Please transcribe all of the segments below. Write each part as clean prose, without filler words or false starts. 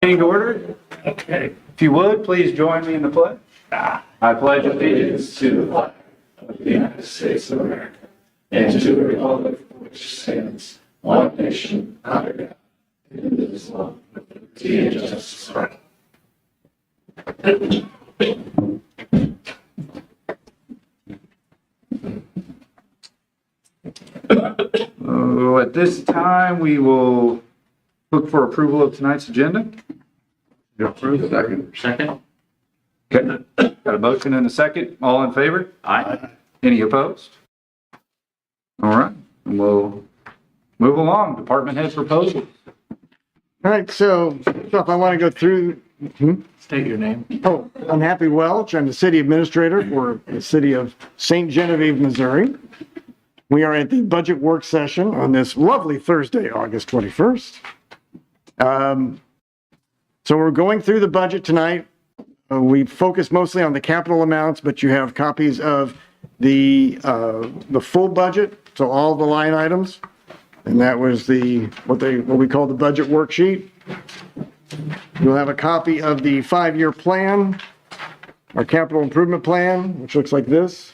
Meeting to order. Okay. If you would, please join me in the pledge. I pledge allegiance to the flag of the United States of America and to the republic for which stands one nation under God, indivisible, with liberty and justice for all. At this time, we will look for approval of tonight's agenda. Approve. Second. Okay. Got a motion and a second. All in favor? Aye. Any opposed? All right. And we'll move along. Department head proposals. All right, so if I want to go through. State your name. Oh, I'm Happy Welch. I'm the city administrator for the city of St. Genevieve, Missouri. We are at the budget work session on this lovely Thursday, August 21st. So we're going through the budget tonight. We focus mostly on the capital amounts, but you have copies of the full budget, so all the line items, and that was what we call the budget worksheet. You'll have a copy of the 5-year plan, our capital improvement plan, which looks like this.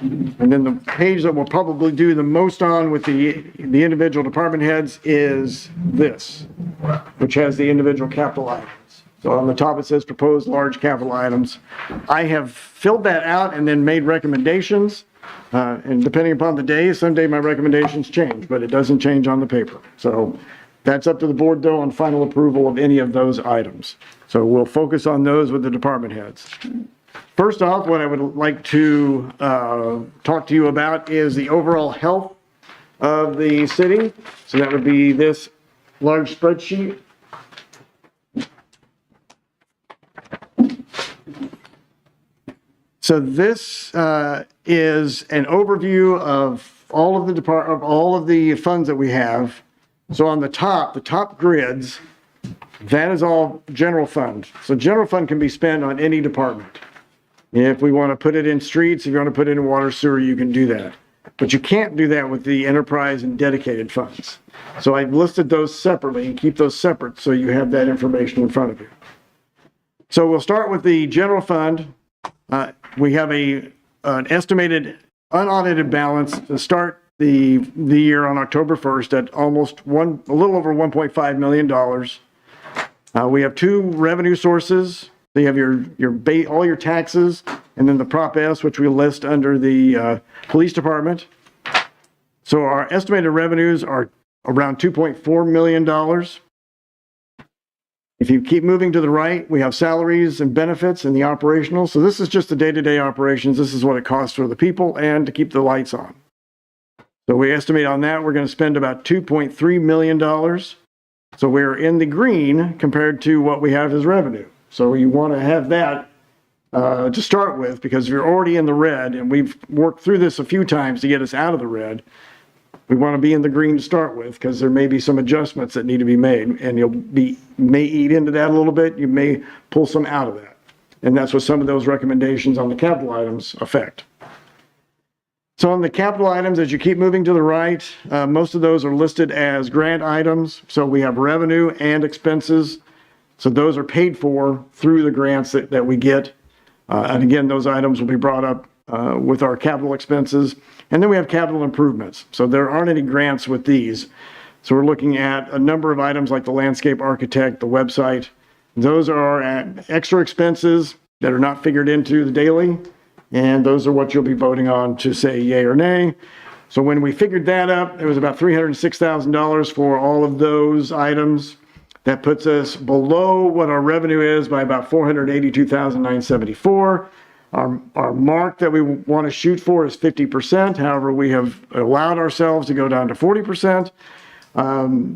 And then the page that we'll probably do the most on with the individual department heads is this, which has the individual capital items. So on the top it says proposed large capital items. I have filled that out and then made recommendations. And depending upon the day, someday my recommendations change, but it doesn't change on the paper. So that's up to the board though on final approval of any of those items. So we'll focus on those with the department heads. First off, what I would like to talk to you about is the overall health of the city. So that would be this large spreadsheet. So this is an overview of all of the funds that we have. So on the top grids, that is all general fund. So general fund can be spent on any department. If we want to put it in streets, if you want to put it in water sewer, you can do that. But you can't do that with the enterprise and dedicated funds. So I've listed those separately and keep those separate so you have that information in front of you. So we'll start with the general fund. We have an estimated unaudited balance to start the year on October 1st at a little over $1.5 million. We have 2 revenue sources. So you have all your taxes, and then the Prop S, which we list under the police department. So our estimated revenues are around $2.4 million. If you keep moving to the right, we have salaries and benefits and the operational. So this is just the day-to-day operations. This is what it costs for the people and to keep the lights on. So we estimate on that we're going to spend about $2.3 million. So we're in the green compared to what we have as revenue. So you want to have that to start with, because if you're already in the red, and we've worked through this a few times to get us out of the red, we want to be in the green to start with, because there may be some adjustments that need to be made, and may eat into that a little bit. You may pull some out of that. And that's what some of those recommendations on the capital items affect. So on the capital items, as you keep moving to the right, most of those are listed as grant items. So we have revenue and expenses. So those are paid for through the grants that we get. And again, those items will be brought up with our capital expenses. And then we have capital improvements. So there aren't any grants with these. So we're looking at a number of items like the landscape architect, the website. Those are extra expenses that are not figured into the daily. And those are what you'll be voting on to say yay or nay. So when we figured that up, it was about $306,000 for all of those items. That puts us below what our revenue is by about $482,974. Our mark that we want to shoot for is 50%. However, we have allowed ourselves to go down to 40%.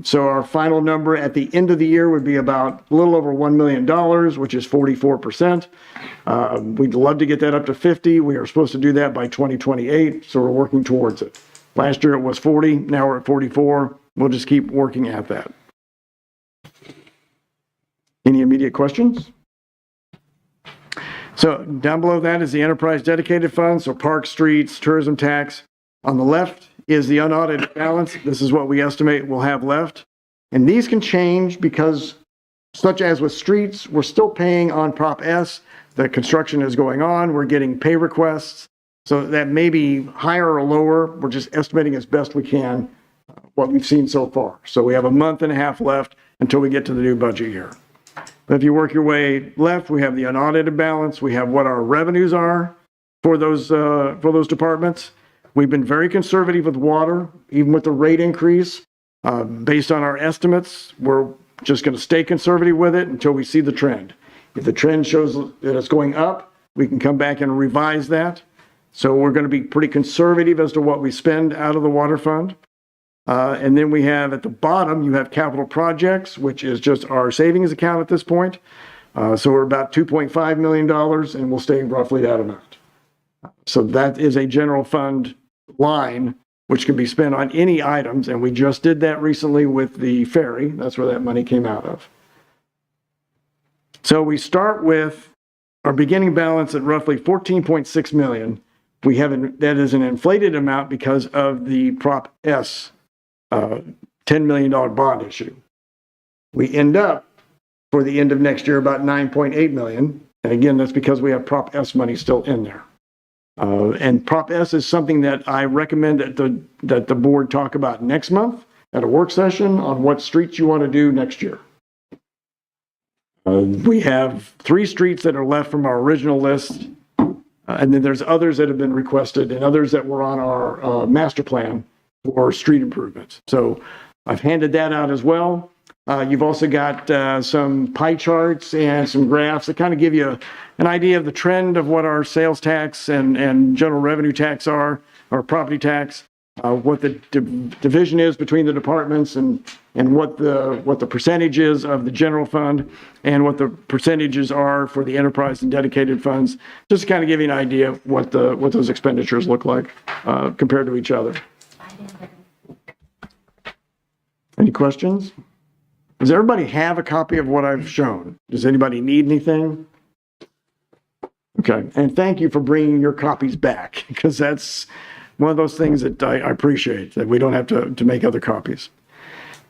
So our final number at the end of the year would be about a little over $1 million, which is 44%. We'd love to get that up to 50. We are supposed to do that by 2028, so we're working towards it. Last year it was 40, now we're at 44. We'll just keep working at that. Any immediate questions? So down below that is the enterprise dedicated fund, so park, streets, tourism tax. On the left is the unaudited balance. This is what we estimate we'll have left. And these can change because such as with streets, we're still paying on Prop S. The construction is going on. We're getting pay requests. So that may be higher or lower. We're just estimating as best we can what we've seen so far. So we have a month and a half left until we get to the new budget year. But if you work your way left, we have the unaudited balance. We have what our revenues are for those departments. We've been very conservative with water, even with the rate increase. Based on our estimates, we're just going to stay conservative with it until we see the trend. If the trend shows that it's going up, we can come back and revise that. So we're going to be pretty conservative as to what we spend out of the water fund. And then we have at the bottom, you have capital projects, which is just our savings account at this point. So we're about $2.5 million and we'll stay roughly that amount. So that is a general fund line, which can be spent on any items. And we just did that recently with the ferry. That's where that money came out of. So we start with our beginning balance at roughly 14.6 million. We have that is an inflated amount because of the Prop S $10 million bond issue. We end up for the end of next year about 9.8 million. And again, that's because we have Prop S money still in there. And Prop S is something that I recommend that the board talk about next month at a work session on what streets you want to do next year. We have 3 streets that are left from our original list. And then there's others that have been requested and others that were on our master plan for street improvements. So I've handed that out as well. You've also got some pie charts and some graphs that kind of give you an idea of the trend of what our sales tax and general revenue tax are, or property tax, what the division is between the departments and what the percentage is of the general fund and what the percentages are for the enterprise and dedicated funds, just to kind of give you an idea of what those expenditures look like compared to each other. Any questions? Does everybody have a copy of what I've shown? Does anybody need anything? Okay, and thank you for bringing your copies back, because that's one of those things that I appreciate, that we don't have to make other copies.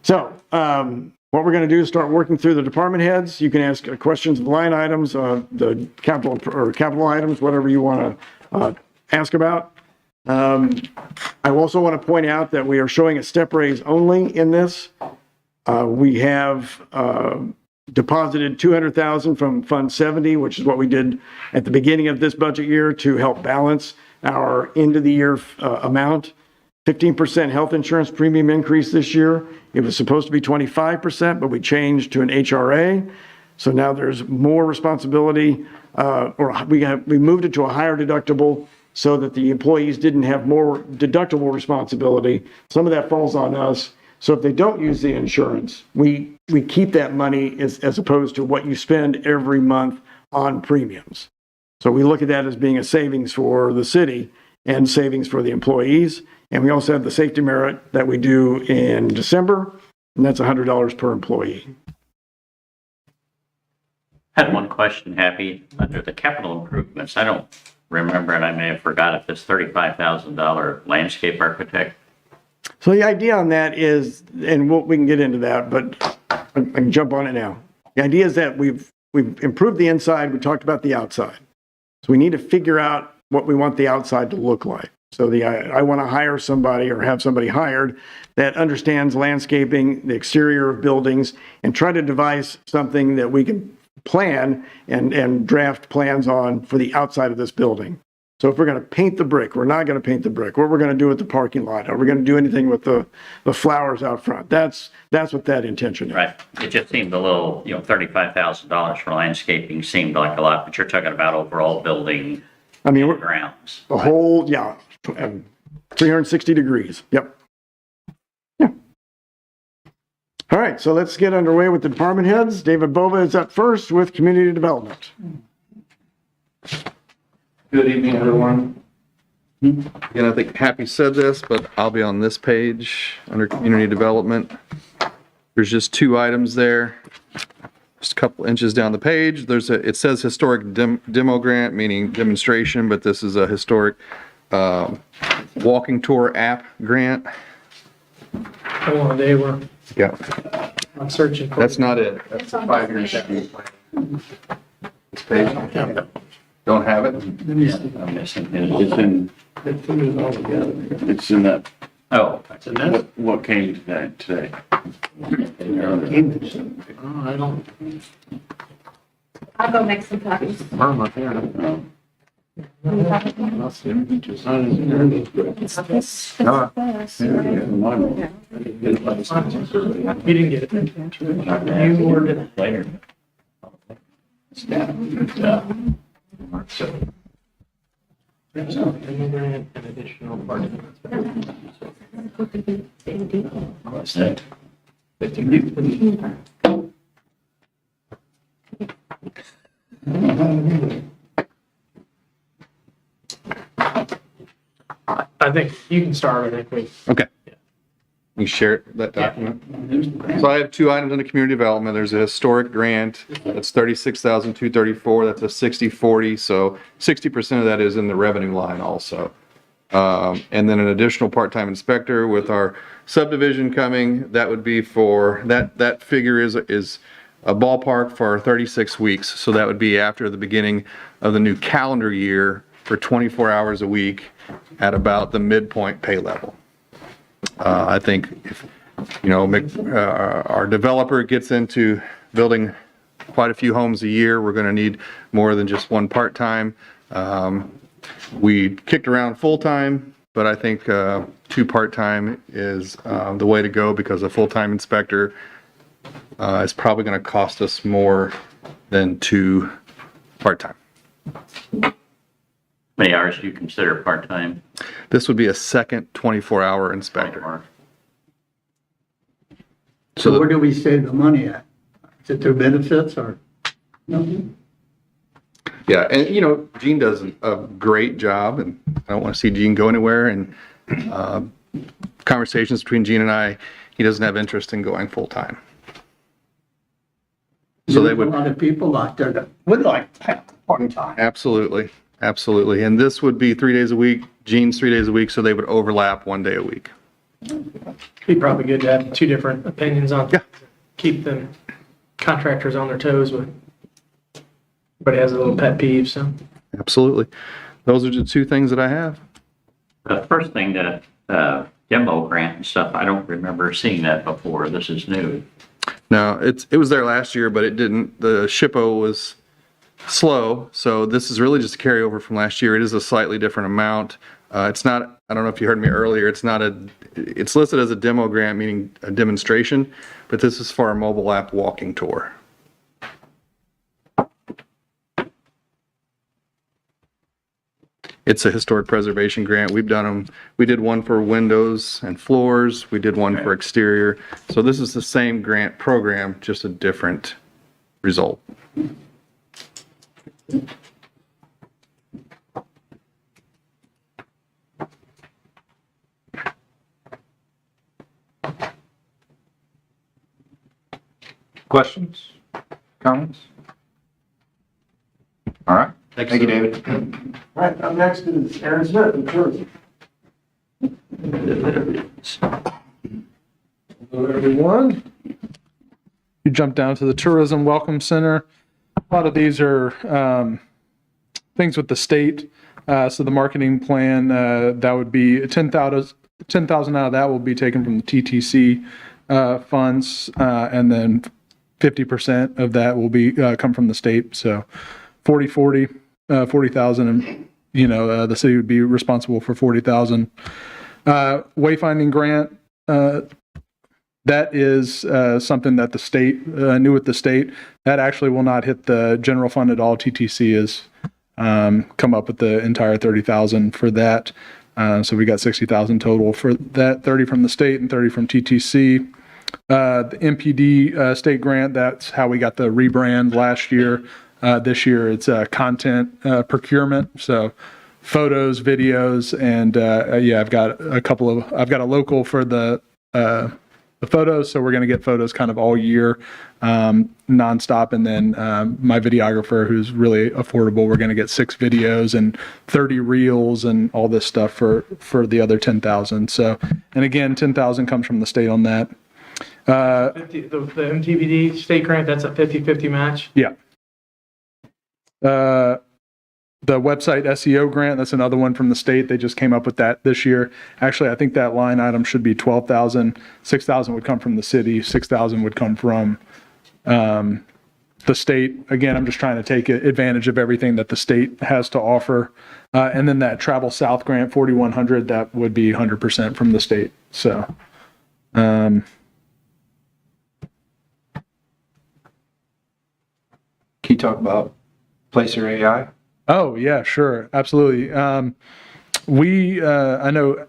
So what we're going to do is start working through the department heads. You can ask questions of the line items, the capital items, whatever you want to ask about. I also want to point out that we are showing a step raise only in this. We have deposited $200,000 from Fund 70, which is what we did at the beginning of this budget year to help balance our end of the year amount. 15% health insurance premium increase this year. It was supposed to be 25%, but we changed to an HRA. So now there's more responsibility, we moved it to a higher deductible so that the employees didn't have more deductible responsibility. Some of that falls on us. So if they don't use the insurance, we keep that money as opposed to what you spend every month on premiums. So we look at that as being a savings for the city and savings for the employees. And we also have the safety merit that we do in December, and that's $100 per employee. I had one question, Happy. Under the capital improvements, I don't remember, and I may have forgot if this $35,000 landscape architect. So the idea on that is, and we can get into that, but I can jump on it now. The idea is that we've improved the inside. We talked about the outside. So we need to figure out what we want the outside to look like. So I want to hire somebody or have somebody hired that understands landscaping, the exterior of buildings, and try to devise something that we can plan and draft plans on for the outside of this building. So if we're going to paint the brick, we're not going to paint the brick. What we're going to do with the parking lot? Are we going to do anything with the flowers out front? That's what that intention is. Right. It just seemed a little, $35,000 for landscaping seemed like a lot, but you're talking about overall building. I mean, grounds. The whole, 360 degrees. Yep. Yeah. All right, so let's get underway with the department heads. David Bova is up first with community development. Good evening, everyone. Again, I think Happy said this, but I'll be on this page under community development. There's just 2 items there. Just a couple inches down the page. It says historic demo grant, meaning demonstration, but this is a historic walking tour app grant. Hold on, they were. Yeah. I'm searching for. That's not it. That's the 5-year strategic plan. This page. Don't have it? I'm missing his. It's in that, Oh, what came today? I'll go make some copies. You didn't get it. You ordered it. later. Immigrant and additional parking. What's that? I think you can start, I think we. Okay. You share that document? So I have 2 items in the community development. There's a historic grant, that's $36,234, that's a 60/40, so 60% of that is in the revenue line also. And then an additional part-time inspector with our subdivision coming, that would be for, that figure is a ballpark for 36 weeks, so that would be after the beginning of the new calendar year for 24 hours a week at about the midpoint pay level. I think if, our developer gets into building quite a few homes a year, we're going to need more than just one part-time. We kicked around full-time, but I think 2 part-time is the way to go because a full-time inspector is probably going to cost us more than 2 part-time. How many hours do you consider part-time? This would be a second 24-hour inspector. Or- So where do we save the money at? Is it through benefits or? Yeah, and Gene does a great job, and I don't want to see Gene go anywhere. And conversations between Gene and I, he doesn't have interest in going full-time. So they would. A lot of people out there that would like to have part-time. Absolutely, absolutely. And this would be 3 days a week, Gene's 3 days a week, so they would overlap 1 day a week. Be probably good to have 2 different opinions on. Yeah. Keep them contractors on their toes with. Everybody has a little pet peeve, so. Absolutely. Those are the 2 things that I have. The first thing, that demo grant and stuff, I don't remember seeing that before. This is new. No, it was there last year, but it didn't, the SHPO was slow, so this is really just a carryover from last year. It is a slightly different amount. It's not, I don't know if you heard me earlier, it's listed as a demo grant, meaning a demonstration, but this is for our mobile app walking tour. It's a historic preservation grant. We've done them. We did one for windows and floors. We did one for exterior. So this is the same grant program, just a different result. Questions? Comments? All right. Thank you, David. All right, up next is Aaron Smith from Tourism. Hello, everyone. You jump down to the Tourism Welcome Center. A lot of these are things with the state. So the marketing plan, that would be 10,000 out of that will be taken from the TTC funds, and then 50% of that will be come from the state. So 40,000, and the city would be responsible for 40,000. Wayfinding grant, that is something that the state new with the state. That actually will not hit the general fund at all. TTC has come up with the entire 30,000 for that. So we got 60,000 total for that, 30 from the state and 30 from TTC. The MPD state grant, that's how we got the rebrand last year. This year it's content procurement. So photos, videos, and I've got a local for the photos. So we're going to get photos kind of all year, nonstop. And then my videographer, who's really affordable, we're going to get 6 videos and 30 reels and all this stuff for the other 10,000. So, and again, 10,000 comes from the state on that. The MTBD state grant, that's a 50/50 match. Yeah. The website SEO grant, that's another one from the state. They just came up with that this year. Actually, I think that line item should be 12,000. 6,000 would come from the city. 6,000 would come from the state. Again, I'm just trying to take advantage of everything that the state has to offer. And then that Travel South grant, 4,100, that would be 100% from the state. So, Can you talk about Placer AI? oh yeah, sure. Absolutely. I know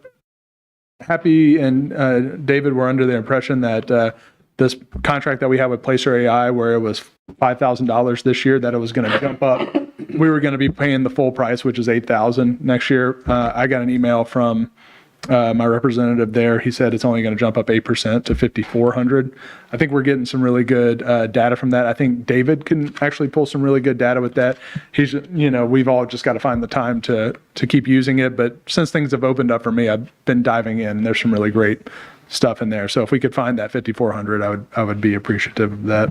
Happy and David were under the impression that this contract that we have with Placer AI, where it was $5,000 this year, that it was going to jump up. We were going to be paying the full price, which is $8,000 next year. I got an email from my representative there. He said it's only going to jump up 8% to $5,400. I think we're getting some really good data from that. I think David can actually pull some really good data with that. He's, we've all just got to find the time to keep using it. But since things have opened up for me, I've been diving in. There's some really great stuff in there. So if we could find that 5,400, I would be appreciative of that.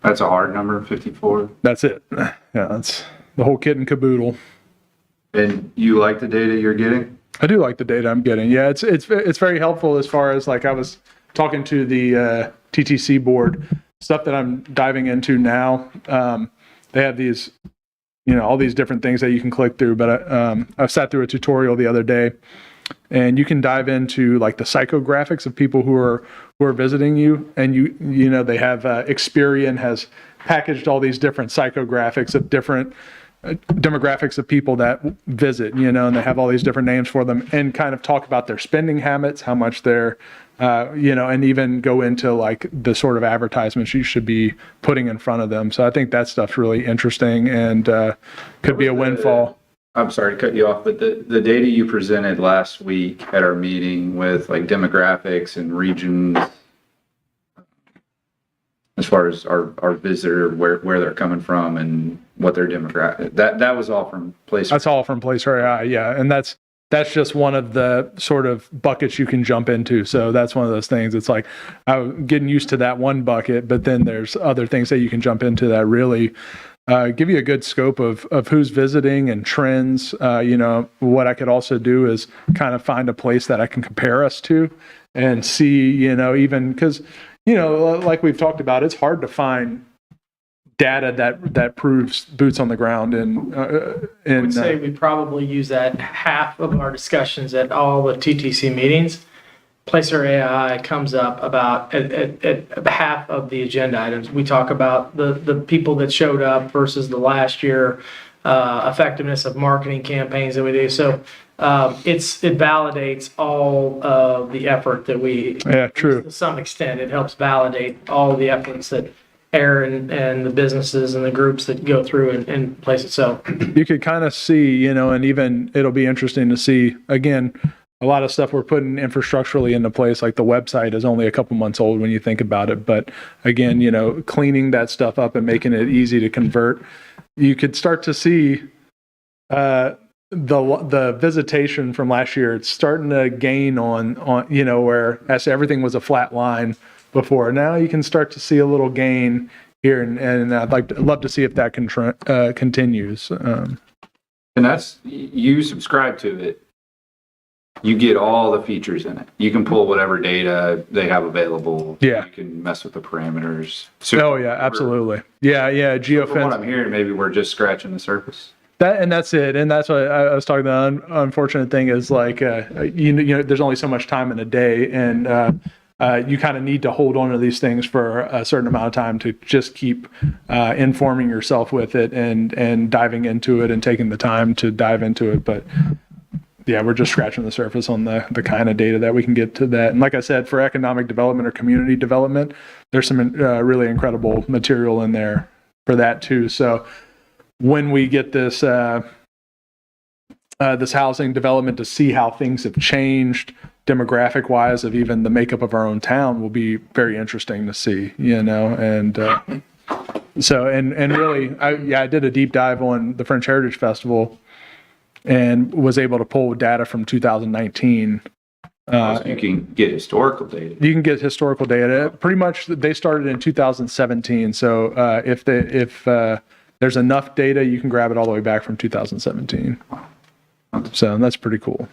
That's a hard number, 54. That's it. Yeah, that's the whole kit and caboodle. And you like the data you're getting? I do like the data I'm getting. Yeah, it's very helpful as far as, like, I was talking to the TTC board, stuff that I'm diving into now. They have these, all these different things that you can click through, but I sat through a tutorial the other day, and you can dive into, like, the psychographics of people who are visiting you, and they have Experian has packaged all these different psychographics of different demographics of people that visit, and they have all these different names for them, and kind of talk about their spending habits, how much they're, and even go into, like, the sort of advertisements you should be putting in front of them. So I think that stuff's really interesting and could be a windfall. I'm sorry to cut you off, but the data you presented last week at our meeting with, like, demographics and regions, as far as our visitor, where they're coming from and what their demographic, that was all from Placer. That's all from Placer AI, yeah. And that's just one of the sort of buckets you can jump into. So that's one of those things. It's like I'm getting used to that one bucket, but then there's other things that you can jump into that really give you a good scope of who's visiting and trends. What I could also do is kind of find a place that I can compare us to and see, even because, like we've talked about, it's hard to find data that proves boots on the ground. And I would say we probably use that half of our discussions at all the TTC meetings. Placer AI comes up about at half of the agenda items. We talk about the people that showed up versus the last year, effectiveness of marketing campaigns that we do. So it validates all of the effort that we. Yeah, true. To some extent, it helps validate all the efforts that Aaron and the businesses and the groups that go through and place it. So you could kind of see, and even it'll be interesting to see, again, a lot of stuff we're putting infrastructurally into place, like the website is only a couple months old when you think about it. But again, cleaning that stuff up and making it easy to convert, you could start to see the visitation from last year. It's starting to gain on where as everything was a flat line before. Now you can start to see a little gain here, and I'd love to see if that continues. And that's, you subscribe to it, you get all the features in it. You can pull whatever data they have available. Yeah. You can mess with the parameters. Oh yeah, absolutely. Yeah. Geofence. From what I'm hearing, maybe we're just scratching the surface. That's it. And that's what I was talking about. Unfortunate thing is, like, there's only so much time in a day, and you kind of need to hold on to these things for a certain amount of time to just keep informing yourself with it and diving into it and taking the time to dive into it. But yeah, we're just scratching the surface on the kind of data that we can get to that. And like I said, for economic development or community development, there's some really incredible material in there for that too. So when we get this this housing development, to see how things have changed demographic wise of even the makeup of our own town will be very interesting to see, and so, and really, I did a deep dive on the French Heritage Festival and was able to pull data from 2019 You can get historical data. You can get historical data. Pretty much, they started in 2017. So if there's enough data, you can grab it all the way back from 2017. So that's pretty cool.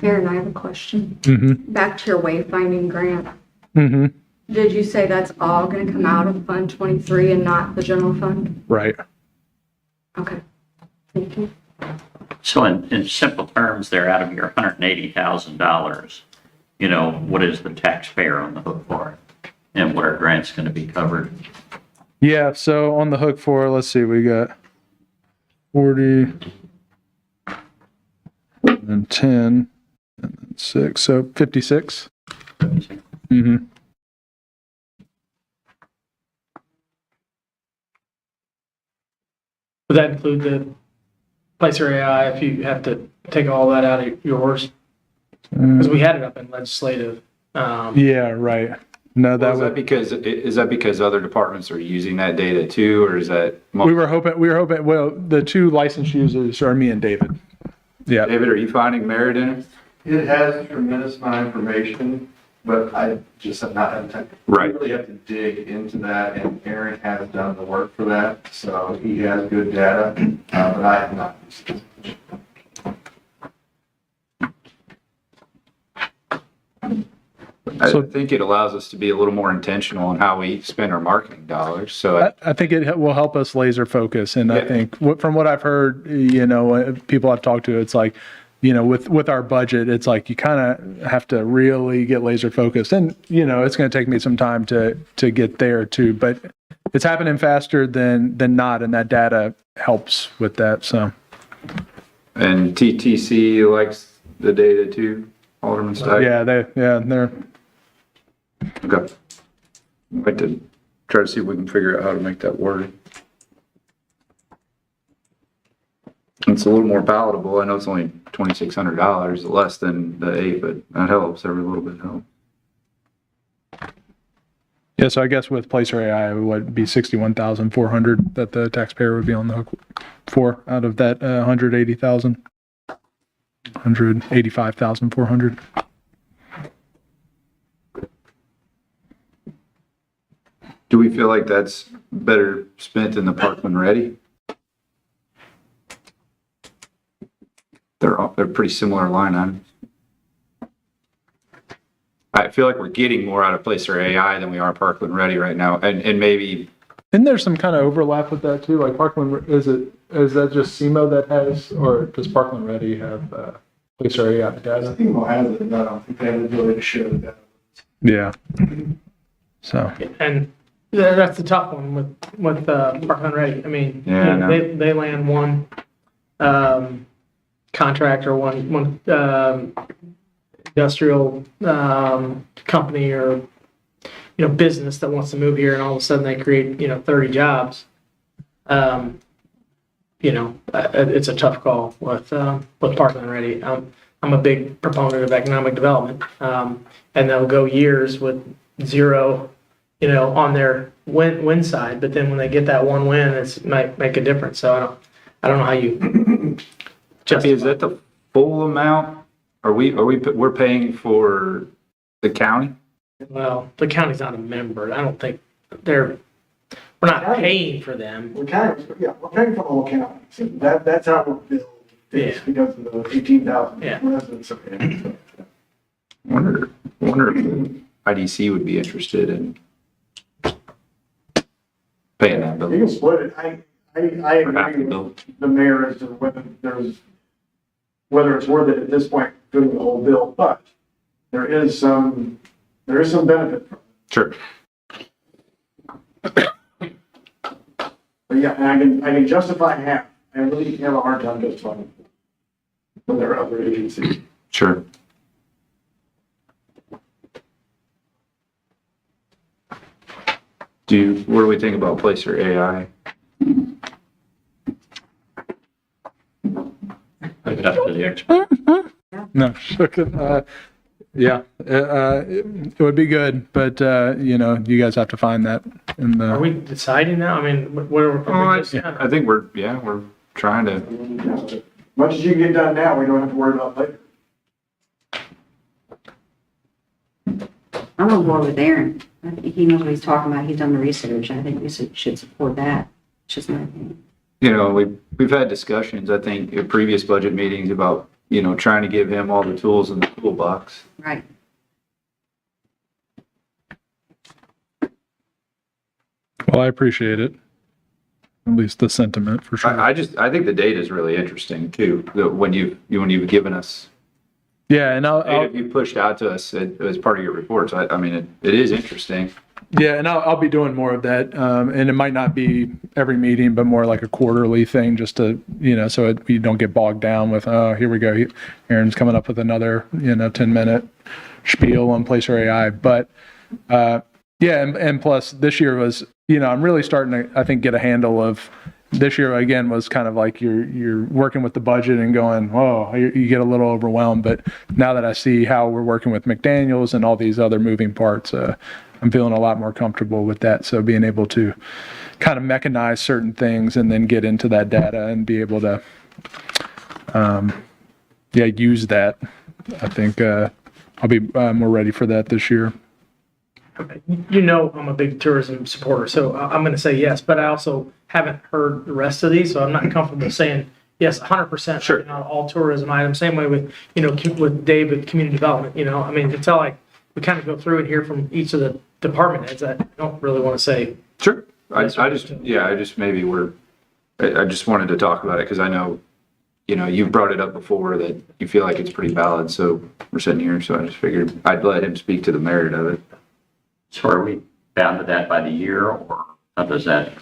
Aaron, I have a question. Mm-hmm. Back to your wayfinding grant. Mm-hmm. Did you say that's all going to come out of Fund 23 and not the general fund? Right. Okay. Thank you. So in simple terms, they're out of your $180,000. You know, what is the taxpayer on the hook for? And what are grants going to be covered? Yeah. So on the hook for, let's see, we got 40 and 10 and then 6. So 56. Mm-hmm. Would that include the Placer AI if you have to take all that out of yours? Because we had it up in legislative. Yeah, right. No, that Is that because other departments are using that data too, or is that? we were hoping, well, the two licensed users are me and David. Yeah. David, are you finding merit in it? It has a tremendous amount of information, but I just have not had time. Right. You really have to dig into that, and Aaron has done the work for that, so he has good data, but I have not. I think it allows us to be a little more intentional in how we spend our marketing dollars. So I think it will help us laser focus. And I Yeah. think from what I've heard, people I've talked to, it's like, with our budget, it's like you kind of have to really get laser focused. And, it's going to take me some time to get there too. But it's happening faster than not. And that data helps with that. So. and TTC likes the data too, Alderman Stike? Yeah, they're. Okay. I'd like to try to see if we can figure out how to make that work. It's a little more palatable. I know it's only $2,600 less than the 8, but that helps. Every little bit helps. Yeah, so I guess with Placer AI, it would be 61,400 that the taxpayer would be on the hook for out of that 185,400. Do we feel like that's better spent in the Parkland Ready? They're pretty similar line items. I feel like we're getting more out of Placer AI than we are Parkland Ready right now, and maybe. Isn't there some kind of overlap with that too? Like Parkland, is that just SEMO that has, or does Parkland Ready have Placer AI data? SEMO has it, but I don't think they have the ability to share the data. Yeah. So. And that's the tough one with Parkland Ready. I mean, Yeah, I know. they land one contractor, one industrial company or business that wants to move here, and all of a sudden they create 30 jobs. It's a tough call with Parkland Ready. I'm a big proponent of economic development, and they'll go years with zero, on their win side, but then when they get that one win, it might make a difference. So I don't know how you. Jesse, is that the full amount? We're paying for the county? Well, the county's not a member. I don't think we're not paying for them. We're paying for the whole county. So that's how we're billed. It's because of the 18,000 Yeah. residents. I wonder if IDC would be interested in paying that bill. You can split it. I Or half the agree bill. with the mayor as to whether it's worth it at this point doing the whole bill, but there is some benefit from it. Sure. But yeah, and I can justify half. I really have a hard time justifying it when there are other agencies. Sure. What do we think about Placer AI? Leave it up to the expert. No. Yeah. It would be good, but you guys have to find that in the. Are we deciding now? I mean, what are we just? I think we're trying to. Much as you get done now, we don't have to worry about later. I'm on board with Aaron. I think he knows what he's talking about. He's done the research. I think we should support that. It's just my opinion. You know, we've had discussions, I think, in previous budget meetings about, you know, trying to give him all the tools in the toolbox. Right. Well, I appreciate it. At least the sentiment for sure. I think the data is really interesting too. When you've given us Yeah, and data you pushed out to us as part of your reports. I mean, it is interesting. Yeah, and I'll be doing more of that, and it might not be every meeting, but more like a quarterly thing, just to, you know, so you don't get bogged down with, oh, here we go, Aaron's coming up with another, 10-minute spiel on Placer AI. But yeah, and plus this year was, I'm really starting to, I think, get a handle of. This year again was kind of like you're working with the budget and going, whoa, you get a little overwhelmed. But now that I see how we're working with McDaniels and all these other moving parts, I'm feeling a lot more comfortable with that. So being able to kind of mechanize certain things and then get into that data and be able to, use that. I think I'll be more ready for that this year. I'm a big tourism supporter, so I'm going to say yes, but I also haven't heard the rest of these, so I'm not comfortable saying yes, 100%. Sure. On all tourism items. Same way with, with David, community development, I mean, until we kind of go through and hear from each of the department heads, I don't really want to say. Sure. I just wanted to talk about it because I know, you've brought it up before that you feel like it's pretty valid. So we're sitting here, so I just figured I'd let him speak to the merit of it. So are we bound to that by the year, or how does that?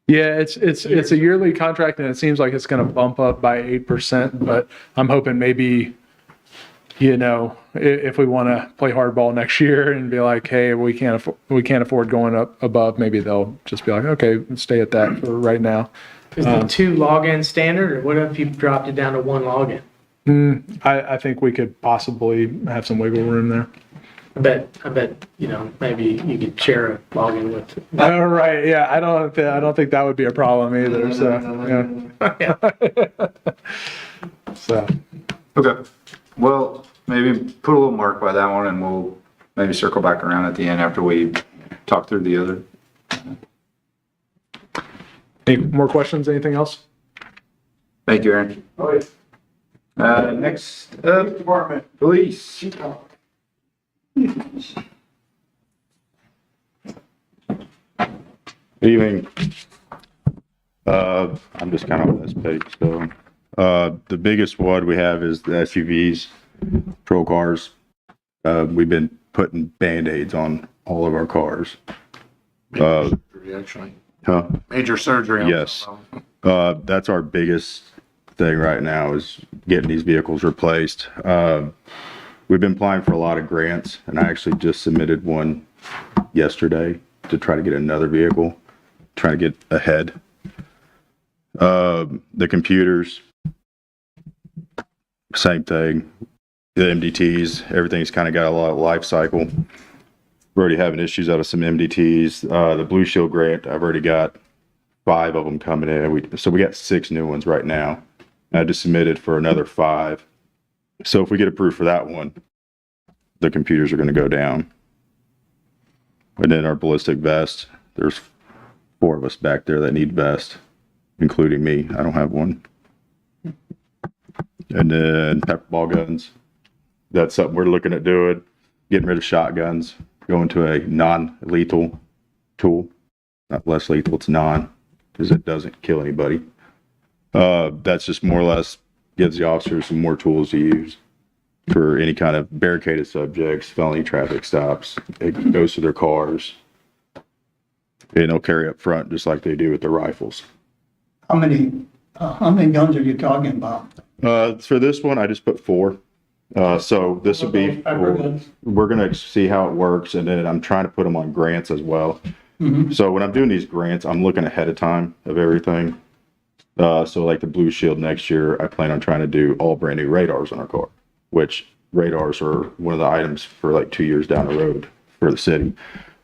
Yeah, it's a yearly contract, and it seems like it's going to bump up by 8%. But I'm hoping maybe, if we want to play hardball next year and be like, hey, we can't afford going up above, maybe they'll just be like, okay, stay at that for right now. Is the 2 login standard, or what if you dropped it down to 1 login? I think we could possibly have some wiggle room there. I bet, maybe you could share a login with. Oh, right. Yeah. I don't think that would be a problem either. So, yeah. So. Okay. Well, maybe put a little mark by that one and we'll maybe circle back around at the end after we talk through the other. Any more questions? Anything else? Thank you, Aaron. Next up, Department. police. Evening. I'm just kind of on this page. So, the biggest one we have is the SUVs, patrol cars. We've been putting Band-Aids on all of our cars. Actually, Huh? major surgery. Yes. That's our biggest thing right now is getting these vehicles replaced. We've been applying for a lot of grants, and I actually just submitted one yesterday to try to get another vehicle, trying to get ahead. The computers, same thing. The MDTs, everything's kind of got a lot of life cycle. We're already having issues out of some MDTs. The Blue Shield grant, I've already got 5 of them coming in. So we got 6 new ones right now. I just submitted for another 5. So if we get approved for that one, the computers are going to go down. And then our ballistic vest, there's 4 of us back there that need vests, including me. I don't have one. And then pepper ball guns. That's something we're looking at doing. Getting rid of shotguns, going to a non-lethal tool. Not less lethal, it's non, because it doesn't kill anybody. That's just more or less gives the officers some more tools to use for any kind of barricaded subjects, felony traffic stops. It goes to their cars. And they'll carry up front just like they do with the rifles. How many guns are you talking about? For this one, I just put 4. So this would be, we're going to see how it works. And then I'm trying to put them on grants as well. Mm-hmm. So when I'm doing these grants, I'm looking ahead of time of everything. So like the Blue Shield next year, I plan on trying to do all brand new radars on our car, which radars are one of the items for like 2 years down the road for the city.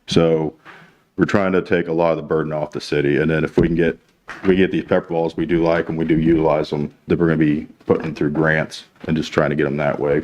So we're trying to take a lot of the burden off the city. And then if we get these pepper balls, we do like them, we do utilize them, then we're going to be putting them through grants and just trying to get them that way.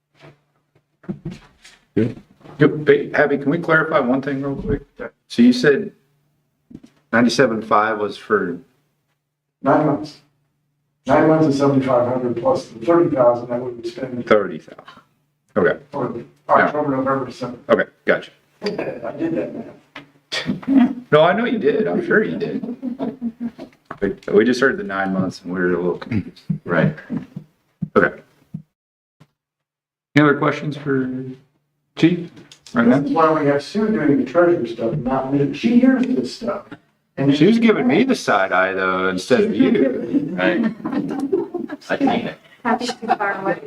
Abby, can we clarify one thing real quick? So you said 97.5 was for 9 months. 9 months is 7,500 plus the 30,000 that we would spend 30,000. Okay, for October, November, December. okay, gotcha. I did that math. No, I know you did. I'm sure you did. But we just heard the 9 months and we were a little confused. Right. Okay. Any other questions for Chief right This now? is why we have Sue doing the treasurer stuff, not me. She hears this stuff. And She was giving me the side eye though, instead of you. Right. I think it. Happy to be far away.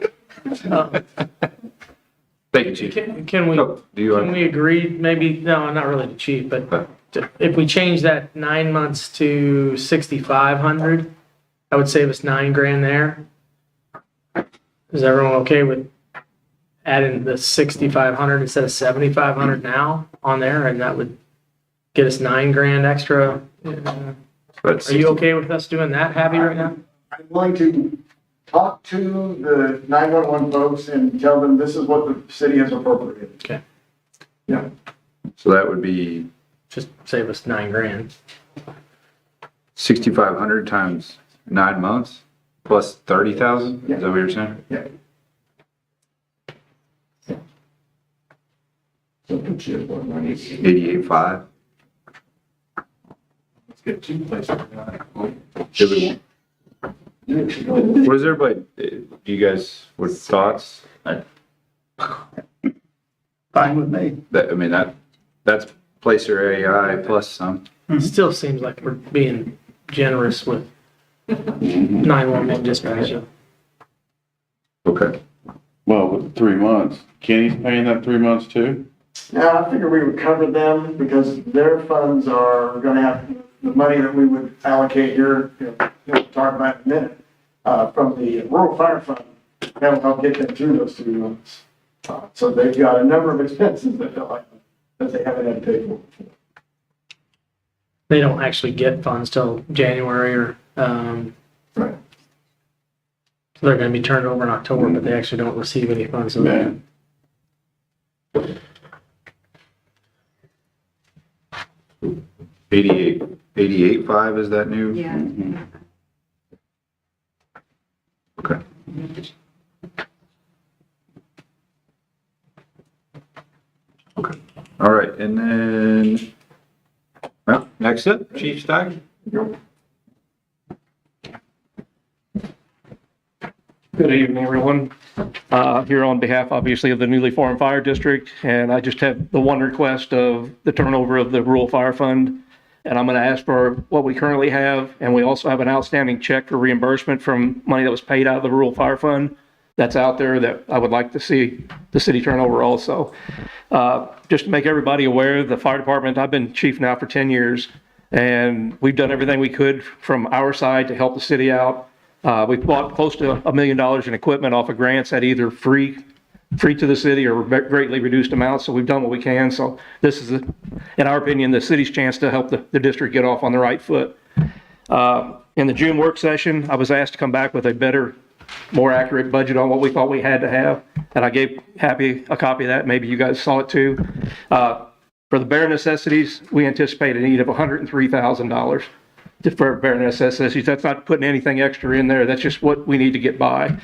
Thank you, Chief. Can we, Oh, do you, can we agree, maybe, no, not really to chief, but if we change that 9 months to 6,500, that would save us $9,000 there. Is everyone okay with adding the 6,500 instead of 7,500 now on there? And that would get us $9,000 extra. but Are you okay with us doing that, Happy, right now? I'm willing to talk to the 911 folks and tell them this is what the city has appropriated. Okay. Yeah. So that would be Just save us $9,000. 6,500 times 9 months plus 30,000? Is that what you're saying? Yeah. So put you at what, 88.5? Let's get 2 places. What is everybody, do you guys, what thoughts? Fine with me. That, I mean, that's Placer AI plus some. Still seems like we're being generous with 911 dispatch. Okay. Well, with 3 months, Kenny's paying that 3 months too? Now, I figured we would cover them because their funds are gonna have the money that we would allocate here, we'll talk about in a minute, from the rural fire fund. That'll help get them through those 3 months. So they've got a number of expenses that they haven't had to pay for. They don't actually get funds till January or, Right. so they're gonna be turned over in October, but they actually don't receive any funds. Man. 88.5 is that new? Yeah. Okay. Okay. All right, and then, well, next up, Chief Steiger. Good evening, everyone. Here on behalf, obviously, of the newly formed fire district, and I just have the one request of the turnover of the rural fire fund. And I'm going to ask for what we currently have, and we also have an outstanding check for reimbursement from money that was paid out of the rural fire fund that's out there that I would like to see the city turn over also. Just to make everybody aware, the fire department, I've been chief now for 10 years, and we've done everything we could from our side to help the city out. We've bought close to $1 million in equipment off of grants at either free to the city or greatly reduced amounts. So we've done what we can. So this is, in our opinion, the city's chance to help the district get off on the right foot. In the June work session, I was asked to come back with a better, more accurate budget on what we thought we had to have. And I gave Happy a copy of that. Maybe you guys saw it too. For the bare necessities, we anticipate a need of $103,000 for bare necessities. That's not putting anything extra in there. That's just what we need to get by.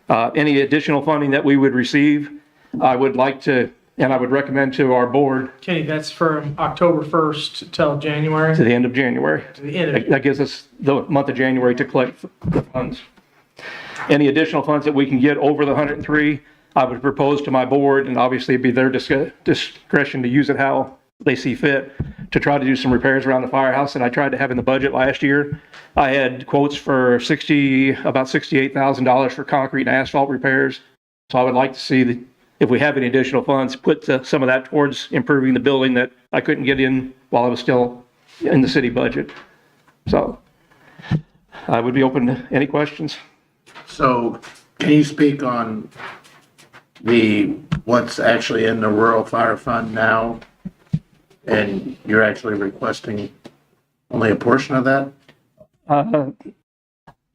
Any additional funding that we would receive, I would like to, and I would recommend to our board Kenny, that's from October 1st till January? to the end of January. To the end of That gives us the month of January to collect the funds. Any additional funds that we can get over the 103, I would propose to my board, and obviously it'd be their discretion to use it how they see fit, to try to do some repairs around the firehouse that I tried to have in the budget last year. I had quotes for about $68,000 for concrete and asphalt repairs. So I would like to see that if we have any additional funds, put some of that towards improving the building that I couldn't get in while I was still in the city budget. So I would be open to any questions. So can you speak on what's actually in the rural fire fund now? And you're actually requesting only a portion of that?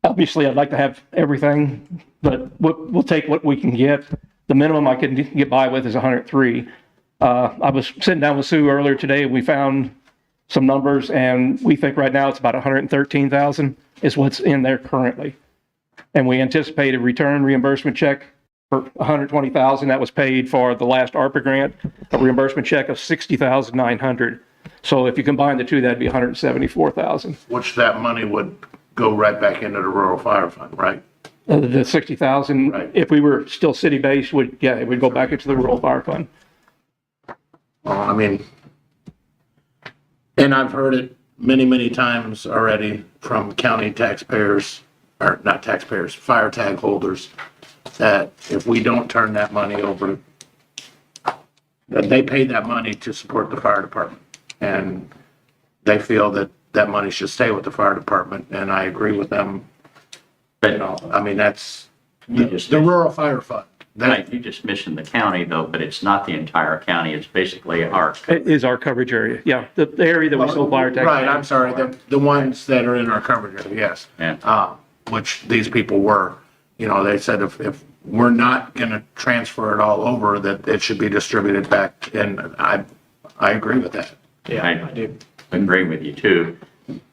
Obviously, I'd like to have everything, but we'll take what we can get. The minimum I can get by with is 103. I was sitting down with Sue earlier today, we found some numbers, and we think right now it's about 113,000 is what's in there currently. And we anticipate a return reimbursement check for 120,000 that was paid for the last ARPA grant, a reimbursement check of 60,900. So if you combine the two, that'd be 174,000. Which that money would go right back into the rural fire fund, right? The 60,000, Right. if we were still city-based, it would go back into the rural fire fund. Well, I mean, and I've heard it many, many times already from county taxpayers, or not taxpayers, fire tag holders, that if we don't turn that money over, that they pay that money to support the fire department. And they feel that that money should stay with the fire department, and I agree with them. You know, I mean, that's the rural fire fund. Right, you just mentioned the county though, but it's not the entire county, it's basically our. It is our coverage area, yeah, the area that we sell fire tax. Right, I'm sorry, the ones that are in our coverage area, yes. Yeah. Which these people were, you know, they said if we're not gonna transfer it all over, that it should be distributed back, and I agree with that. Yeah, I do agree with you too.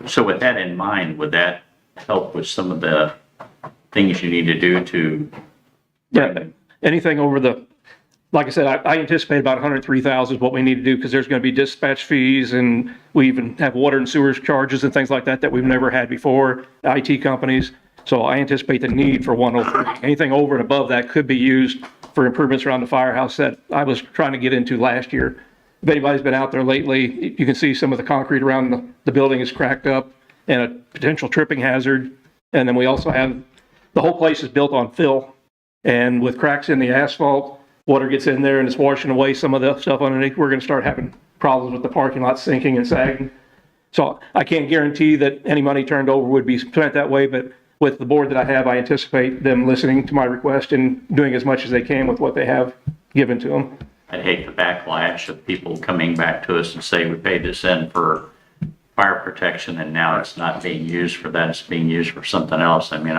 So with that in mind, would that help with some of the things you need to do to? Yeah, anything over the, like I said, I anticipate about 103,000 is what we need to do, because there's going to be dispatch fees, and we even have water and sewers charges and things like that we've never had before, IT companies. So I anticipate the need for 103. Anything over and above that could be used for improvements around the firehouse that I was trying to get into last year. If anybody's been out there lately, you can see some of the concrete around the building is cracked up and a potential tripping hazard. And then we also have, the whole place is built on fill. And with cracks in the asphalt, water gets in there and it's washing away some of the stuff underneath. We're going to start having problems with the parking lot sinking and sagging. So I can't guarantee that any money turned over would be spent that way, but with the board that I have, I anticipate them listening to my request and doing as much as they can with what they have given to them. I'd hate the backlash of people coming back to us and say, we paid this in for fire protection and now it's not being used for that, it's being used for something else. I mean,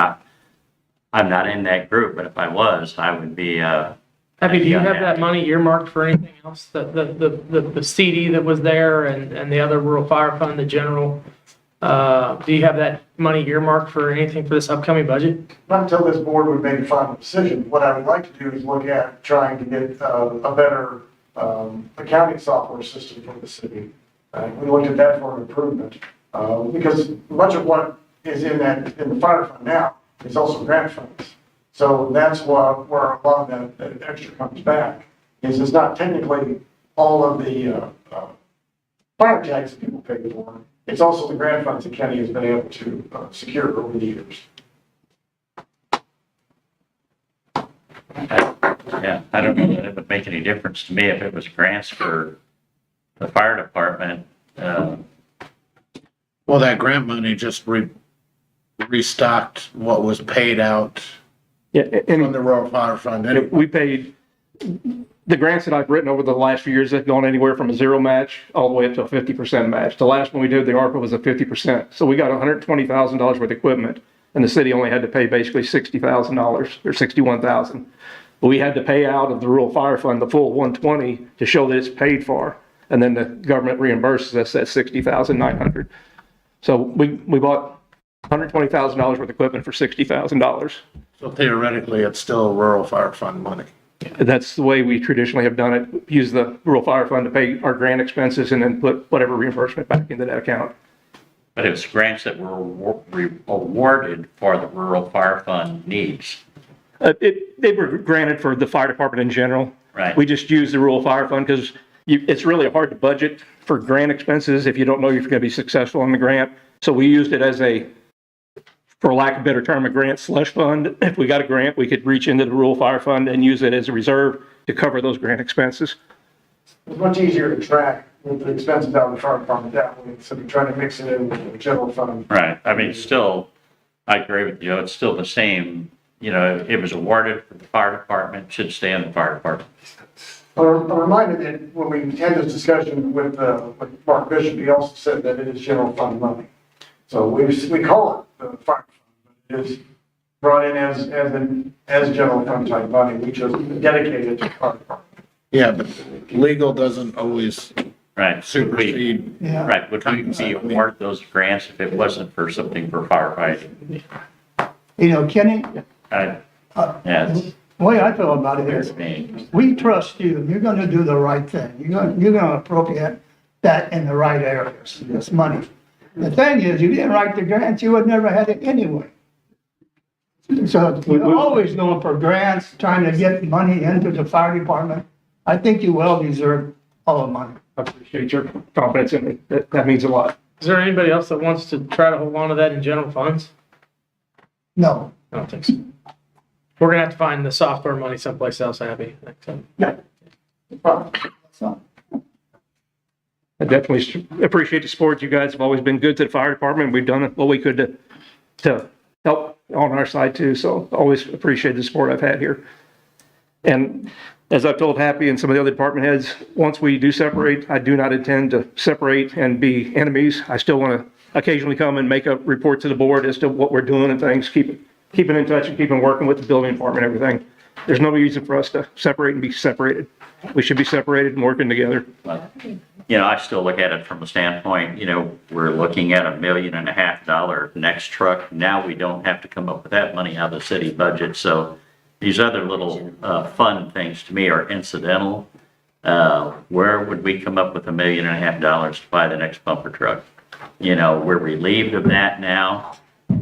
I'm not in that group, but if I was, I would be, Abby, do you have that money earmarked for anything else? The CD that was there and the other rural fire fund, the general, do you have that money earmarked for anything for this upcoming budget? Not until this board would make a final decision. What I would like to do is look at trying to get a better accounting software system for the city. We looked at that for an improvement, because much of what is in the fire fund now is also grant funds. So that's where a lot of that extra comes back, is it's not technically all of the fire tax that people pay for. It's also the grant funds the county has been able to secure over the years. yeah, I don't know that it would make any difference to me if it was grants for the fire department. Well, that grant money just restocked what was paid out Yeah, from and the rural fire fund anyway. we paid, the grants that I've written over the last few years have gone anywhere from a 0 match all the way up to a 50% match. The last one we did, the ARPA, was a 50%. So we got $120,000 worth of equipment, and the city only had to pay basically $60,000 or $61,000. But we had to pay out of the rural fire fund the full 120 to show that it's paid for, and then the government reimburses us that $60,900. So we bought $120,000 worth of equipment for $60,000. So theoretically, it's still rural fire fund money. That's the way we traditionally have done it. Use the rural fire fund to pay our grant expenses and then put whatever reimbursement back into that account. But it was grants that were awarded for the rural fire fund needs. They were granted for the fire department in general. Right. We just use the rural fire fund because it's really hard to budget for grant expenses if you don't know if you're going to be successful in the grant. So we used it as for lack of a better term, a grant slush fund. If we got a grant, we could reach into the rural fire fund and use it as a reserve to cover those grant expenses. It's much easier to track with the expenses out of the fire department that way, instead of trying to mix it in with the general fund. Right. I mean, still, I agree with you. It's still the same, you know, it was awarded for the fire department, should stay in the fire department. I'm reminded that when we had this discussion with Mark Bishop, he also said that it is general fund money. So we call it the fire fund, but it is brought in as general fund type money. We just dedicated it to the fire department. Yeah, but legal doesn't always Right. supersede. Right, would we be award those grants if it wasn't for something for firefighting? You know, Kenny, Yeah, the way I feel about it it's is, me. we trust you. You're gonna do the right thing. You're gonna appropriate that in the right areas, this money. The thing is, you didn't write the grants, you would never had it anyway. So you're always going for grants, trying to get money into the fire department. I think you well deserve all the money. I appreciate your confidence in me. That means a lot. Is there anybody else that wants to try to hold on to that in general funds? No. I don't think so. We're gonna have to find the software money someplace else, Abby. So, I definitely appreciate the support. You guys have always been good to the fire department. We've done what we could to help on our side too. So always appreciate the support I've had here. And as I've told Happy and some of the other department heads, once we do separate, I do not intend to separate and be enemies. I still want to occasionally come and make a report to the board as to what we're doing and things, keeping in touch and keeping working with the building department and everything. There's no reason for us to separate and be separated. We should be separated and working together. You know, I still look at it from a standpoint, we're looking at $1.5 million next truck. Now we don't have to come up with that money out of the city budget. So these other little fun things to me are incidental. Where would we come up with $1.5 million to buy the next bumper truck? We're relieved of that now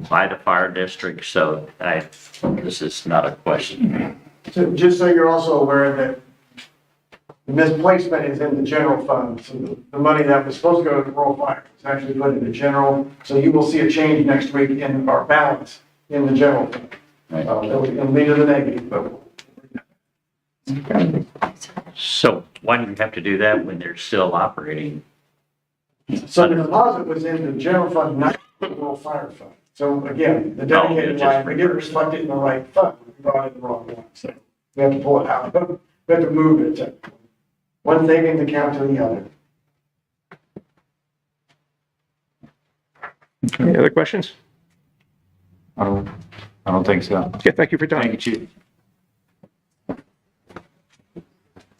by the fire district. So this is not a question. So just so you're also aware that the misplacement is in the general fund. So the money that was supposed to go to the rural fire is actually put in the general. So you will see a change next week in our balance in the general fund. It'll be to the negative, but. So why do you have to do that when they're still operating? So the deposit was in the general fund, not the rural fire fund. So again, the dedicated line, we didn't reflect it in the right fund. We brought it in the wrong one. So we have to pull it out. We have to move it to one savings account to the other. Any other questions? I don't think so. Okay, thank you for your time. Thank you, Chief.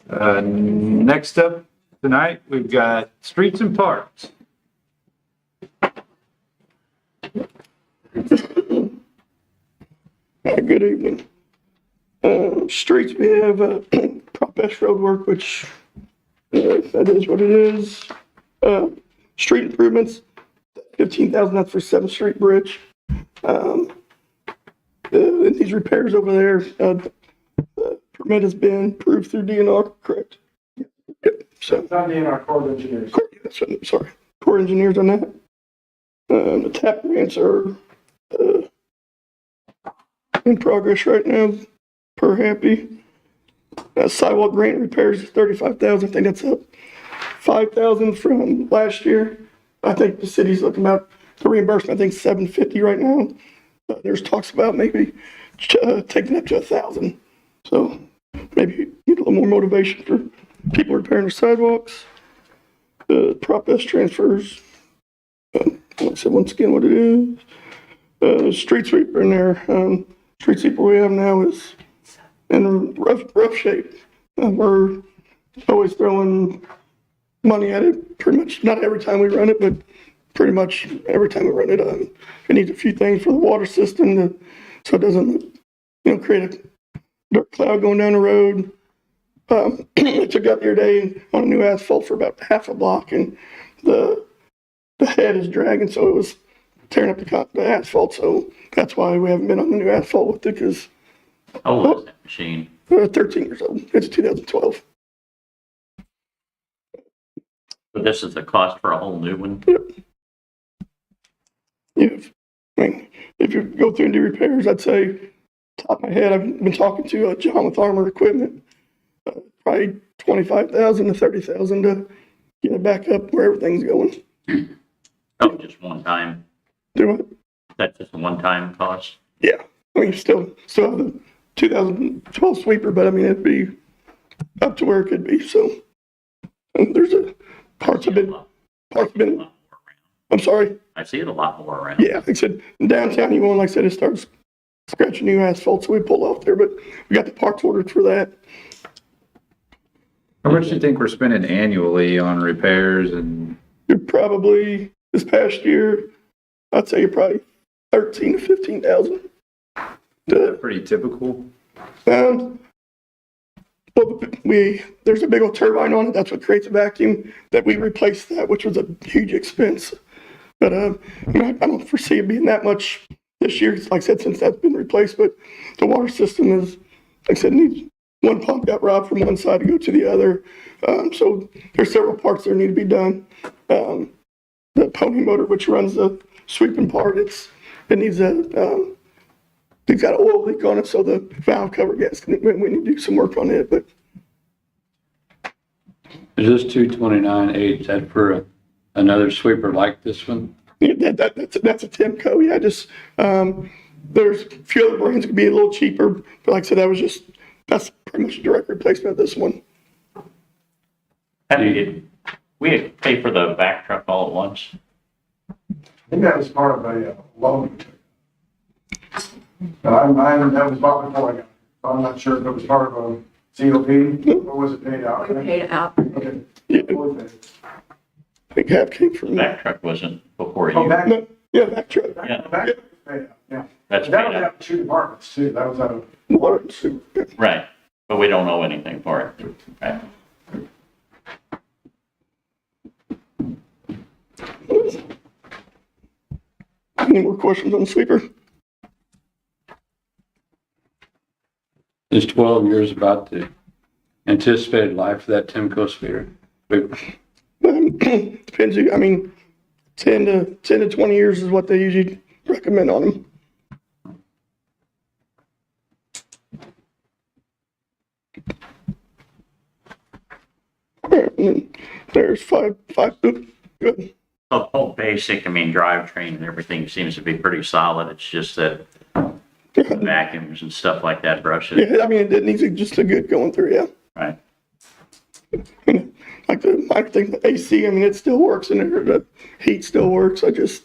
Next up tonight, we've got streets and parks. Good evening. Streets, we have Prop S road work, which that is what it is. Street improvements, 15,000, that's for 7th Street Bridge. These repairs over there, the permit has been approved through DNR, correct? Yep, so. It's not DNR, Corps of Engineers. That's what, sorry, Corps Engineers on that. The TAP grants are in progress right now, per Happy. Sidewalk grant repairs is 35,000. I think that's up 5,000 from last year. I think the city's looking about the reimbursement. I think 750 right now. There's talks about maybe taking it up to 1,000. So maybe get a little more motivation for people repairing their sidewalks. Prop S transfers. Let's see once again what it is. Street sweeper in there. Street sweeper we have now is in rough shape. We're always throwing money at it. Pretty much, not every time we run it, but pretty much every time we run it. It needs a few things for the water system so it doesn't, create a dirt cloud going down the road. I took out the other day on a new asphalt for about half a block, and the head is dragging, so it was tearing up the asphalt. So that's why we haven't been on the new asphalt with it, because How old is that machine? 13 years old. It's 2012. So this is the cost for a whole new one? If you go through and do repairs, I'd say, top of my head, I've been talking to John with Armor Equipment, probably 25,000 to 30,000 to get it back up where everything's going. Oh, just one time? Do it? That's just a one-time cost? Yeah. Still have the 2012 sweeper, but it'd be up to where it could be. So there's parts have been. I'm sorry. I see it a lot more around. Yeah, like I said, downtown, like I said, it starts scratching new asphalt, so we pulled off there, but we got the parts ordered for that. How much do you think we're spending annually on repairs and? You're probably, this past year, I'd say you're probably 13 to 15,000. Pretty typical. Well, there's a big old turbine on it. That's what creates a vacuum. That we replaced that, which was a huge expense. But I don't foresee it being that much this year. Like I said, since that's been replaced. But the water system is, like I said, needs one pump got robbed from one side to go to the other. So there's several parts that need to be done. The pony motor, which runs the sweeping part, it needs a it's got an oil leak on it, so the valve cover gasket, we need to do some work on it, but. Is this 229.8, is that for another sweeper like this one? Yeah, that's a Timco, yeah, just, there's a few other brands that could be a little cheaper, but like I said, that's pretty much a direct replacement of this one. We had to pay for the back truck all at once. I think that was part of a loan. But that was bought before I got it. I'm not sure if it was part of a COP or was it paid out? We paid it out. Okay. Yeah. I think half came from that. Back truck wasn't before Oh, you. back, No, yeah, back truck. Yeah. back, paid out, yeah. That's That paid was out. out of 2 departments too. That was out of. Water and sewer. Right, but we don't know anything for it. Right. Any more questions on the sweeper? Is 12 years about the anticipated life of that Timco sweeper? Depends, 10 to 20 years is what they usually recommend on them. There's five, good. The whole basic, drivetrain and everything seems to be pretty solid. It's just that vacuums and stuff like that brush it. Yeah, it needs just a good going through, yeah. Right. I think the AC, it still works and the heat still works. I just,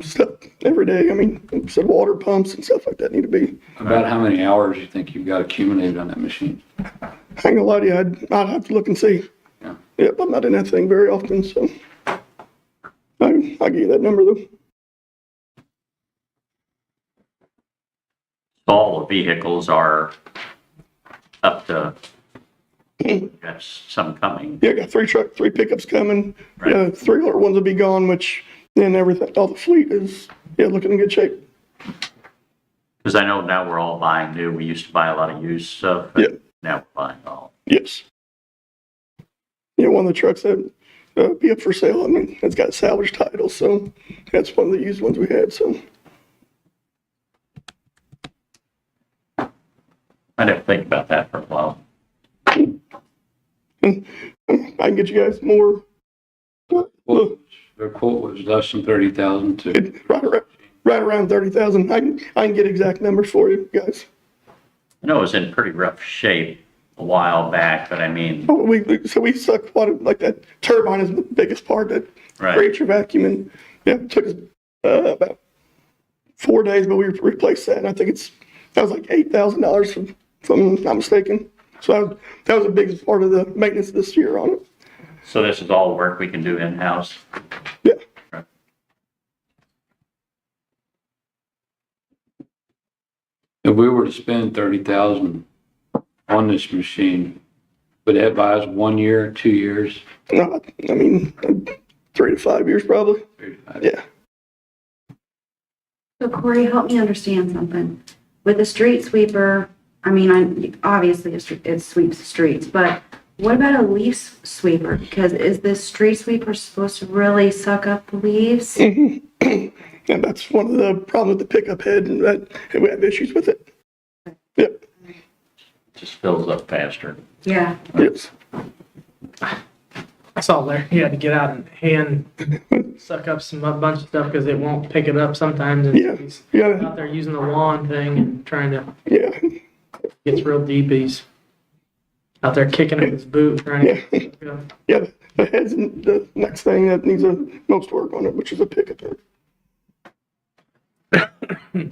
stuff every day. Some water pumps and stuff like that need to be. About how many hours you think you've got accumulated on that machine? I ain't gonna lie to you, I'd have to look and see. Yeah. Yep, I'm not in that thing very often, so I'll give you that number though. All the vehicles are up to, got some coming. Yeah, I got three pickups coming. Right. 3 other ones will be gone, which then everything, all the fleet is, looking in good shape. Because I know now we're all buying new. We used to buy a lot of used stuff. But Yeah. now we're buying all. Yes. Yeah, one of the trucks that be up for sale, it's got a salvage title, so that's one of the used ones we had, so. I'd have to think about that for a while. And I can get you guys more. Well, their quote was less than 30,000 to. Right around 30,000. I can get exact numbers for you guys. I know it was in pretty rough shape a while back, but So we suck water, like that turbine is the biggest part that Right. creates your vacuum, and it took us about 4 days, but we replaced that, and I think that was like $8,000 if I'm not mistaken. So that was the biggest part of the maintenance this year on it. so this is all work we can do in-house. Yeah. Right. If we were to spend 30,000 on this machine, would that buy us 1 year, 2 years? No, 3 to 5 years probably. Yeah. So Corey, help me understand something. With the street sweeper, obviously it sweeps the streets, but what about a leaf sweeper? Because is this street sweeper supposed to really suck up the leaves? And that's one of the problems with the pickup head, and that we have issues with it. Yep. Just fills up faster. Yeah. Yes. I saw there, you had to get out and hand suck up a bunch of stuff because it won't pick it up sometimes. And Yeah. he's Yeah. out there using the wand thing and trying to, Yeah. gets real deep. He's out there kicking up his boot, trying to get it up. Yeah. The head's the next thing that needs the most work on it, which is a pickup head.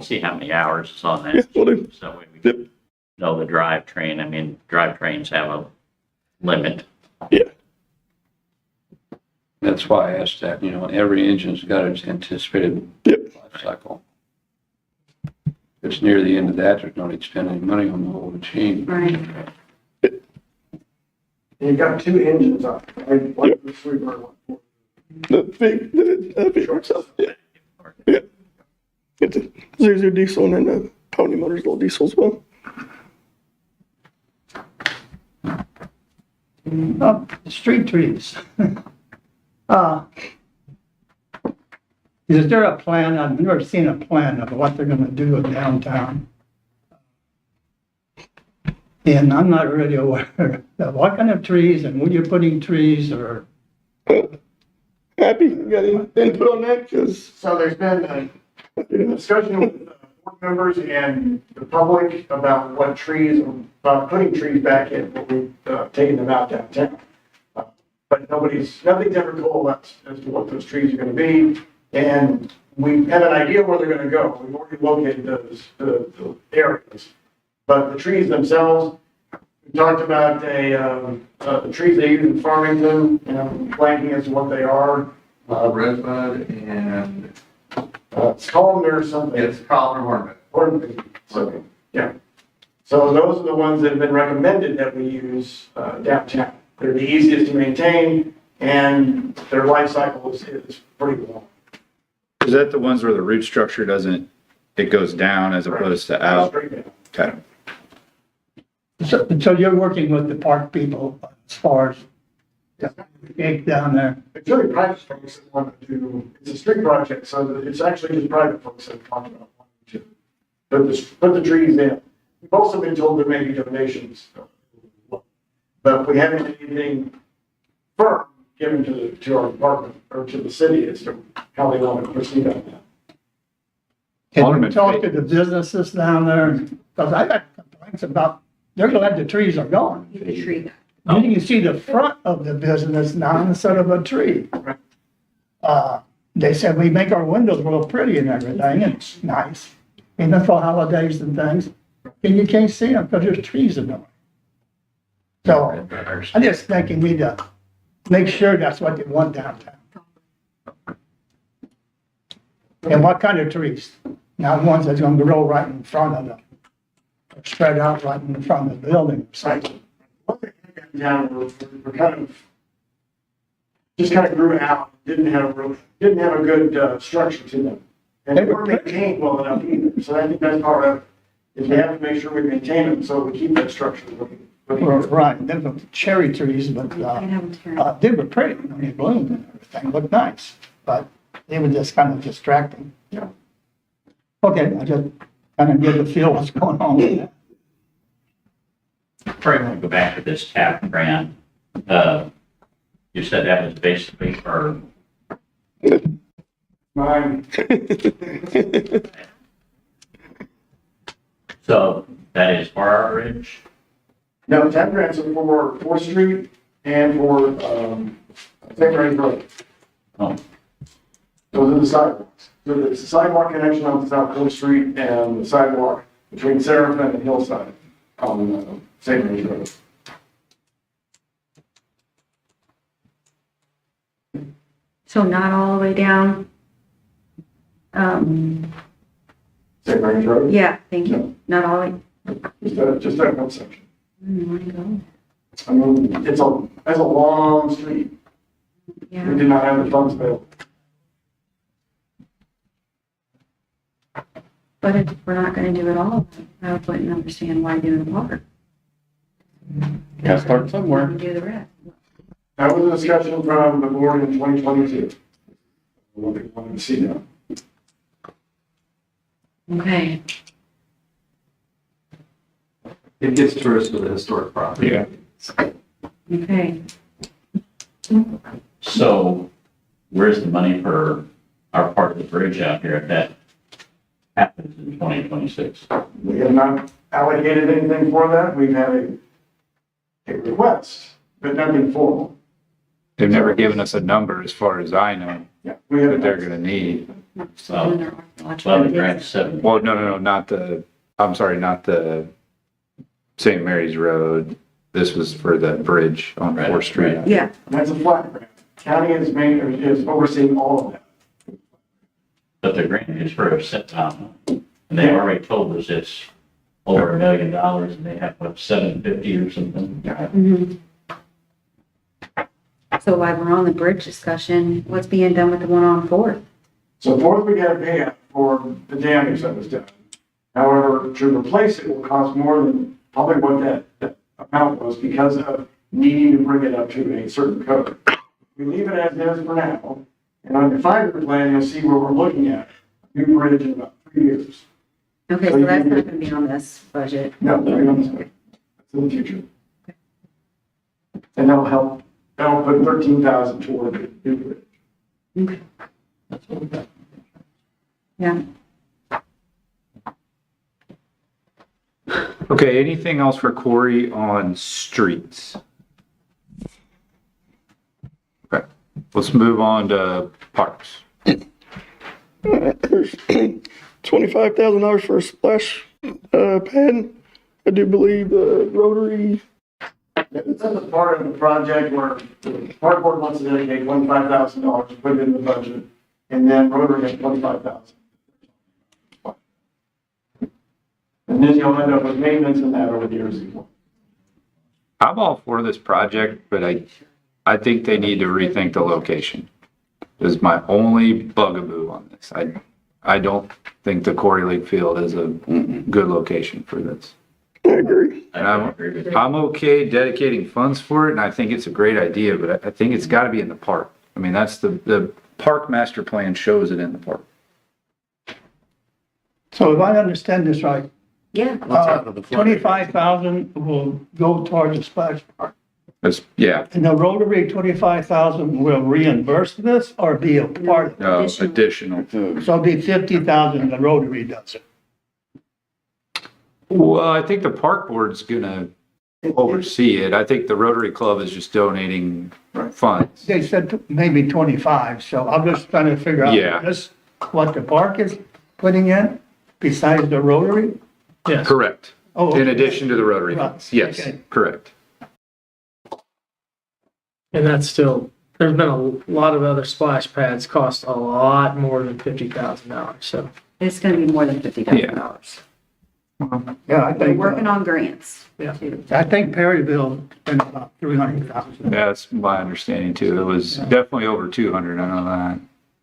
see how many hours is on Yeah, that. will do. So we Yep. know the drivetrain. I mean, drivetrains have a limit. Yeah. That's why I asked that, every engine's got its anticipated Yep. life cycle. If it's near the end of that, there's no need to spend any money on the whole machine. Right. You got 2 engines on it, right? One for the sweeper, one for The big itself. Yeah. Yeah. It's a 00 diesel and then the pony motor's little diesel as well. Street trees. Is there a plan, I've never seen a plan of what they're gonna do with downtown. And I'm not really aware of what kind of trees and where you're putting trees or. Happy you got any input on that? Because So there's been a discussion with board members and the public about what trees, about putting trees back in, when we've taken them out downtown. But nothing's ever coalesced as to what those trees are gonna be. And we have an idea where they're gonna go. We've already located the areas. But the trees themselves, we talked about the trees they use in Farmington, blanking as to what they are. Redbud and It's columnar or something. it's collar ornament. So, yeah. So those are the ones that have been recommended that we use downtown. They're the easiest to maintain and their life cycle is pretty long. Is that the ones where the root structure doesn't, it goes down as opposed to out? Straight Okay. down. So you're working with the park people as far as gate down there? It's really private folks that want to do, it's a street project, so it's actually just private folks that talk about wanting to put the trees in. We've also been told there may be donations, but we haven't had anything firm given to our department or to the city as to how they want to proceed on that. Can you Aldermen. talk to the businesses down there? Because I got complaints about, they're glad the trees are gone. You could tree that. You can see the front of the business now instead of a tree. They said we make our windows real pretty and everything, and it's nice, even for holidays and things. And you can't see them because there's trees in them. So I just think you need to make sure that's what they want downtown. And what kind of trees? Not ones that's gonna grow right in front of them, spread out right in front of the building. One thing down, we're kind of, just kind of grew out, didn't have a good structure to them. And they weren't maintained well enough either, so I think that's part of it, is we have to make sure we maintain them so we keep that structure looking. Right, they're the cherry trees, but, they were pretty, they bloomed and everything, looked nice, but they were just kind of distracting. Yeah. Okay, I just kind of get the feel what's going on with that. Probably want to go back to this TAP grant. You said that was basically for, Mine, so that is for our bridge? no, 10 grants are for 4th Street and for, St. Mary's Road. Oh, Those are the sidewalks. So there's the sidewalk connection on South 4th Street and the sidewalk between Seraphim and Hillside on St. Mary's Road. So not all the way down? St. Mary's Road? Yeah, thank you. Not all the way. Just that one section. Oh, my God. I mean, that's a long street. We Yeah. did not have the funds available. But if we're not gonna do it all, I wouldn't understand why doing the water. Gotta start somewhere. Do the rest. That was a discussion from the board in 2022. What they wanted to see now. Okay. It gets tourists with a historic property. Yeah. Okay. so where's the money for our part of the bridge out here if that happens in 2026? We have not allocated anything for that. We've had a request, but nothing formal. They've never given us a number as far as I know Yeah, we that have, they're gonna need. Still doing their archaeological 11 digs. grand, 7. Well, no, not the, I'm sorry, not the St. Mary's Road. This was for the bridge on Right. 4th Street. Yeah, That's a flat grant. County is overseeing all of that. But the grant is for a set time. And they already told us it's over $1 million and they have, what, 750 or something? so while we're on the bridge discussion, what's being done with the one on Fourth? So fourth, we got a payout for the damage that was done. However, to replace it will cost more than probably what that amount was because of needing to bring it up to a certain code. We leave it as is for now, and on your 5-year plan, you'll see where we're looking at. New bridge in about 3 years. Okay, so that's not gonna be on this budget. No, we're on this way. That's in the future. And that'll help, that'll put 13,000 toward the new bridge. Okay. That's what we got. Yeah. Okay, anything else for Corey on streets? Okay, let's move on to parks. There's $25,000 for a splash pad. I do believe the Rotary. This is a part of the project where the park board wants to dedicate $25,000 to put it in the budget, and then Rotary has $25,000. And then you'll end up with maintenance and that over the years. I'm all for this project, but I think they need to rethink the location. This is my only bugaboo on this. I don't think the Corey League Field is a good location for this. I agree. And agree with you. I'm okay dedicating funds for it, and I think it's a great idea, but I think it's gotta be in the park. I mean, that's the park master plan shows it in the park. So if I understand this right, Yeah. 25,000 will go towards the splash park. Yeah, And the Rotary, 25,000 will reimburse this or be a part of no, Additional. additional. it? So it'll be 50,000, the Rotary does it. Well, I think the park board's gonna oversee it. I think the Rotary Club is just donating funds. They said maybe 25, so I'm just trying to figure out. Yeah. This, what the park is putting in besides the Rotary? Yes. Correct. Oh, In okay. addition to the Rotary Right, funds. Yes, okay. correct. And that's still, there's been a lot of other splash pads cost a lot more than $50,000, so. It's gonna be more than $50,000. Yeah, I We're think, working on grants. Yeah. too. I think Perryville spent about 300,000. That's my understanding too. It was definitely over 200, I know that.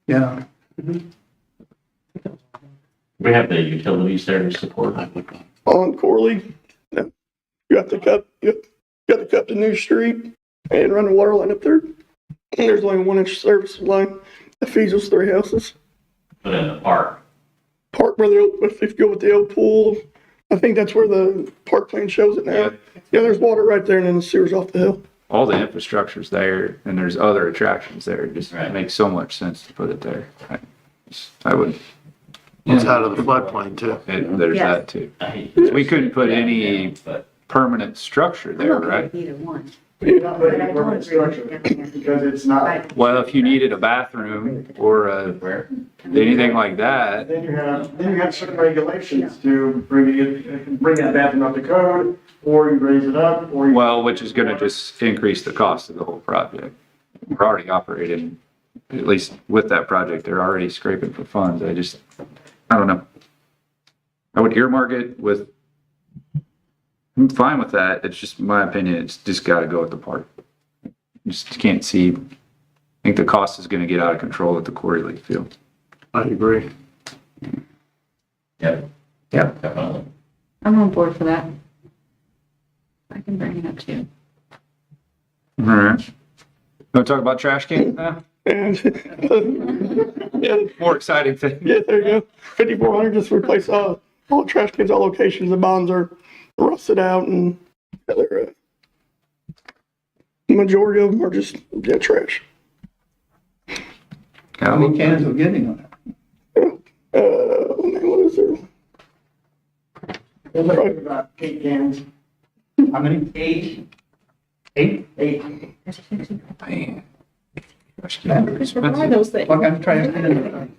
Yeah. We have the utilities there to support. On Corley, no. You got to cut the new street and run the water line up there. And there's only a 1-inch service line that feeds those 3 houses. But in the park, Park where if you go with the old pool, I think that's where the park plan shows it now. Yeah. Yeah, there's water right there and then the sewer's off the hill. All the infrastructure's there and there's other attractions there. It just Right. makes so much sense to put it there. I would, It's out of the floodplain too. there's Yes. that too. I hate to We couldn't put any but permanent structure I'm there, okay right? with either one. You're not But putting I a don't permanent agree with structure the other. because it's not. Right. Well, if you needed a bathroom or anything like that, Then you have certain regulations to bring that bathroom up to code, or you raise it up, or you. well, which is gonna just increase the cost of the whole project. We're already operating, at least with that project, they're already scraping for funds. I don't know. I would earmark it with, I'm fine with that. It's just my opinion. It's just gotta go at the park. Just can't see, I think the cost is gonna get out of control at the Quarry League Field. I agree. Yep. Yep. Definitely. I'm on board for that. I can bring it up too. All right. Want to talk about trash cans now? And, yeah, More exciting thing. yeah, there you go. 5,400 just replace all trash cans, all locations. The bonds are rusted out and they're, majority of them are just, trash. How many cans are getting on it? Man, what is it? They're looking about 8 cans. How many? 8? 8? Man. What kind of trash can?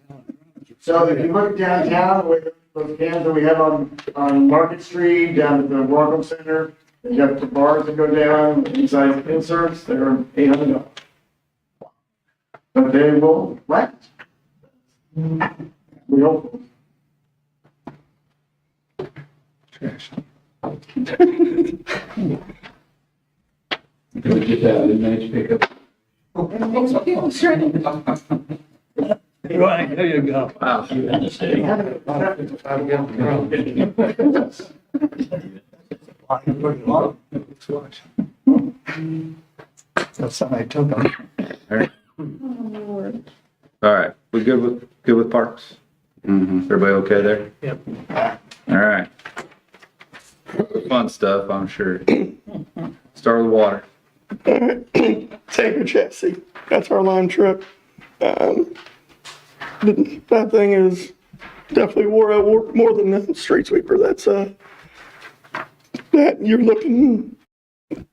So if you look downtown, with those cans that we have on Market Street, down at the Welcome Center, you got the bars that go down, inside the inserts, they're $800. But they will last. We hope. Get that in nice pickup. Right, there you go. Wow. You in the city. That's something I took on. All right, we good with parks? Everybody okay there? Yep. All right. Fun stuff, I'm sure. Start with water. Tanker chassis, that's our line truck. That thing is definitely wore out more than the street sweeper. That's, that you're looking,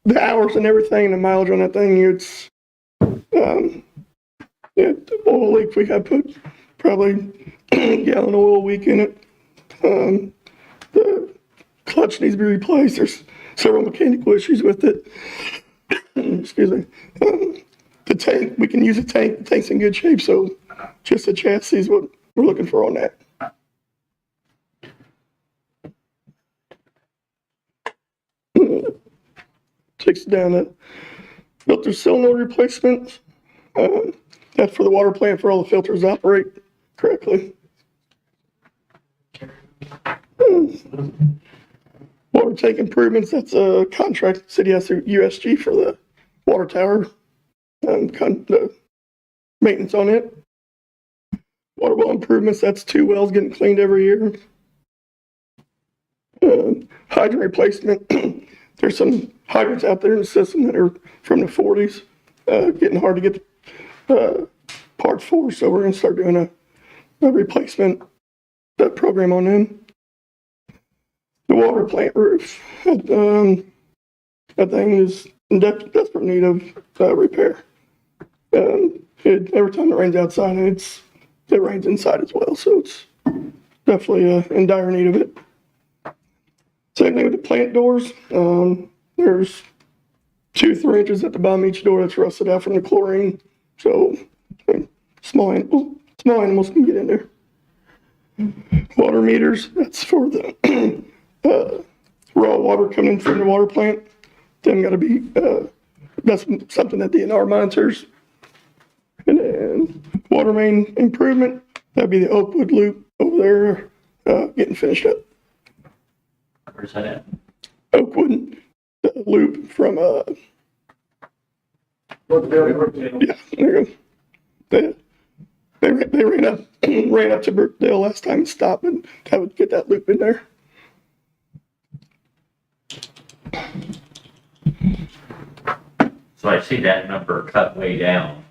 the hours and everything, the mileage on that thing, it's, yeah, the oil leak, we got put probably a gallon of oil a week in it. The clutch needs to be replaced. There's several mechanical issues with it. Excuse me. The tank, we can use a tank. The tank's in good shape, so just the chassis is what we're looking for on that. Takes down a filter cylinder replacement. That's for the water plant for all the filters to operate correctly. Water tank improvements, that's a contract the city has through USG for the water tower, the maintenance on it. Water well improvements, that's 2 wells getting cleaned every year. Hydrant replacement, there's some hydrants out there in the system that are from the 40s, getting hard to get parts for, so we're gonna start doing a replacement program on them. The water plant roof, that thing is in desperate need of repair. Every time it rains outside, it rains inside as well, so it's definitely in dire need of it. Same thing with the plant doors. There's 2-3 inches at the bottom of each door that's rusted out from the chlorine, so small animals can get in there. Water meters, that's for the raw water coming in from the water plant. Them got to be, that's something that DNR monitors. And then water main improvement, that'd be the Oakwood loop over there, getting finished up. Where's that at? Oakwood, the loop from, yeah, there you go. They ran up to Brookdale last time and stopped, and that would get that loop in there. So I see that number cut way down.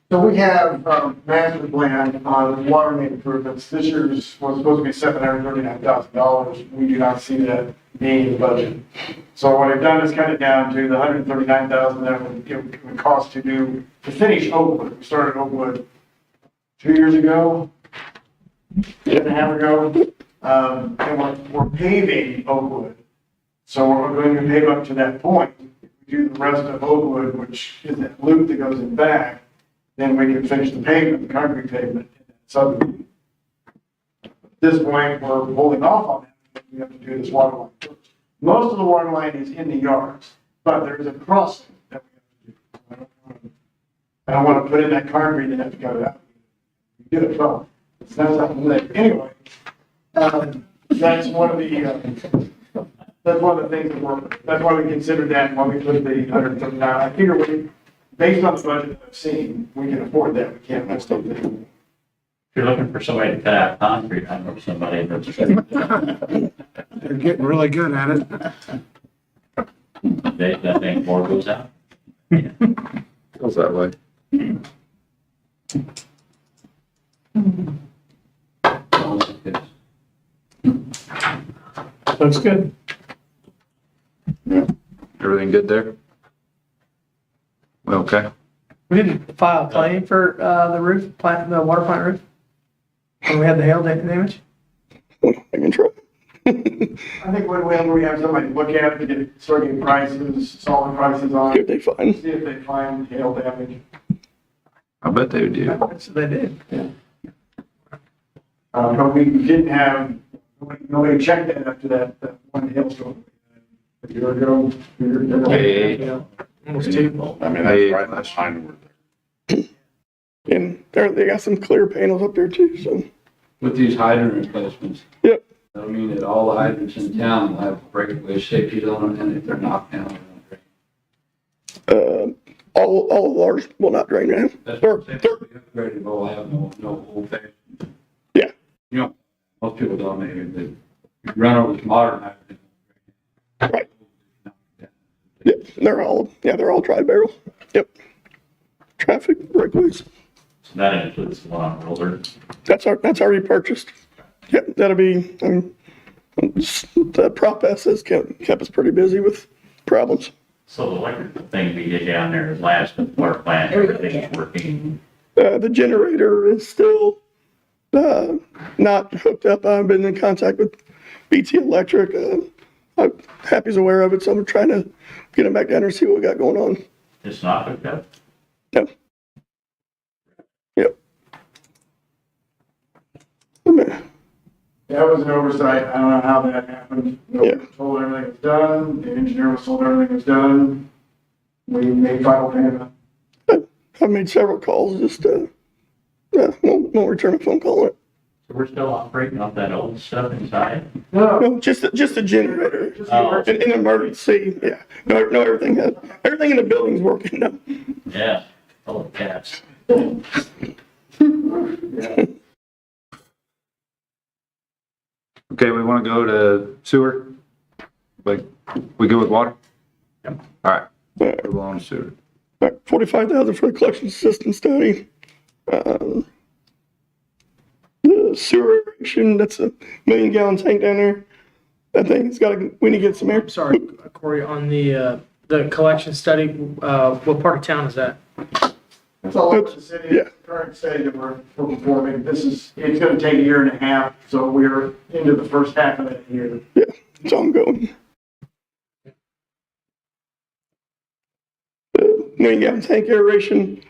So we have master plan on water main improvements. This year's was supposed to be $739,000. We do not see that being in the budget. So what I've done is cut it down to the $139,000 that it would cost to finish Oakwood. We started Oakwood 2 years ago, year and a half ago, and we're paving Oakwood. So we're going to pave up to that point. If we do the rest of Oakwood, which is that loop that goes in back, then we can finish the pavement, the concrete pavement in that subdivision. At this point, we're holding off on that. We have to do this water line first. Most of the water line is in the yards, but there's a crossing that we have to do. I don't want to put in that concrete and have to cut it out. We do it well. It's not something that, anyway, that's one of the, that's one of the things that's why we considered that when we put the 139. I figure based on the budget that I've seen, we can afford that. We can't mess up that. If you're looking for somebody to cut out concrete, I know somebody that's. They're getting really good at it. That thing more goes out. Goes that way. Looks good. Everything good there? We okay? We didn't file a claim for, the roof plant, the water plant roof? When we had the hail damage? I can try. I think when we have somebody look at it, start getting prices, solid prices on See it, if they find. see if they find hail damage. I bet they would do. So they did. But we didn't have, nobody checked that after that one hailstorm. A year ago. Yeah, almost two. I mean, that's right behind where And they got some clear panels up there too, so. With these hydrant replacements. Yep. I mean that all the hydrants in town will have breakaway safety on them, and if they're knocked down, they're not drain. All of ours will not drain now. That's Or, what I'm saying. We upgraded, we'll have no old fashioned. yeah, You know, most people don't, maybe, you run over this modern hydrant. right. Yep, they're all dry barrel. Yep. Traffic breakaways. So that includes the one on Roller. That's already purchased. Yep, that'll be, the Prop S has kept us pretty busy with problems. So the electrical thing we did down there last with water plant, everything's working. The generator is still, not hooked up. I've been in contact with BT Electric. Happy's aware of it, so I'm trying to get him back down there and see what we got going on. It's not hooked up. No. Yep. That was an oversight. I don't know how that happened. Yeah. Told everything was done. The engineer was told everything was done. We made final payment. I've made several calls, just, won't return a phone call on it. So we're still operating off that old stuff inside? No, just a generator. Oh. An emergency, yeah. No, everything in the building's working now. Yeah, full of cats. Okay, we want to go to sewer? Like, we good with water? Yep. All right, Alright, we're on to sewer. 45,000 for the collection system study. The sewer aeration, that's a 1 million gallon tank down there. That thing's we need to get some air. I'm sorry, Corey, on the collection study, what part of town is that? That's all over the city, Yeah. current study that we're performing. It's gonna take a year and a half, so we're into the first half of that year. Yeah, it's ongoing. 1 million gallon tank aeration.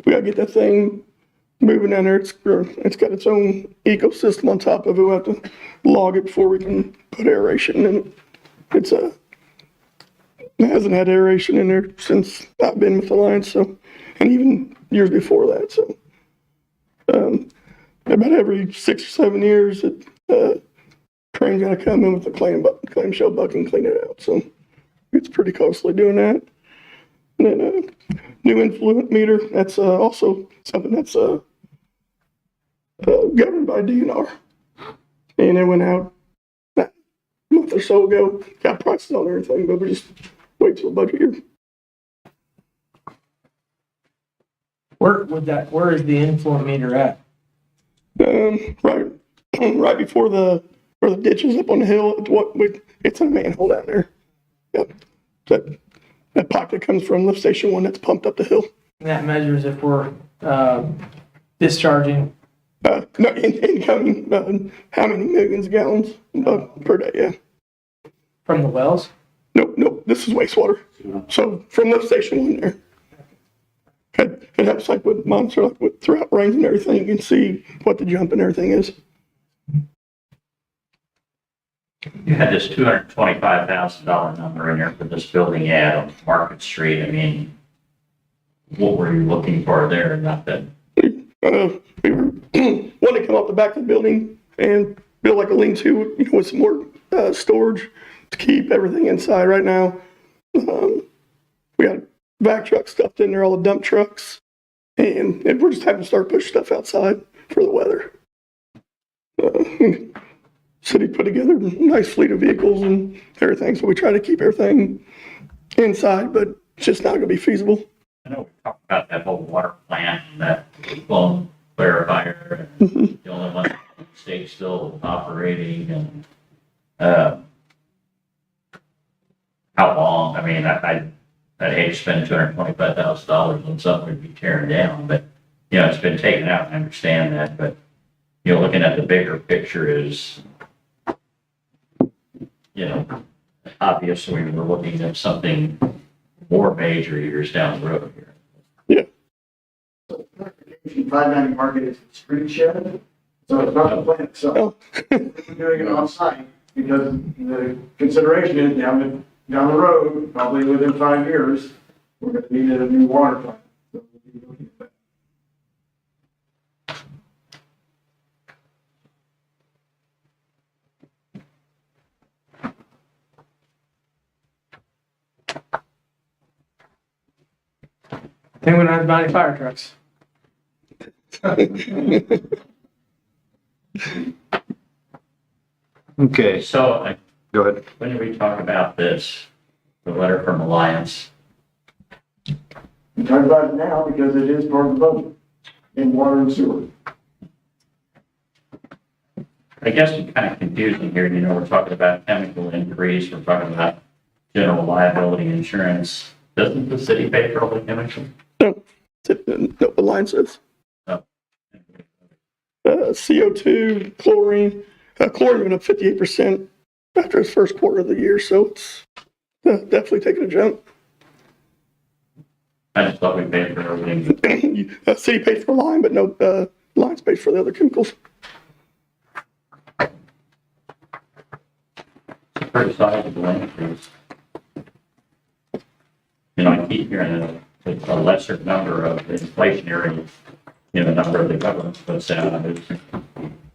We gotta get that thing moving down there. It's got its own ecosystem on top of it. We have to log it before we can put aeration in it. It hasn't had aeration in there since I've been with Alliance, so, and even years before that, so. About every 6 or 7 years, crane's gotta come in with a clamshell bucket and clean it out, so it's pretty costly doing that. And then, new influent meter, that's, also something that's, governed by DNR. And it went out a month or so ago, got prices on everything, but we just wait till budget year. Where is the influent meter at? Right before where the ditch is up on the hill, it's in a manhole down there. Yep. That pipe that comes from lift station 1 that's pumped up the hill. And that measures if we're, discharging. No, incoming, how many millions of gallons per day, yeah. From the wells? Nope, this is wastewater. So from lift station 1 there. It helps like with monitor, like with throughout rains and everything, you can see what the jump and everything is. You had this $225,000 number in there for this building ad on Market Street. I mean, what were you looking for there? Not that. We were wanting to come off the back of the building and build like a lean-to, with some more storage to keep everything inside right now. We got vac trucks stuffed in there, all the dump trucks, and we're just having to start pushing stuff outside for the weather. City put together a nice fleet of vehicles and everything, so we try to keep everything inside, but it's just not going to be feasible. I know we talked about that whole water plant and that blown clarifier, and the only one in the state still operating, and how long? I mean, I'd hate to spend $225,000 on something we'd be tearing down, but, you know, it's been taken out, I understand that, but, you know, looking at the bigger picture is, you know, obviously we're looking at something more major years down the road here. 590 market is a street shed, so it's not the plant itself. We're doing it off-site because the consideration is down the road, probably within 5 years, we're gonna need a new water plant. So we'll be looking at that. I think we don't have to buy any fire trucks. Okay, So go ahead. when did we talk about this, the letter from Alliance? We talk about it now because it is part of the budget in water and sewer. I guess it's kind of confusing here, you know, we're talking about chemical increase, we're talking about general liability insurance. Doesn't the city pay for all the chemicals? No, the line says No. CO2, chlorine. Chlorine went up 58% after the first quarter of the year, so it's definitely taking a jump. I just thought we paid for everything. City paid for lime, but no, line's paid for the other chemicals. It's a pretty sizable increase. You know, I keep hearing that it's a lesser number of inflationary, you know, number of the government puts out is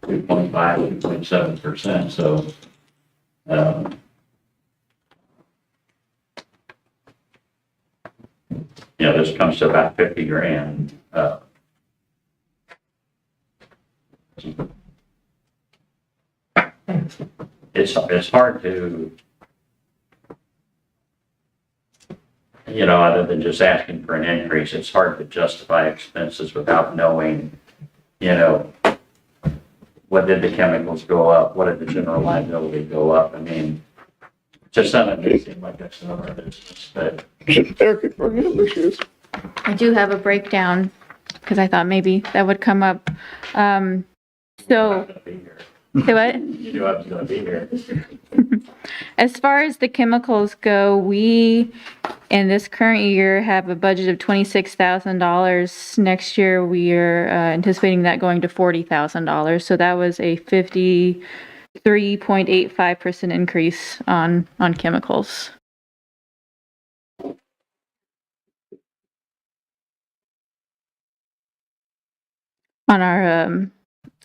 2.5, 2.7%, so, you know, this comes to about 50 grand. It's hard to, you know, other than just asking for an increase, it's hard to justify expenses without knowing, you know, what did the chemicals go up? What did the general liability go up? I mean, just something that seemed like that's none of our business, but. Eric, there she is. I do have a breakdown because I thought maybe that would come up. So, say what? You knew I was gonna be here. As far as the chemicals go, we, in this current year, have a budget of $26,000. Next year, we are anticipating that going to $40,000. So that was a 53.85% increase on chemicals. On our,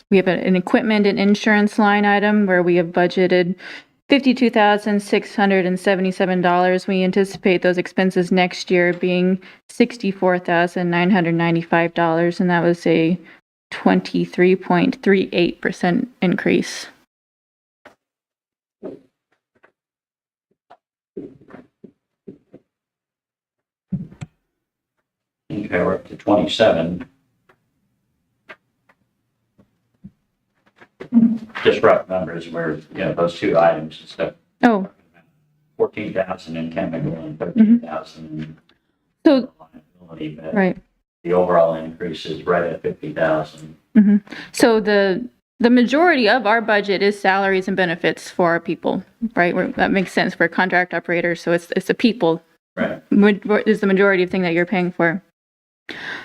we have an equipment and insurance line item where we have budgeted $52,677. We anticipate those expenses next year being $64,995, and that was a 23.38% increase. Okay, we're up to 27. Just rough numbers where, you know, those two items and stuff. Oh. 14,000 in chemical and 13,000 in So, liability, but right. the overall increase is right at 50,000. So the majority of our budget is salaries and benefits for our people, right? That makes sense. We're contract operators, so it's the people. Right. Is the majority of thing that you're paying for.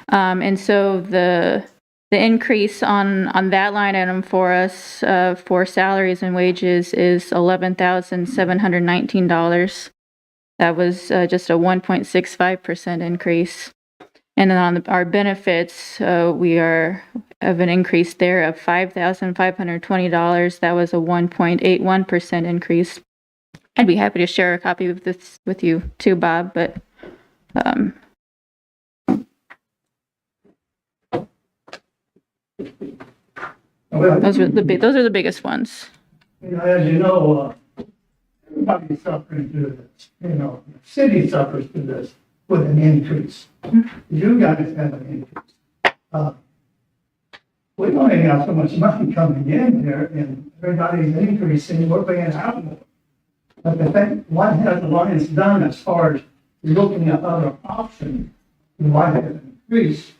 And so the increase on that line item for us for salaries and wages is $11,719. That was just a 1.65% increase. And then on our benefits, we have an increase there of $5,520. That was a 1.81% increase. I'd be happy to share a copy of this with you too, Bob, but those are the biggest ones. You know, as you know, everybody's suffering through this. You know, the city suffers through this with an increase. You guys have an increase. We only have so much money coming in here, and everybody's increasing. We're paying out more. But the thing, what has Alliance done as far as looking at other options, we might have an increase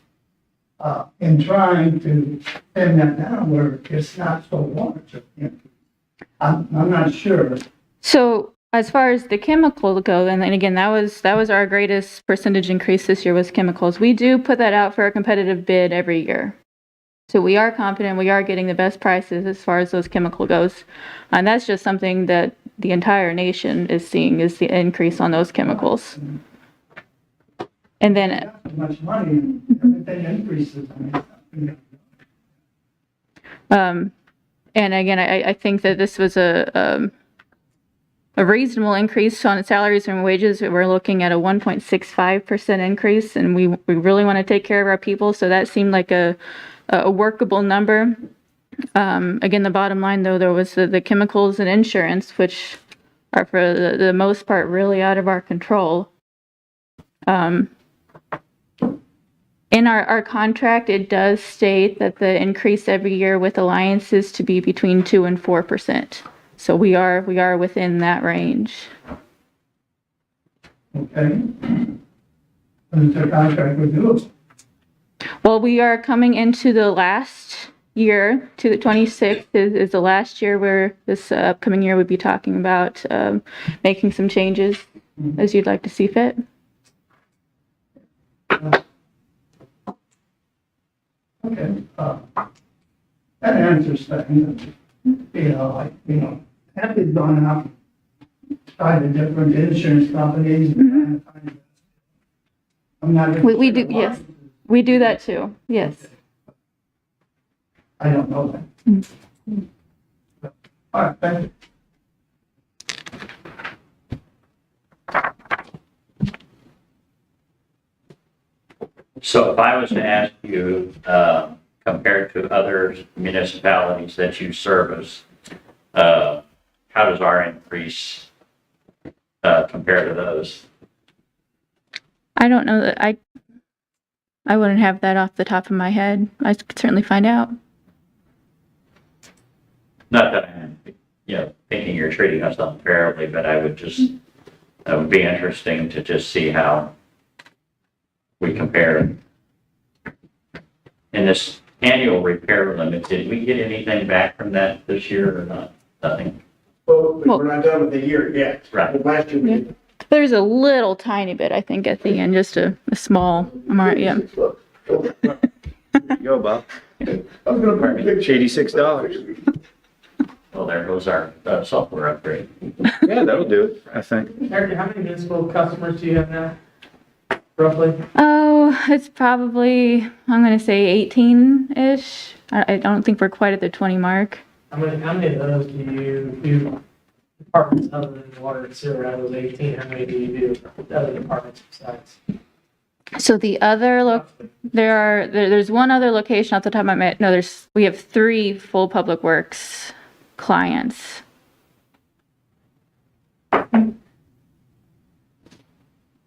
in trying to pin that down where it's not so warranted. I'm not sure. So as far as the chemical go, and then again, that was our greatest percentage increase this year was chemicals. We do put that out for a competitive bid every year. So we are confident we are getting the best prices as far as those chemical goes. And that's just something that the entire nation is seeing is the increase on those chemicals. And then So much money and everything increases. and again, I think that this was a reasonable increase on salaries and wages. We're looking at a 1.65% increase, and we really want to take care of our people. So that seemed like a workable number. Again, the bottom line, though, there was the chemicals and insurance, which are for the most part really out of our control. In our contract, it does state that the increase every year with Alliance is to be between 2% and 4%. So we are within that range. Okay. And the contract would do it. Well, we are coming into the last year, to the 26th is the last year where this upcoming year would be talking about making some changes as you'd like to see fit. Okay. That answers things. Happy's gone out, tried the different insurance companies. I'm not. We do, yes. We do that too, yes. I don't know that. All right, thank you. So if I was to ask you, compared to other municipalities that you service, how does our increase compare to those? I don't know that I wouldn't have that off the top of my head. I could certainly find out. Not that I'm, thinking you're treating us unfairly, but it would be interesting to just see how we compare. In this annual repair limit, did we get anything back from that this year or not? Nothing? Well, we're not done with the year yet. Right. Last year we did. There's a little tiny bit, I think, at the end, just a small amount, yeah. Go, Bob. I was gonna put a picture. $86. Well, there goes our software upgrade. Yeah, that'll do it, I think. Erica, how many municipal customers do you have now, roughly? Oh, it's probably, I'm going to say 18-ish. I don't think we're quite at the 20 mark. How many of those do you do departments other than water and sewer? Out of those 18, how many do you do other departments besides? So the other there's one other location off the top of my head. No, we have 3 full public works clients. And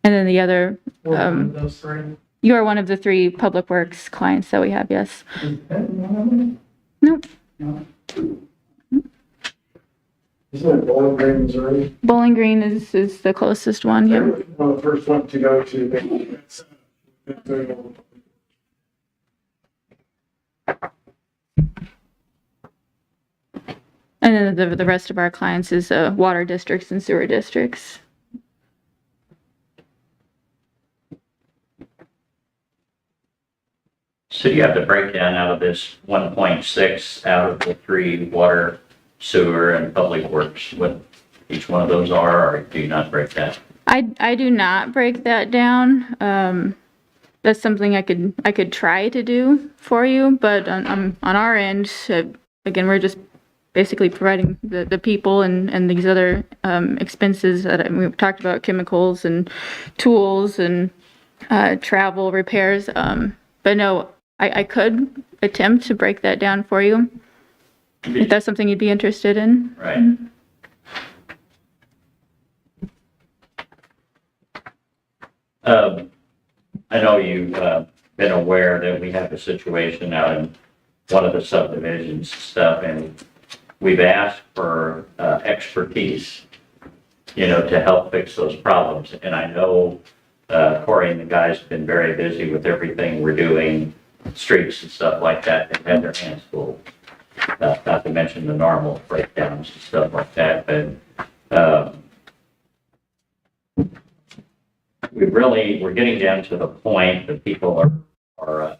then the other, Those 3? you are one of the 3 public works clients that we have, yes. Is that one of them? Nope. No. Isn't it Bowling Green, Missouri? Bowling Green is the closest one, They yeah. were one of the first ones to go to. And then the rest of our clients is water districts and sewer districts. So you have the breakdown out of this 1.6 out of the 3 water, sewer, and public works, what each one of those are, or do you not break that? I do not break that down. That's something I could try to do for you, but on our end, again, we're just basically providing the people and these other expenses that we've talked about, chemicals and tools and travel, repairs. But no, I could attempt to break that down for you if that's something you'd be interested in. Right. I know you've been aware that we have a situation out in one of the subdivisions stuff, and we've asked for expertise to help fix those problems. And I know Corey and the guys have been very busy with everything we're doing, streets and stuff like that. They've had their hands full. Not to mention the normal breakdowns and stuff like that, but we're getting down to the point that people are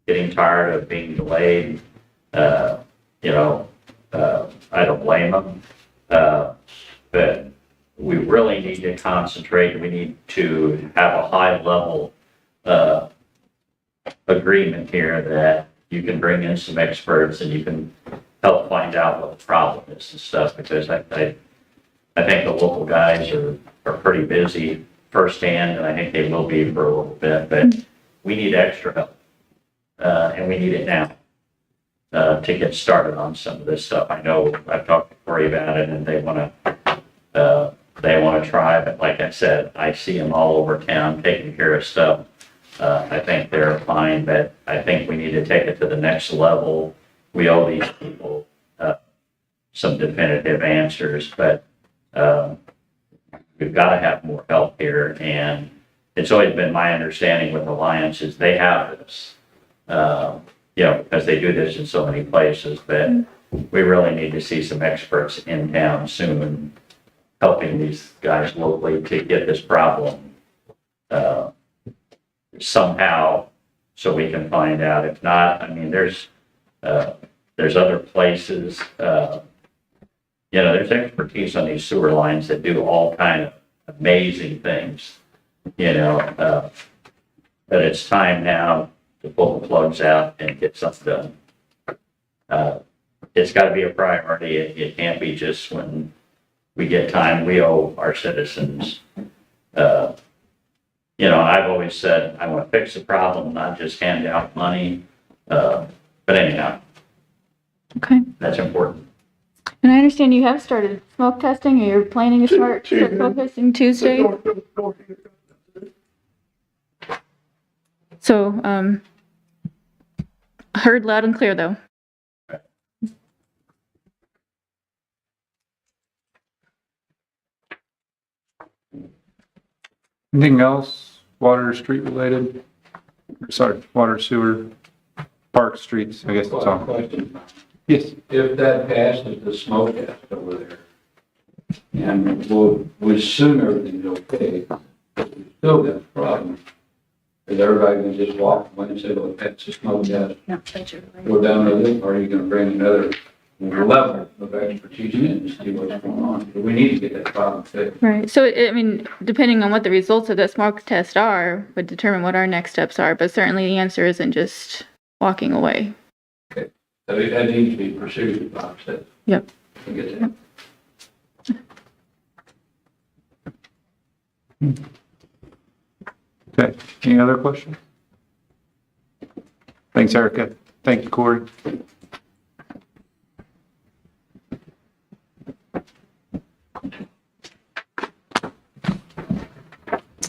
getting tired of being delayed. I don't blame them, but we really need to concentrate. We need to have a high level agreement here that you can bring in some experts and you can help find out what the problem is and stuff, because I think the local guys are pretty busy firsthand, and I think they will be for a little bit, but we need extra help. And we need it now to get started on some of this stuff. I know I've talked to Corey about it, and they want to try, but like I said, I see them all over town taking care of stuff. I think they're fine, but I think we need to take it to the next level. We owe these people some definitive answers, but we've got to have more help here. And it's always been my understanding with Alliance is they have this, because they do this in so many places, but we really need to see some experts in town soon helping these guys locally to get this problem somehow, so we can find out. If not, I mean, there's other places, there's expertise on these sewer lines that do all kind of amazing things, but it's time now to pull the plugs out and get something done. It's got to be a priority. It can't be just when we get time. We owe our citizens. I've always said I want to fix the problem, not just hand out money. But anyhow, Okay. that's important. And I understand you have started smoke testing, or you're planning to start smoke testing Tuesday. So, heard loud and clear though. Anything else, water, street related? Sorry, water, sewer, park, streets, I guess that's all. Question. Yes. If that passes the smoke test over there, and we'll assume everything's okay, but we still got a problem. Is everybody gonna just walk away and say, well, that's a smoke test? No, that's your. We're done with it, or are you gonna bring another level of expertise in and see what's going on? But we need to get that problem fixed. Right. So, I mean, depending on what the results of that smoke test are, would determine what our next steps are. But certainly the answer isn't just walking away. Okay, so that needs to be pursued, Bob said. Yep. I get that. Okay, any other questions? Thanks, Erica. Thank you, Corey.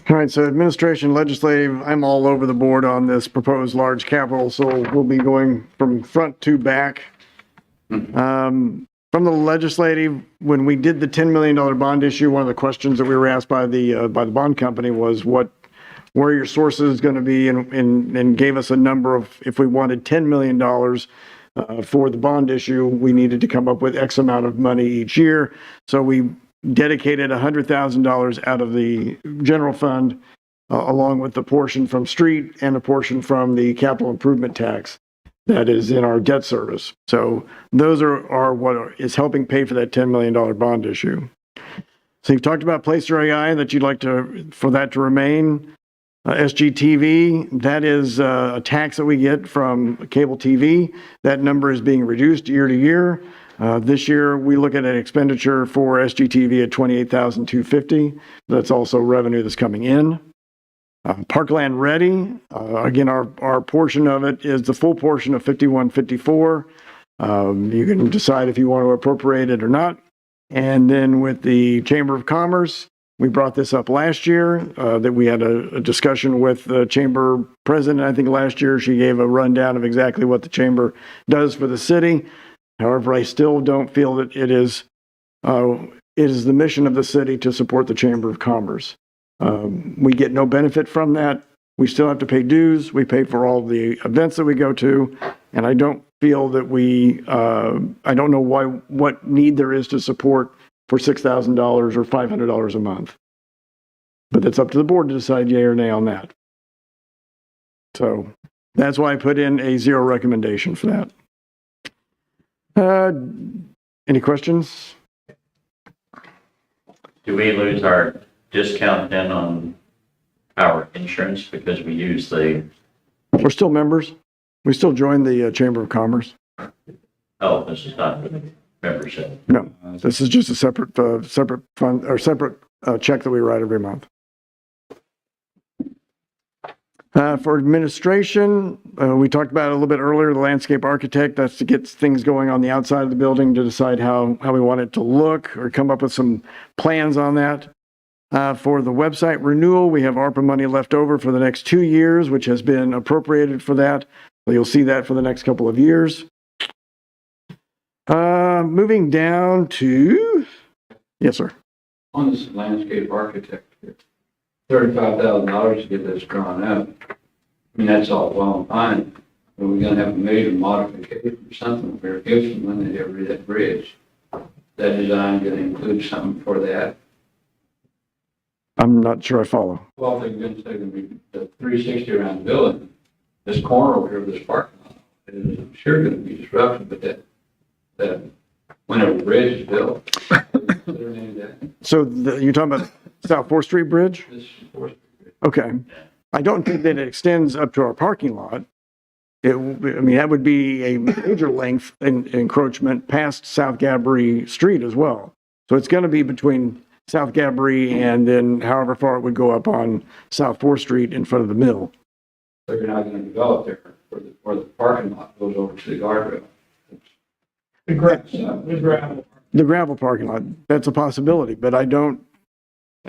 All right, so administration, legislative, I'm all over the board on this proposed large capital, so we'll be going from front to back. From the legislative, when we did the $10 million bond issue, one of the questions that we were asked by the bond company was where your sources going to be, and gave us a number of, if we wanted $10 million for the bond issue, we needed to come up with X amount of money each year. So we dedicated $100,000 out of the general fund, along with the portion from street and a portion from the capital improvement tax that is in our debt service. So those are what is helping pay for that $10 million bond issue. So you've talked about Placer AI, that you'd like for that to remain. SGTV, that is a tax that we get from cable TV. That number is being reduced year to year. This year, we look at an expenditure for SGTV at $28,250. That's also revenue that's coming in. Parkland Ready, again, our portion of it is the full portion of 5154. You can decide if you want to appropriate it or not. And then with the Chamber of Commerce, we brought this up last year, that we had a discussion with the Chamber President. I think last year she gave a rundown of exactly what the Chamber does for the city. However, I still don't feel that it is it is the mission of the city to support the Chamber of Commerce. We get no benefit from that. We still have to pay dues. We pay for all the events that we go to. And I don't feel that I don't know what need there is to support for $6,000 or $500 a month. But it's up to the board to decide yay or nay on that. So that's why I put in a 0 recommendation for that. Any questions? Do we lose our discount then on our insurance because we use the, We're still members. We still join the Chamber of Commerce. oh, this is not the membership. No, this is just a separate fund or separate check that we write every month. For administration, we talked about it a little bit earlier, the landscape architect, that's to get things going on the outside of the building to decide how we want it to look or come up with some plans on that. For the website renewal, we have ARPA money left over for the next 2 years, which has been appropriated for that. So you'll see that for the next couple of years. Moving down to, yes, sir. On this landscape architect, $35,000 to get this drawn up. I mean, that's all well and fine. But we're gonna have a major modification or something for Gibson when they ever that bridge. That design gonna include something for that. I'm not sure I follow. Well, they're gonna be the 360 around the building. This corner over here of this parking lot, it is sure gonna be disrupted, but that whenever the bridge is built, consider any of that. So you're talking about South 4th Street Bridge? This is Fourth Street. Okay. I don't think that it extends up to our parking lot. I mean, that would be a major length encroachment past South Gabry Street as well. So it's going to be between South Gabry and then however far it would go up on South 4th Street in front of the mill. So you're not gonna develop there where the parking lot goes over to the guardrail. The gravel. The gravel parking lot, that's a possibility, but I don't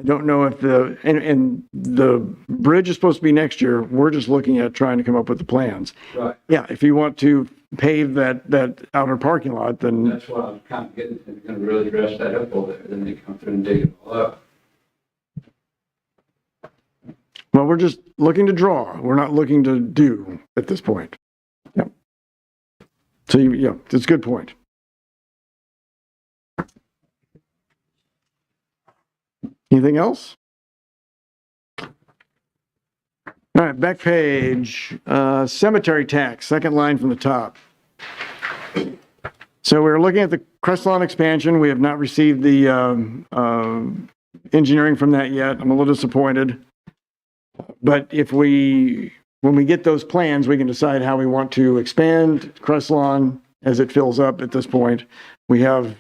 know if and the bridge is supposed to be next year. We're just looking at trying to come up with the plans. Right. Yeah, if you want to pave that outer parking lot, then That's what I was kind of getting, if you're gonna really dress that up over there, then they come through and dig it all up. well, we're just looking to draw. We're not looking to do at this point. Yep. So yeah, it's a good point. Anything else? All right, back page, cemetery tax, second line from the top. So we're looking at the Crestlawn expansion. We have not received the engineering from that yet. I'm a little disappointed. But when we get those plans, we can decide how we want to expand Crestlawn as it fills up at this point. We have,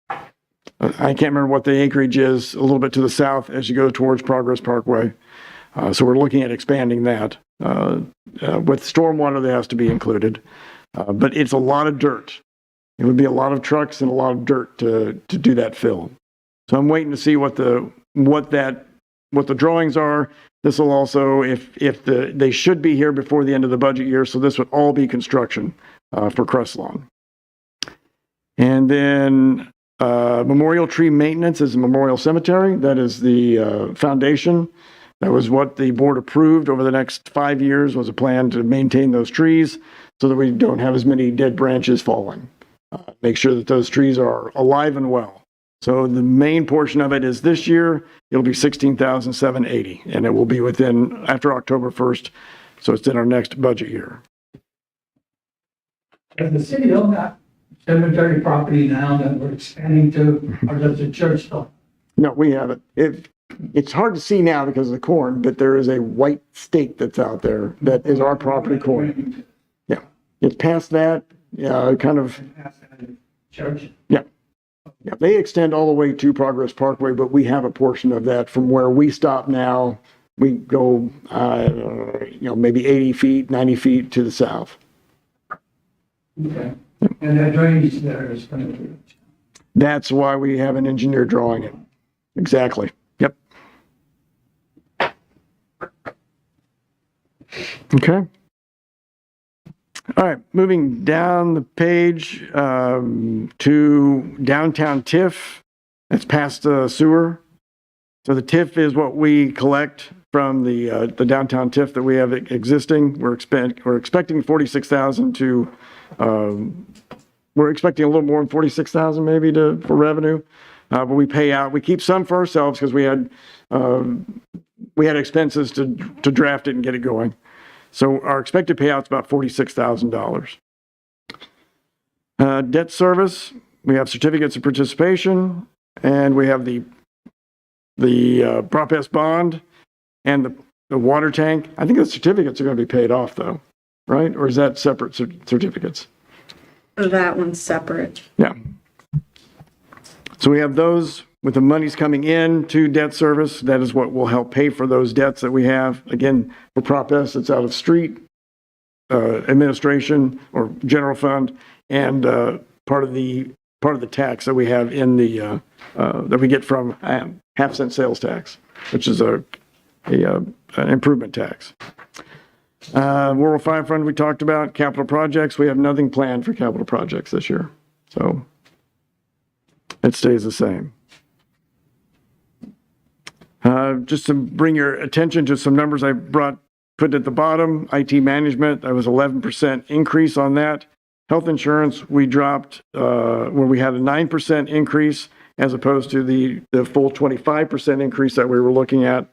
I can't remember what the acreage is, a little bit to the south as you go towards Progress Parkway. So we're looking at expanding that. With stormwater, that has to be included. But it's a lot of dirt. It would be a lot of trucks and a lot of dirt to do that fill. So I'm waiting to see what the drawings are. This will also, they should be here before the end of the budget year. So this would all be construction for Crestlawn. And then memorial tree maintenance is a memorial cemetery. That is the foundation. That was what the board approved over the next 5 years, was a plan to maintain those trees so that we don't have as many dead branches falling. Make sure that those trees are alive and well. So the main portion of it is this year, it'll be $16,780, and it will be after October 1st. So it's in our next budget year. Does the city own that cemetery property now that we're expanding to, or does the church still? No, we haven't. It's hard to see now because of the corn, but there is a white stake that's out there that is our property corn. Yeah, it's past that, kind of. Church? Yeah. Yeah, they extend all the way to Progress Parkway, but we have a portion of that from where we stop now. We go, maybe 80 feet, 90 feet to the south. Okay. And that drainage there is going to be. That's why we have an engineer drawing it. Exactly. Yep. Okay. All right, moving down the page to downtown TIF. It's past sewer. So the TIF is what we collect from the downtown TIF that we have existing. We're expecting 46,000 to, we're expecting a little more than 46,000 maybe for revenue. But we pay out, we keep some for ourselves because we had expenses to draft it and get it going. So our expected payout is about $46,000. Debt service, we have certificates of participation, and we have the Prop S bond and the water tank. I think the certificates are going to be paid off though, right? Or is that separate certificates? That one's separate. Yeah. So we have those with the monies coming in to debt service. That is what will help pay for those debts that we have. Again, for Prop S, it's out of street administration or general fund, and part of the tax that we have in the that we get from half-cent sales tax, which is an improvement tax. Rural Fire Fund we talked about. Capital projects, we have nothing planned for capital projects this year, so it stays the same. Just to bring your attention to some numbers I put at the bottom. IT management, that was 11% increase on that. Health insurance, we dropped where we had a 9% increase as opposed to the full 25% increase that we were looking at,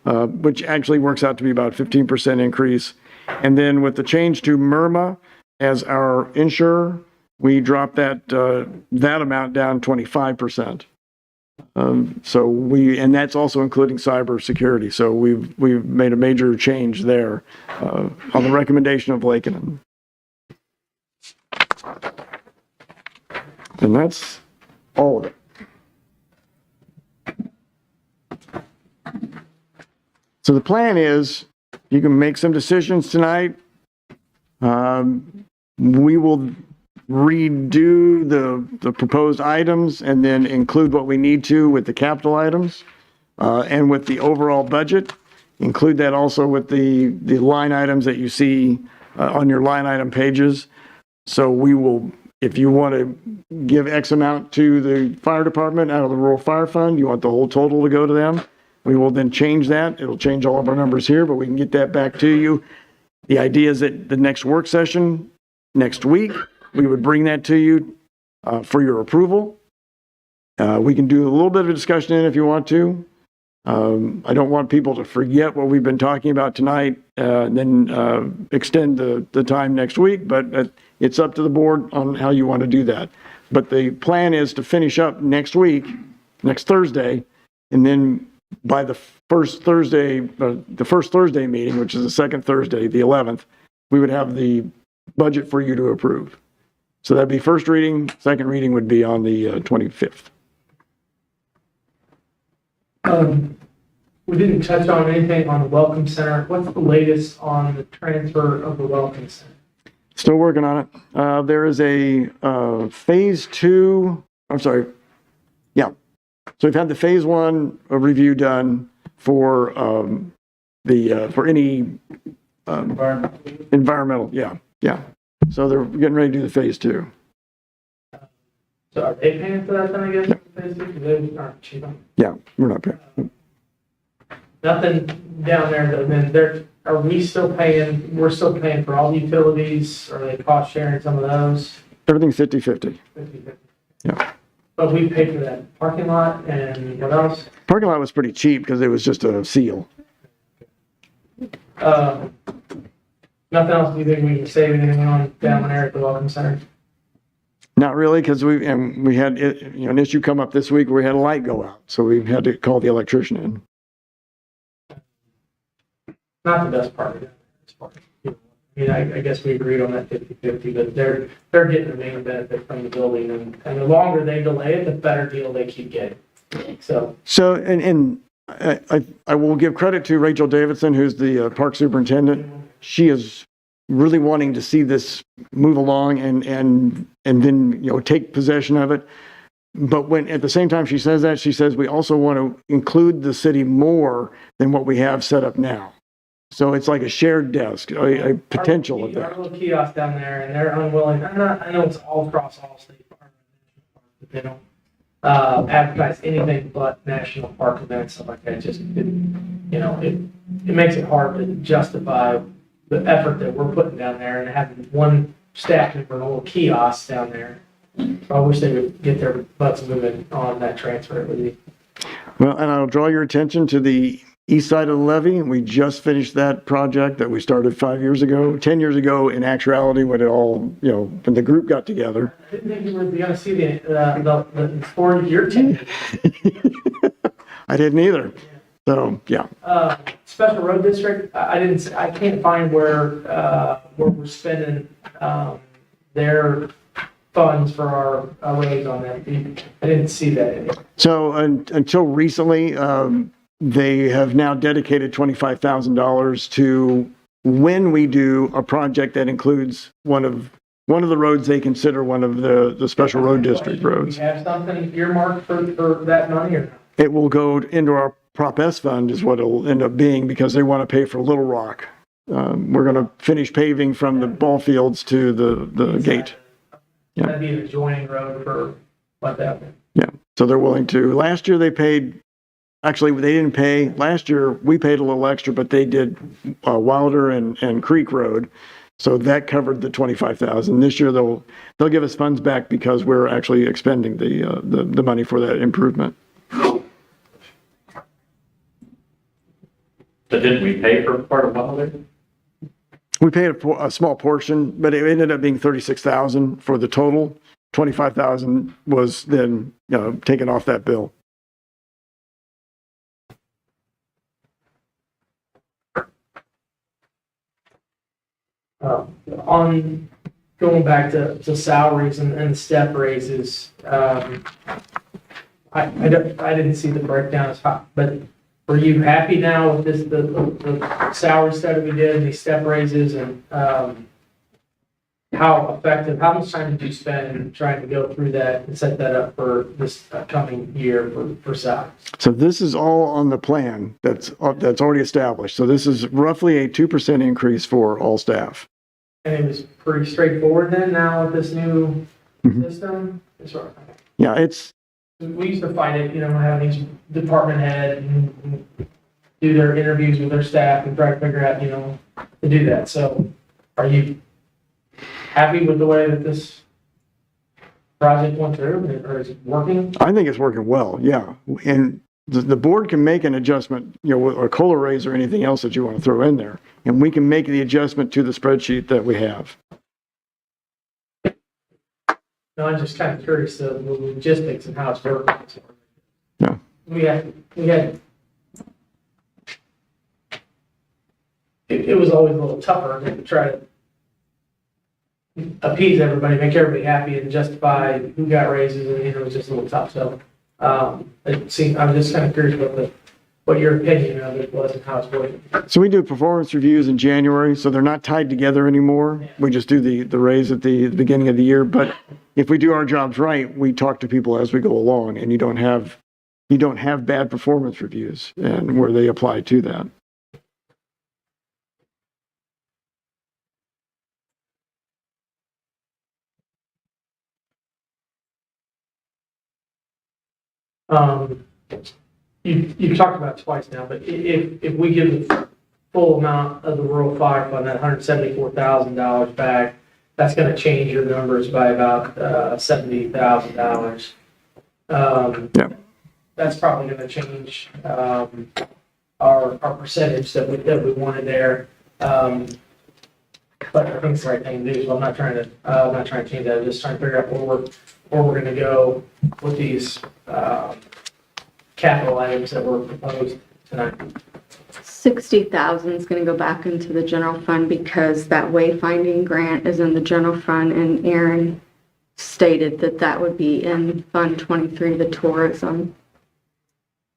which actually works out to be about 15% increase. And then with the change to MIRMA as our insurer, we dropped that amount down 25%. And that's also including cybersecurity. So we've made a major change there on the recommendation of Lakenan. And that's all of it. So the plan is you can make some decisions tonight. We will redo the proposed items and then include what we need to with the capital items and with the overall budget. Include that also with the line items that you see on your line item pages. So we will, if you want to give X amount to the fire department out of the rural fire fund, you want the whole total to go to them, we will then change that. It'll change all of our numbers here, but we can get that back to you. The idea is that the next work session next week, we would bring that to you for your approval. We can do a little bit of a discussion in if you want to. I don't want people to forget what we've been talking about tonight, and then extend the time next week, but it's up to the board on how you want to do that. But the plan is to finish up next week, next Thursday, and then by the first Thursday meeting, which is the second Thursday, the 11th, we would have the budget for you to approve. So that'd be first reading. Second reading would be on the 25th. We didn't touch on anything on the Welcome Center. What's the latest on the transfer of the Welcome Center? Still working on it. There is a phase 2. I'm sorry. Yeah. So we've had the phase 1 review done for for any environmental. Yeah. So they're getting ready to do the phase 2. So are they paying for that then, I guess? Yeah. Phase 2? Because they aren't cheap. Yeah, we're not paying. Nothing down there, though, then are we still paying, we're still paying for all the utilities, or are they cost sharing some of those? Everything's 50-50. 50/50. Yeah. But we paid for that parking lot and what else? Parking lot was pretty cheap because it was just a seal. Nothing else, do you think we can save anything on down there at the Welcome Center? Not really, because we had an issue come up this week where we had a light go out, so we had to call the electrician in. Not the best part of it. I mean, I guess we agreed on that 50/50, but they're getting the main benefit from the building, and the longer they delay it, the better deal they keep getting. So and I will give credit to Rachel Davidson, who's the park superintendent. She is really wanting to see this move along and then take possession of it. But when at the same time she says that, she says we also want to include the city more than what we have set up now. So it's like a shared desk, a potential of that. Our little kiosk down there, and they're unwilling. I know it's all across all state farms, but advertise anything but national park events, stuff like that. Just, it makes it hard to justify the effort that we're putting down there and having one staff member in a little kiosk down there. So I wish they would get their butts moving on that transfer. It would be. Well, and I'll draw your attention to the east side of the levee. We just finished that project that we started 10 years ago, in actuality, when it all, when the group got together. I didn't think you would be going to see the 4-year team. I didn't either. So, yeah. Special road district, I can't find where we're spending, their funds for our roads on that. I didn't see that in it. So until recently, they have now dedicated $25,000 to when we do a project that includes one of the roads they consider one of the special road district roads. Do you have something earmarked for that money or not? It will go into our Prop S fund is what it'll end up being, because they want to pay for Little Rock. We're going to finish paving from the ball fields to the gate. Yeah. That'd be an adjoining road for what that. Yeah. So they're willing to. Last year they paid, actually they didn't pay. Last year we paid a little extra, but they did Wilder and Creek Road. So that covered the $25,000. This year they'll give us funds back because we're actually expending the money for that improvement. So didn't we pay for part of Wilder? We paid a small portion, but it ended up being $36,000 for the total. $25,000 was then taken off that bill. On going back to salaries and step raises, I didn't see the breakdown as high, but were you happy now with the salary study we did and these step raises, and how much time did you spend trying to go through that and set that up for this coming year for salaries? So this is all on the plan that's already established. So this is roughly a 2% increase for all staff. And it was pretty straightforward then now with this new system? Yeah, We used to fight it, having each department head and do their interviews with their staff and try to figure out, to do that. So are you happy with the way that this project went through, or is it working? I think it's working well, yeah. And the board can make an adjustment, or a COLA raise or anything else that you want to throw in there. And we can make the adjustment to the spreadsheet that we have. No, I'm just kind of curious the logistics and how it's working. Yeah. We had it was always a little tougher to try to appease everybody, make everybody happy, and justify who got raises, and it was just a little tough. So I'm just kind of curious what your opinion of it was and how it's working. So we do performance reviews in January, so they're not tied together anymore. We just do the raise at the beginning of the year. But if we do our jobs right, we talk to people as we go along, and you don't have bad performance reviews and where they apply to that. You've talked about it twice now, but if we give the full amount of the rural fire fund, that $174,000 back, that's going to change your numbers by about $70,000. Yeah. That's probably going to change our percentage that we wanted there. But I think it's the right thing to do. So I'm not trying to change that. I'm just trying to figure out where we're going to go with these capital items that were proposed tonight. 60,000 is going to go back into the general fund because that wayfinding grant is in the general fund, and Aaron stated that would be in Fund 23, the tourism.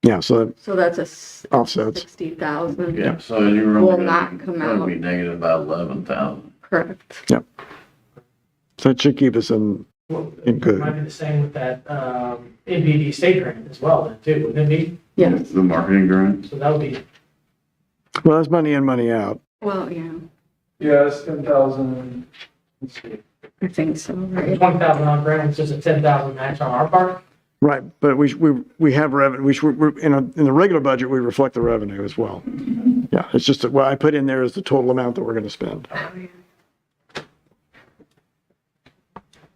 Yeah, so that's a offsets. 60,000. Yeah, so you're Will only not come going to out. be negative by 11,000. Correct. Yep. So it should keep us in good. It might be the same with that NBD state grant as well, then too, wouldn't it be? Yes. The marketing grant? So that would be. Well, that's money in, money out. Well, yeah, Yeah, it's 10,000. Let's see. I think so, right? $20,000 grant, it's just a $10,000 match on our part. Right, but we have revenue, in the regular budget, we reflect the revenue as well. Yeah, it's just, what I put in there is the total amount that we're gonna spend.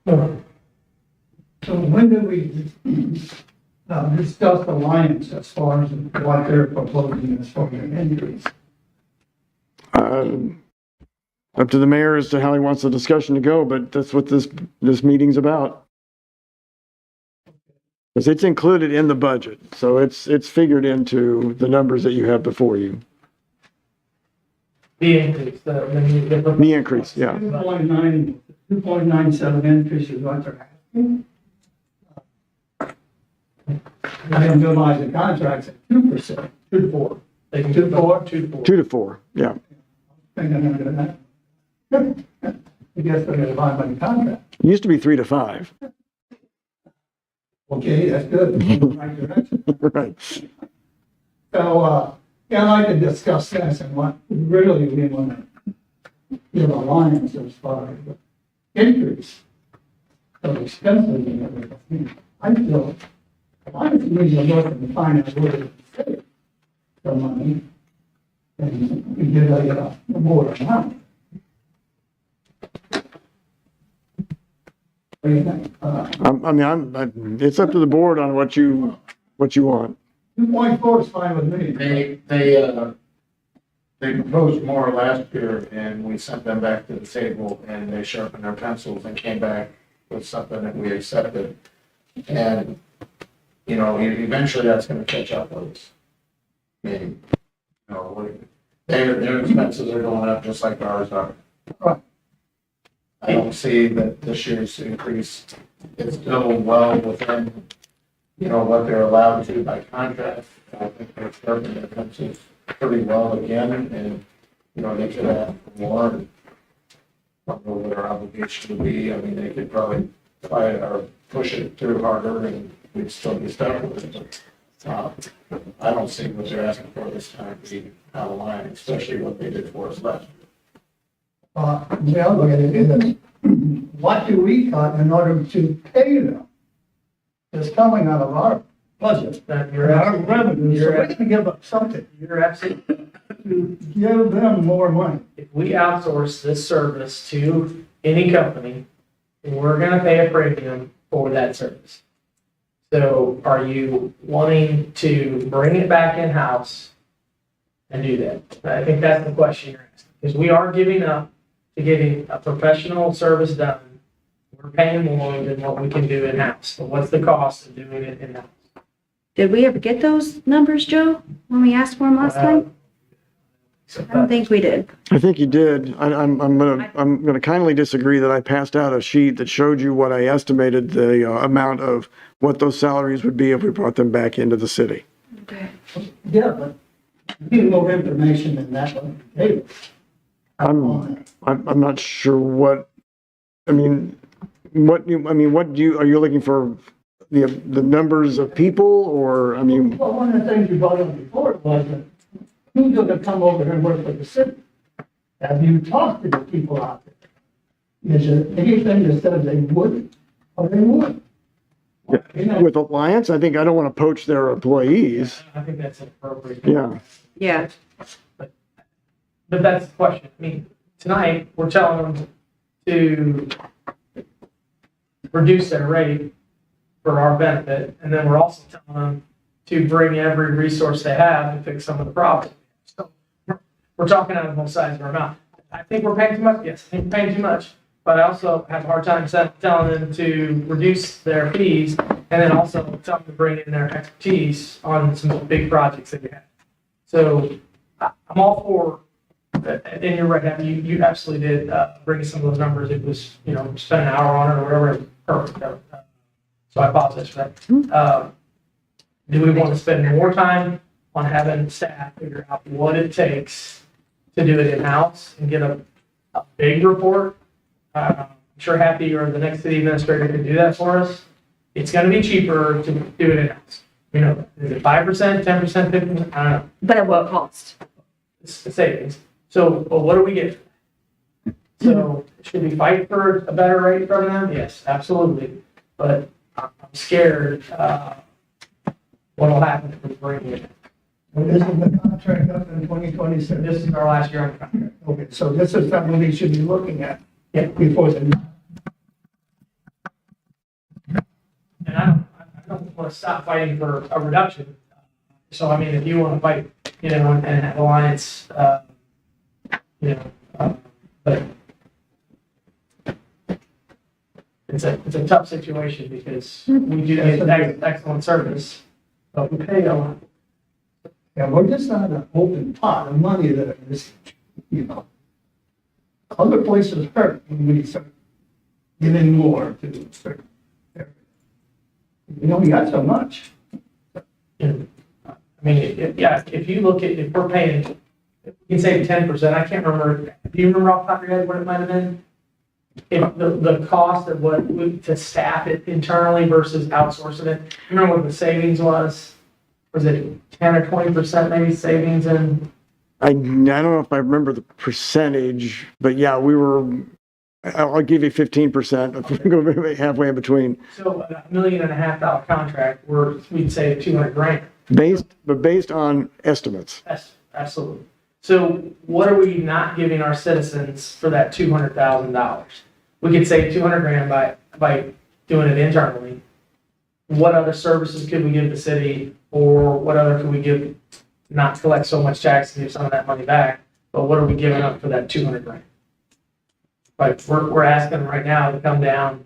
So when do we discuss Alliance as far as what they're proposing as far as an increase? Up to the mayor as to how he wants the discussion to go, but that's what this meeting's about. Because it's included in the budget, so it's figured into the numbers that you have before you. The increase, The increase, yeah. 2.97 increase is what they're asking. I didn't realize the contract's at 2%, 2 to 4. They can do 4, 2 to 4. 2 to 4, yeah. Thinking of that. I guess they're gonna buy my contract. It used to be 3 to 5. Okay, that's good. Right direction. Right. So, yeah, I'd like to discuss this and what really we want to give Alliance as far as the increase of expenses and everything. I feel Alliance needs to look and find out where to save the money and we get a more amount. What do you think? It's up to the board on what you want. 2.4 is fine with me. They proposed more last year and we sent them back to the table and they sharpened their pencils and came back with something that we accepted. And, you know, eventually that's gonna catch up with us. I mean, you know, their expenses are going up just like ours are. Right. I don't see that this year's increase is still well within, you know, what they're allowed to by contract. I think they're sharpening their pencils pretty well again, and, you know, they could have more. And I don't know what our obligation would be. I mean, they could probably try it or push it through harder and we'd still be stuck with it. But I don't see what they're asking for this time to be out of line, especially what they did for us last year. Well, look at it is, what do we cut in order to pay them? It's coming out of our budget, You're our revenue, so we're gonna give up something You're absolutely, to give them more money. if we outsource this service to any company, we're gonna pay a premium for that service. So are you wanting to bring it back in-house and do that? I think that's the question you're asking, because we are giving up to getting a professional service done. We're paying more than what we can do in-house. So what's the cost of doing it in-house? Did we ever get those numbers, Joe, when we asked for them last time? I don't think we did. I think you did. I'm gonna kindly disagree that I passed out a sheet that showed you what I estimated the amount of what those salaries would be if we brought them back into the city. Okay. Yeah, but you need more information than that one. Hey, I'm not sure what, I mean, are you looking for the numbers of people or, I mean? Well, one of the things you brought up before was that who's gonna come over here and work for the city? Have you talked to the people out there? Is there anything that says they wouldn't or they would? You know, With Alliance, I think I don't want to poach their employees. I think that's appropriate. Yeah. Yeah. But that's the question. I mean, tonight, we're telling them to reduce their rate for our benefit, and then we're also telling them to bring every resource they have to fix some of the problems. So we're talking out of both sides of our mouth. I think we're paying too much. Yes, I think we're paying too much. But I also have a hard time telling them to reduce their fees and then also tell them to bring in their expertise on some big projects that we have. So I'm all for, and you're right, Abby, you absolutely did bring some of those numbers. It was, spend an hour on it or whatever. Perfect. So I apologize for that. Do we want to spend more time on having staff figure out what it takes to do it in-house and get a big report? I'm sure Happy or the next city administrator can do that for us. It's going to be cheaper to do it in-house. Is it 5%, 10%, 50%? I don't know. But at what cost? It's the savings. So, what do we get? So, should we fight for a better rate from them? Yes, absolutely. But I'm scared, what'll happen if we bring it. Well, this is the contract up in 2026. This is our last year on the contract. Okay, so this is something we should be looking at Yeah. before the, And I don't want to stop fighting for a reduction. So, I mean, if you want to fight, and have Alliance, but it's a tough situation because we do get excellent service, but we pay a lot. yeah, we're just on an open pot of money that is, other places hurt when we start giving more to certain areas. We only got so much. I mean, if you look at, if we're paying, if we can save 10%, I can't remember, do you remember off the top of your head what it might have been? If the cost of to staff it internally versus outsourcing it, remember what the savings was? Was it 10 or 20% maybe savings in? I don't know if I remember the percentage, but yeah, I'll give you 15%, halfway in between. So $1.5 million contract, we'd save $200,000. Based on estimates. Absolutely. So what are we not giving our citizens for that $200,000? We could save $200,000 by doing it internally. What other services could we give the city, or what other could we give, not to collect so much tax and give some of that money back, but what are we giving up for that $200,000? Like, we're asking them right now to come down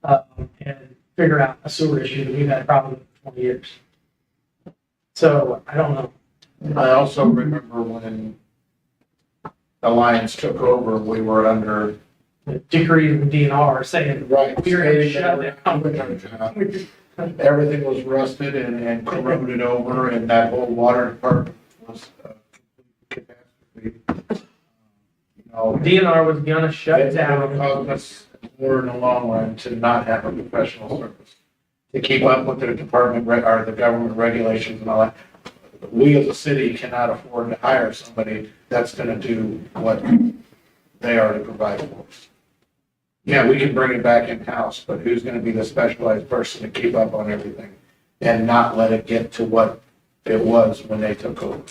and figure out a sewer issue that we've had probably for 20 years. So I don't know. I also remember when Alliance took over, we were under. The decree from DNR saying, Right. we're going to shut down. Everything was rusted and corroded over, and that whole water department was a catastrophe. DNR was going to shut It would down. cause us more in the long run to not have a professional service, to keep up with the department, or the government regulations and all that. We as a city cannot afford to hire somebody that's gonna do what they already provide for us. Yeah, we can bring it back in-house, but who's gonna be the specialized person to keep up on everything and not let it get to what it was when they took over?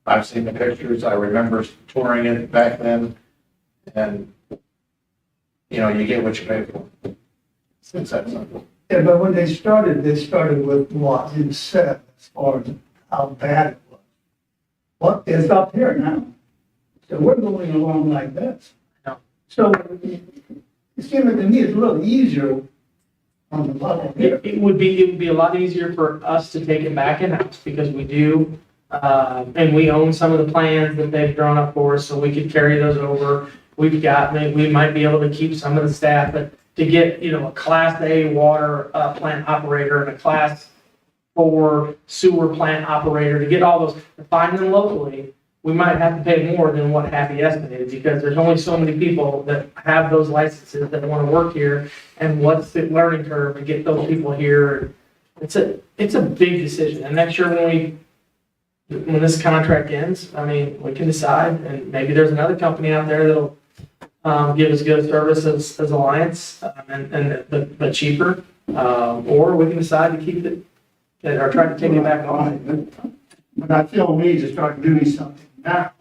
I've seen the pictures, I remember touring it back then, and, you get what you pay for. It's that simple. Yeah, but when they started with what you said as far as how bad it was. What is up here now? So we're going along like this. No. So it seems like to me it's a little easier on the level here. It would be a lot easier for us to take it back in-house because we do, and we own some of the plans that they've drawn up for us, so we could carry those over. We might be able to keep some of the staff, but to get, a Class A water plant operator and a Class 4 sewer plant operator, to get all those, to find them locally, we might have to pay more than what Happy estimated, because there's only so many people that have those licenses that want to work here, and what's the learning curve to get those people here? It's a big decision, and next year when this contract ends, we can decide, and maybe there's another company out there that'll give as good a service as Alliance, but cheaper, or we can decide to keep it, or try to take it back on. But I feel we need to start doing something now,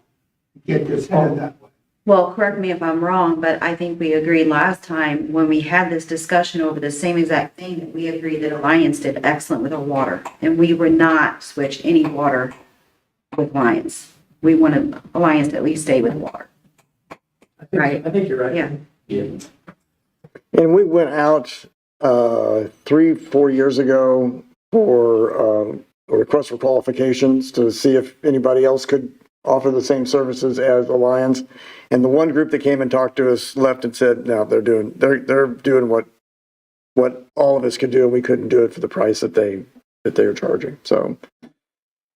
get this headed that way. Well, correct me if I'm wrong, but I think we agreed last time when we had this discussion over the same exact thing, that we agreed that Alliance did excellent with our water, and we would not switch any water with Alliance. We wanted Alliance to at least stay with water. Right. I think you're right. Yeah. And we went out 3-4 years ago for a request for qualifications to see if anybody else could offer the same services as Alliance. And the one group that came and talked to us left and said, no, they're doing what all of us could do, and we couldn't do it for the price that they are charging. So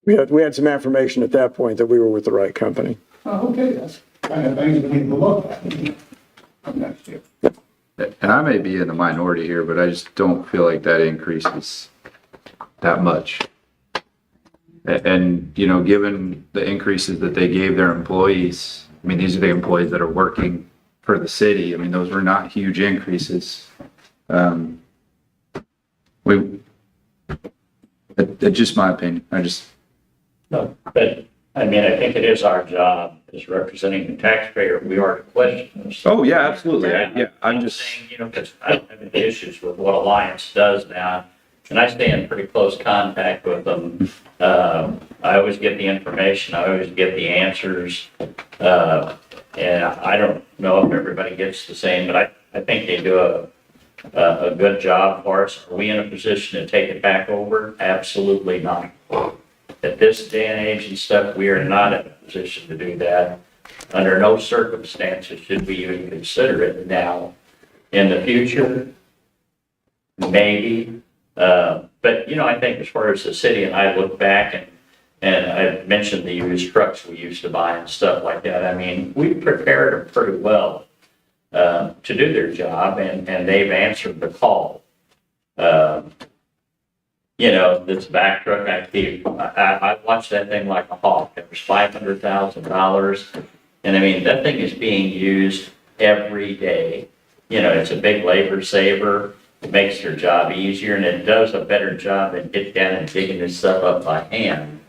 we had some affirmation at that point that we were with the right company. Oh, okay, that's kind of things we need to look at. Next year. And I may be in the minority here, but I just don't feel like that increase is that much. And, given the increases that they gave their employees, these are the employees that are working for the city. I mean, those were not huge increases. That's just my opinion. No, but, I mean, I think it is our job as representing the taxpayer, we are to question this. Oh, yeah, absolutely. I'm just. Saying, you know, because I don't have any issues with what Alliance does now, and I stay in pretty close contact with them. I always get the information, I always get the answers, and I don't know if everybody gets the same, but I think they do a good job for us. Are we in a position to take it back over? Absolutely not. At this day and age and stuff, we are not in a position to do that. Under no circumstances should we even consider it now. In the future, maybe. But, you know, I think as far as the city, and I look back and I mentioned the used trucks we used to buy and stuff like that. I mean, we prepared them pretty well to do their job, and they've answered the call. You know, this back truck I watched that thing like a hawk. It was $500,000. And I mean, that thing is being used every day. You know, it's a big labor saver. It makes their job easier, and it does a better job than getting down and digging this stuff up by hand.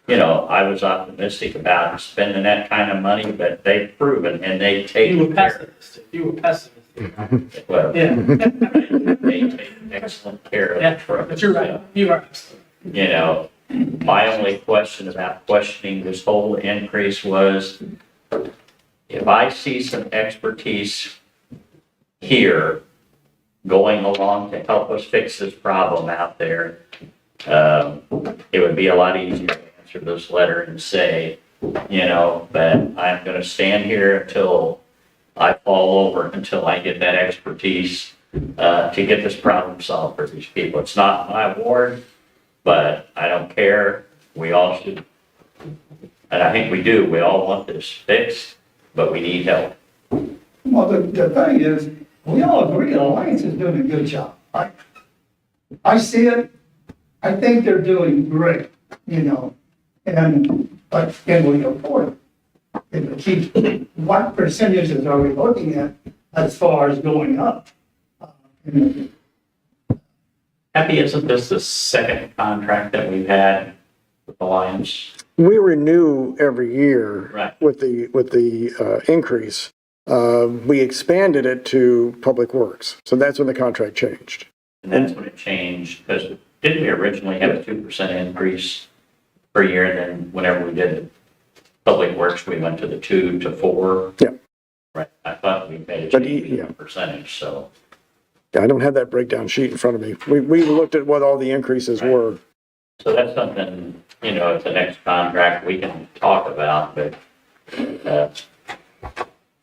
You know, I was optimistic about spending that kind of money, but they've proven and they take You were care. pessimistic. You were pessimistic. Well, Yeah. they take excellent care of Yeah, the truck. but you're right. You are. You know, my only question about questioning this whole increase was, if I see some expertise here going along to help us fix this problem out there, it would be a lot easier to answer this letter and say, you know, that I'm gonna stand here until I fall over, until I get that expertise to get this problem solved for these people. It's not my award, but I don't care. We all should, and I think we do, we all want this fixed, but we need help. Well, the thing is, we all agree Alliance is doing a good job. I see it. I think they're doing great, you know, but can we afford it? What percentages are we looking at as far as going up? Happy, isn't this the second contract that we've had with Alliance? We renew every year Right. with the increase. We expanded it to Public Works, so that's when the contract changed. And that's when it changed, because didn't we originally have a 2% increase per year, and then whenever we did Public Works, we went to the 2 to 4? Yeah. Right, I thought we made a But change yeah. in percentage, so. I don't have that breakdown sheet in front of me. We looked at what all the increases Right. were. So that's something, you know, at the next contract we can talk about, but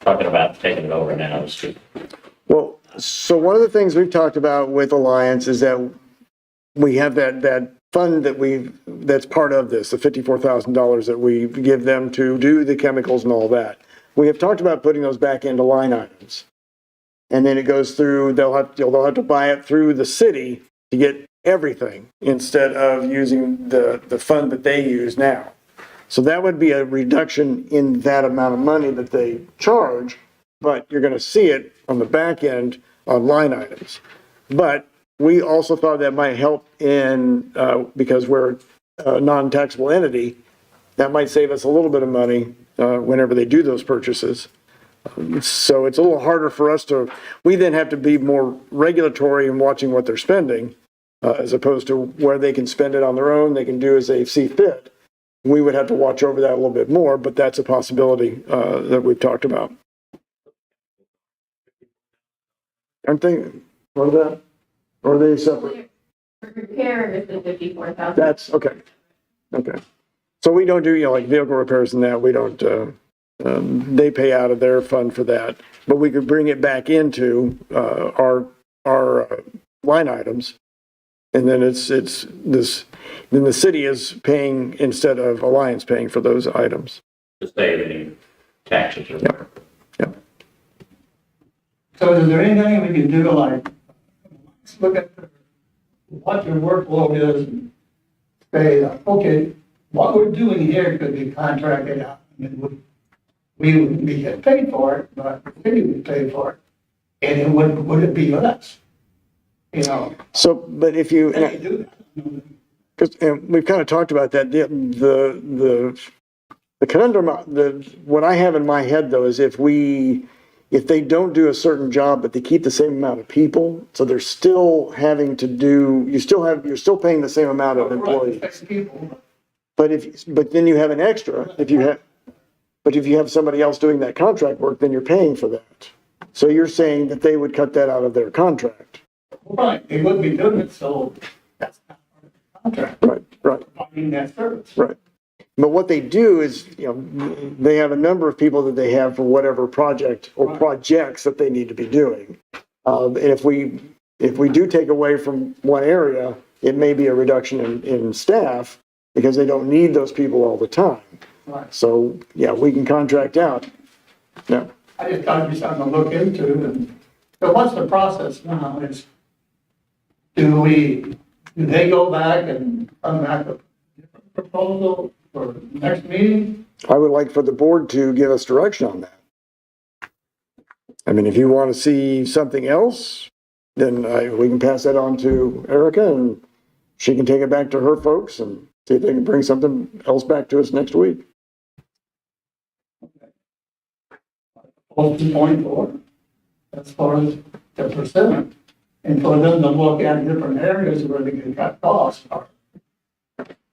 talking about taking it over now is too. Well, so one of the things we've talked about with Alliance is that we have that fund that's part of this, the $54,000 that we give them to do the chemicals and all that. We have talked about putting those back into line items. And then it goes through, they'll have to buy it through the city to get everything instead of using the fund that they use now. So that would be a reduction in that amount of money that they charge, but you're going to see it on the back end on line items. But we also thought that might help because we're a non-taxable entity, that might save us a little bit of money whenever they do those purchases. So it's a little harder for us we then have to be more regulatory in watching what they're spending, as opposed to where they can spend it on their own, they can do as they see fit. We would have to watch over that a little bit more, but that's a possibility that we've talked about. Aren't they, or that, or are they separate? Repair is the 54,000. That's, okay. Okay. So we don't do, like vehicle repairs and that, we don't, they pay out of their fund for that, but we could bring it back into our line items. And then then the city is paying instead of Alliance paying for those items. To save any taxes or whatever. Yep. So is there anything we can do, like, let's look at what your workload is and say, okay, what we're doing here could be contracted out. I mean, we wouldn't be getting paid for it, but the city would pay for it. And it would it be less? You know, So, but if you, they do that. because we've kind of talked about that, the conundrum, what I have in my head though is if they don't do a certain job, but they keep the same amount of people, so they're still having to do, you're still paying the same amount of employees. People, But then you have an extra, if you have somebody else doing that contract work, then you're paying for that. So you're saying that they would cut that out of their contract. right, they would be doing it, so that's not part of the contract. Right. Providing that service. Right. But what they do is, they have a number of people that they have for whatever project or projects that they need to be doing. And if we do take away from one area, it may be a reduction in staff because they don't need those people all the time. Right. So, yeah, we can contract out. Yeah. I just thought it'd be something to look into, and so what's the process now is, do they go back and come back with a different proposal for the next meeting? I would like for the board to give us direction on that. I mean, if you want to see something else, then we can pass that on to Erica and she can take it back to her folks and see if they can bring something else back to us next week. What's the point for it? As far as the percent, and for them to look at different areas where they can cut costs or,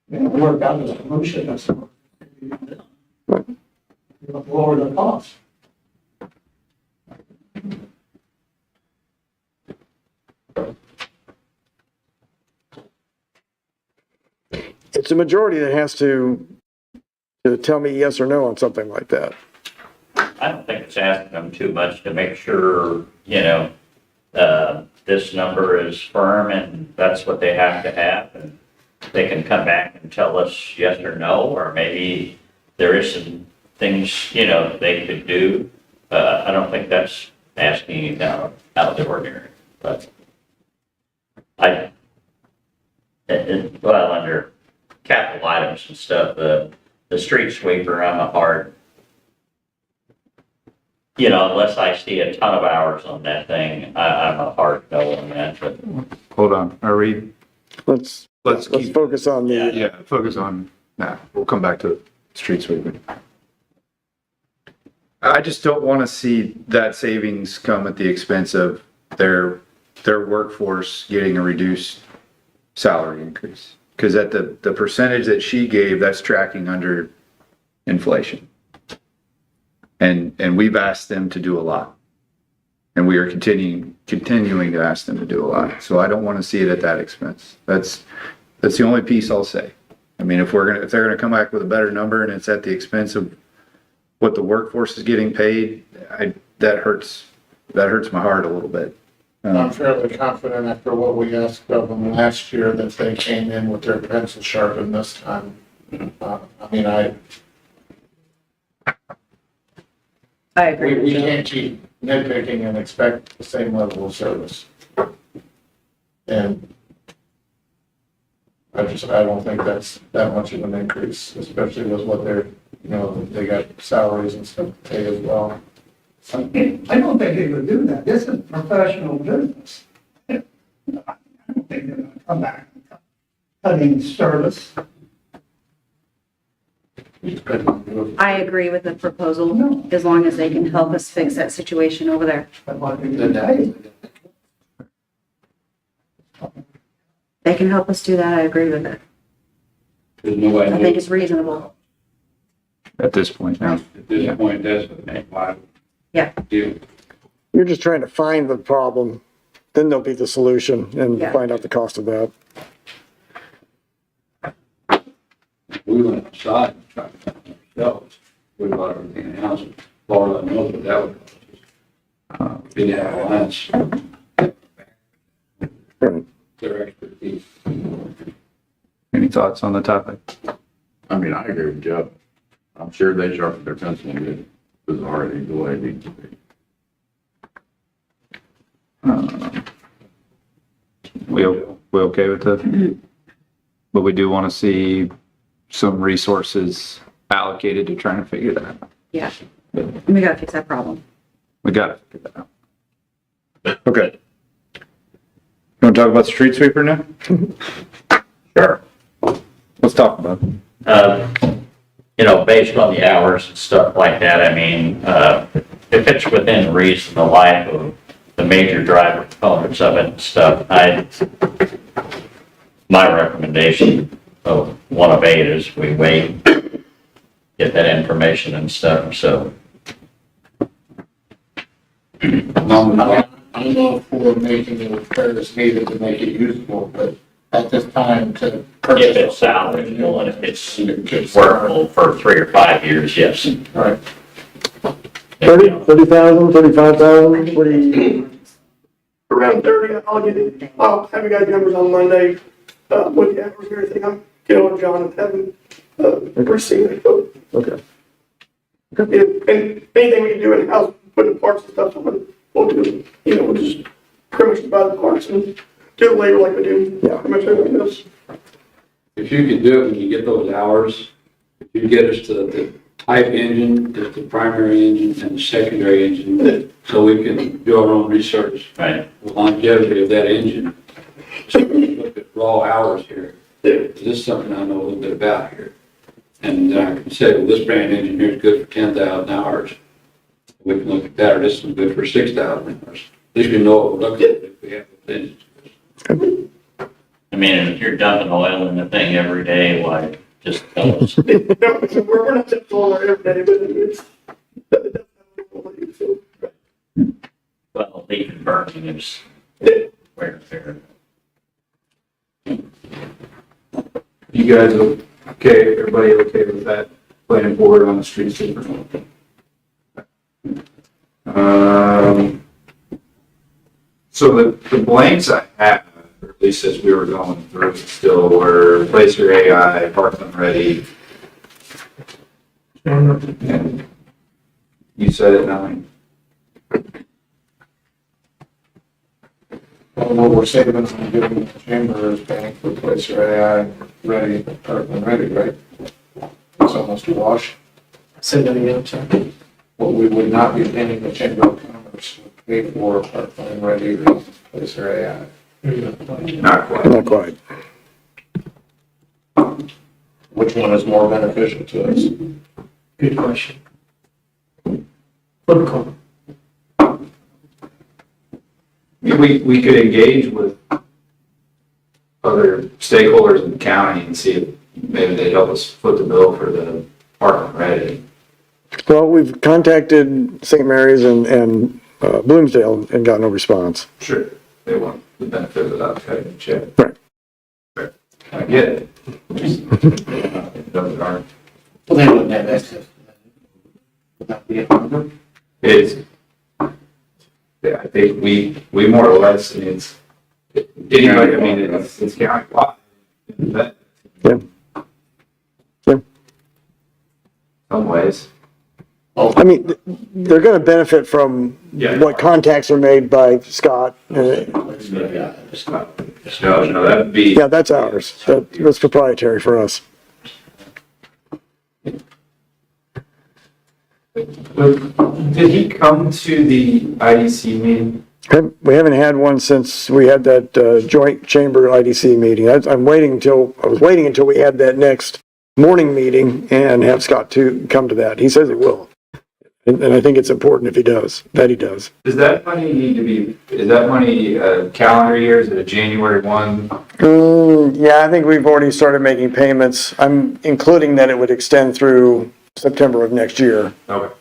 work out a solution that's Right. lower the cost. It's a majority that has to tell me yes or no on something like that. I don't think it's asking them too much to make sure, this number is firm and that's what they have to have. And they can come back and tell us yes or no, or maybe there is some things, they could do. I don't think that's asking anything out of the ordinary, but under capital items and stuff, the street sweeper, I'm a hard, unless I see a ton of hours on that thing, I'm a hard no on that, but. Hold on, Let's keep, focus on the, focus on, we'll come back to street sweeping. I just don't want to see that savings come at the expense of their workforce getting a reduced salary increase. Because at the percentage that she gave, that's tracking under inflation. And we've asked them to do a lot. And we are continuing to ask them to do a lot. So I don't want to see it at that expense. That's the only piece I'll say. I mean, if they're gonna come back with a better number and it's at the expense of what the workforce is getting paid, that hurts my heart a little bit. I'm fairly confident after what we asked of them last year that they came in with their pencil sharpened this time. I agree. We can't keep nitpicking and expect the same level of service. And I don't think that's that much of an increase, especially with what they're, they got salaries and stuff to pay as well. I don't think they would do that. This is professional business. I don't think they're gonna come back and cutting service. I agree with the proposal, as long as they can help us fix that situation over there. But what they would pay. They can help us do that, I agree with it. There's no way. I think it's reasonable. At this point now. At this point, that's why. Yeah. you're just trying to find the problem, then there'll be the solution and Yeah. find out the cost of that. We went outside and tried to find ourselves. We bought everything else, Florida knows what that would cost us. Didn't have lines. Right. Their expertise. Any thoughts on the topic? I mean, I agree with Jeff. I'm sure they sharpened their pencil and it was already the way it needs to be. We okay with that? But we do want to see some resources allocated to trying to figure that out. Yeah. And we gotta fix that problem. We got it. Get that out. Okay. You want to talk about the street sweeper now? Sure. Let's talk about it. Based on the hours and stuff like that, I mean, if it's within reason, the life of the major driver components of it and stuff, my recommendation of 1 of 8 is we wait, get that information and stuff, so. I'm all for making the repairs needed to make it usable, but at this time to If it's salvageable and if it's workable for 3 or 5 years, yes. Right. 30,000, 35,000, what do you? Around 30, I'll have you guys numbers on Monday, with the hours and everything. I'm getting with John and having, received it. Okay. And anything we can do in-house, putting parts and stuff on, we'll do, we'll just pretty much buy the parts and do the labor like we do. Yeah. Pretty much everything else. If you could do it when you get those hours, if you get us to the type engine, the primary engine and the secondary engine, so we can do our own research. Right. The longevity of that engine. So we look at raw hours here. This is something I know a little bit about here. And then I can say, well, this brand engine here is good for 10,000 hours. We can look at that, or this is good for 6,000 hours. At least we know what we're looking at if we have the engines. I mean, if you're dumping oil in the thing every day, why, just tell us. We're not just all there every day, but it's. Well, leak and burning is wear and tear. You guys okay? Everybody okay with that planning board on the street sweeper? So the blanks I have, or at least as we were going through, still were Placer AI, Parkland Ready. And you said it, 9. What we're saving on giving the chamber is paying for Placer AI ready, Parkland ready, right? It's almost a wash. Say that again, sorry. What we would not be paying the Chamber of Commerce would pay for Parkland ready, Placer AI. Not quite. Not quite. Which one is more beneficial to us? Good question. Flip a coin. We could engage with other stakeholders in the county and see if maybe they'd help us foot the bill for the Parkland Ready. Well, we've contacted St. Mary's and Bloomsdale and got no response. Sure, they want the benefit without cutting the check. Right. I get it. Those aren't. Well, they wouldn't have access. Would that be a problem? It's, yeah, I think we more or less, it's, anybody, I mean, it's county wide. Yeah. Some ways. I mean, they're going to benefit from what contacts are made by Scott. No, that'd be. Yeah, that's ours. That's proprietary for us. Did he come to the IDC meeting? We haven't had one since we had that joint chamber IDC meeting. I was waiting until we had that next morning meeting and have Scott come to that. He says he will. And I think it's important if he does, that he does. Does that money need to be, is that money calendar year? Is it a January 1? Yeah, I think we've already started making payments. I'm including that it would extend through September of next year. Okay.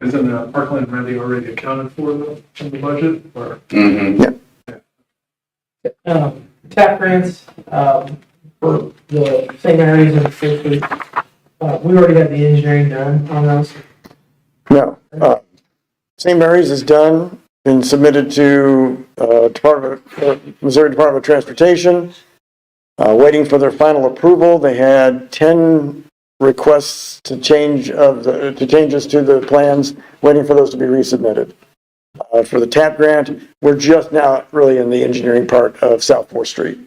Isn't Parkland Ready already accounted for though, in the budget, or? TAP grants, for the St. Mary's and Fairfield, we already have the engineering done on those. No. St. Mary's is done and submitted to Missouri Department of Transportation. Waiting for their final approval. They had 10 requests to changes to the plans, waiting for those to be resubmitted. For the TAP grant, we're just now really in the engineering part of South 4th Street.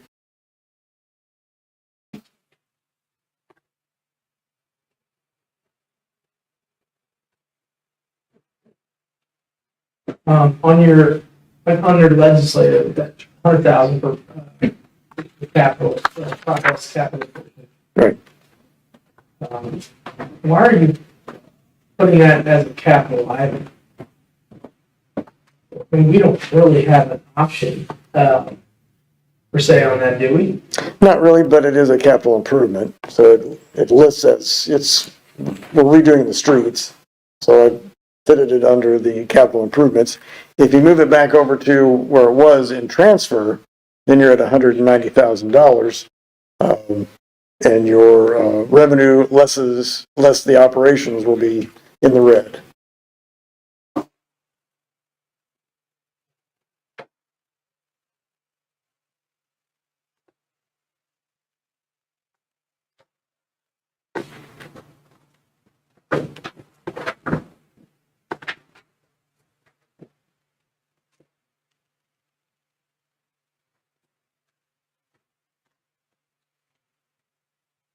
On your legislative, that 100,000 for capital, progress capital. Right. Why are you putting that as a capital item? I mean, we don't really have an option, per se on that, do we? Not really, but it is a capital improvement. So it lists as we're redoing the streets. So I fitted it under the capital improvements. If you move it back over to where it was in transfer, then you're at $190,000. And your revenue less the operations will be in the red.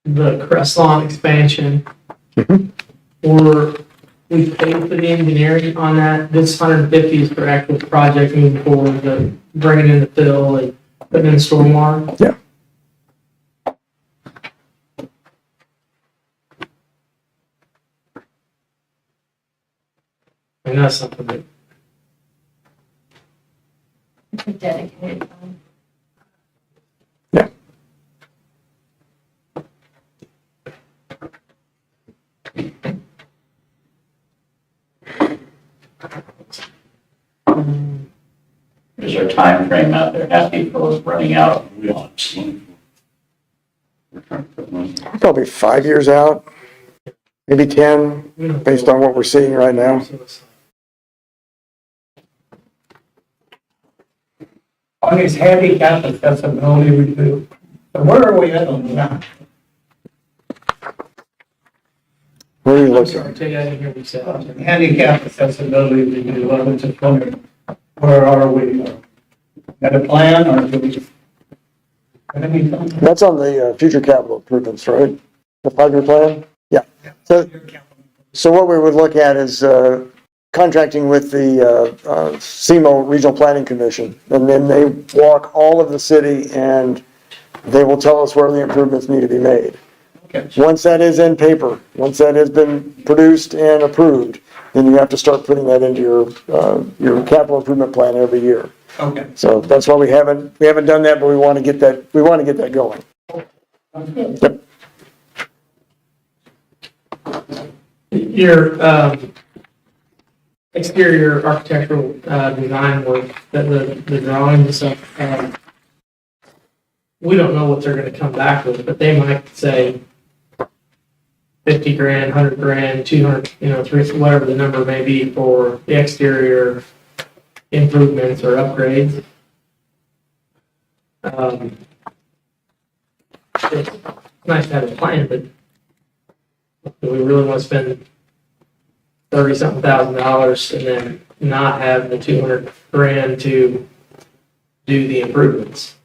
The Crestlawn expansion, or we paid for the engineering on that. This 150 is for actual project moving forward, the bringing in the fill and putting in the stormwater. Yeah. And that's something that Dedicated. Yeah. Is there a time frame out there, happy for running out of launch? Probably 5 years out, maybe 10, based on what we're seeing right now. On these handicap accessibility review, where are we at on that? Where are you I'm looking? sorry, Ted, I didn't hear what you said. Handicap accessibility review, I was just wondering, where are we? Got a plan or do we? Anything? That's on the future capital improvements, right? The 5-year plan? Yeah. So what we would look at is contracting with the SEMO Regional Planning Commission. And then they walk all of the city and they will tell us where the improvements need to be made. Okay. Once that is in paper, once that has been produced and approved, then you have to start putting that into your capital improvement plan every year. Okay. So that's why we haven't done that, but we want to get that going. Yep. Your exterior architectural design work, the drawings and stuff, we don't know what they're gonna come back with, but they might say 50 grand, 100 grand, 200, 300, whatever the number may be for the exterior improvements or upgrades. It's nice to have a plan, but do we really want to spend $30-something thousand and then not have the 200 grand to do the improvements?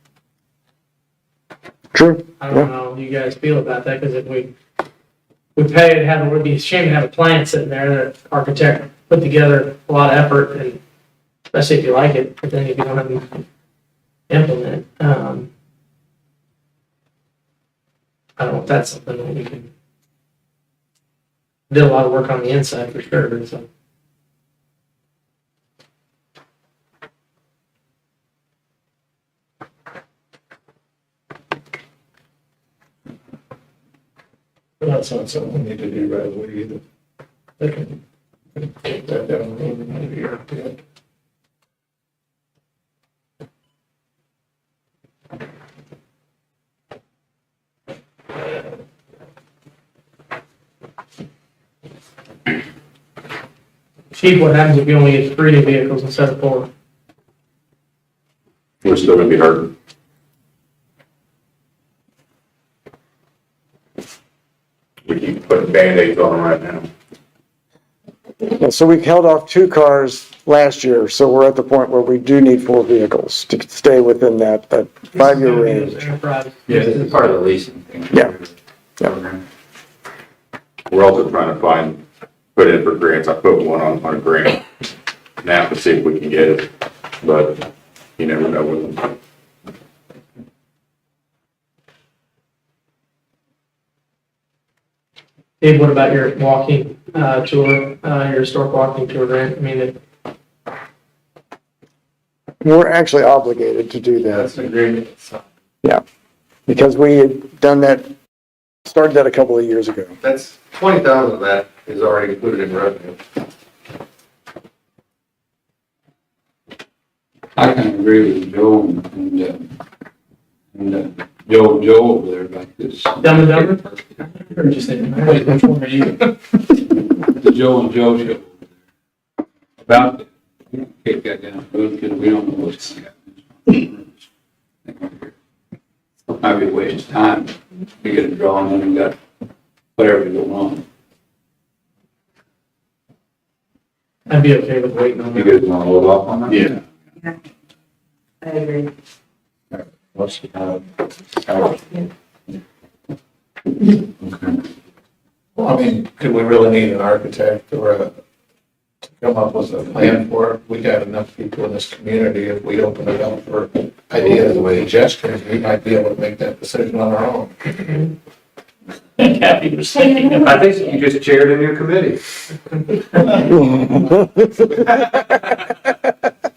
True. I don't know how you guys feel about that, because if we pay it, it would be a shame to have a plan sitting there that architect put together a lot of effort, and especially if you like it, but then if you don't have to implement, I don't know if that's something that we can, did a lot of work on the inside for sure, so. That's not something we need to do right away either. They can take that down the road in a year. Chief, what happens if you only get 3 vehicles instead of 4? We're still gonna be hurting. we keep putting Band-Aids on them right now. Yeah, so we held off 2 cars last year, so we're at the point where we do need 4 vehicles to stay within that 5-year range. Enterprise. Yeah, this is part of the leasing thing. Yeah. Program. We're also trying to put in for grants. I put one on a grant now to see if we can get it, but you never know with them. Dave, what about your walking tour, your historic walking tour grant? I mean, We're actually obligated to do that. That's an agreement. So Yeah, because we had done that, started that a couple of years ago. That's 20,000 of that is already included in revenue. I kind of agree with Joe and Joe over there about this. Dumb and Dumber? Or just saying, wait, which one are you? The Joe and Joe show about it. We don't kick that down the road because we don't know what's happening. Might be a waste of time to get it drawn and we got whatever going on. I'd be okay with waiting on You that. guys want to hold off on that? Yeah. I agree. What's, Well, I mean, could we really need an architect or to come up with a plan for it? We got enough people in this community, if we open it up for ideas and suggestions, we might be able to make that decision on our own. I think Kathy was thinking about. I think you just chaired a new committee.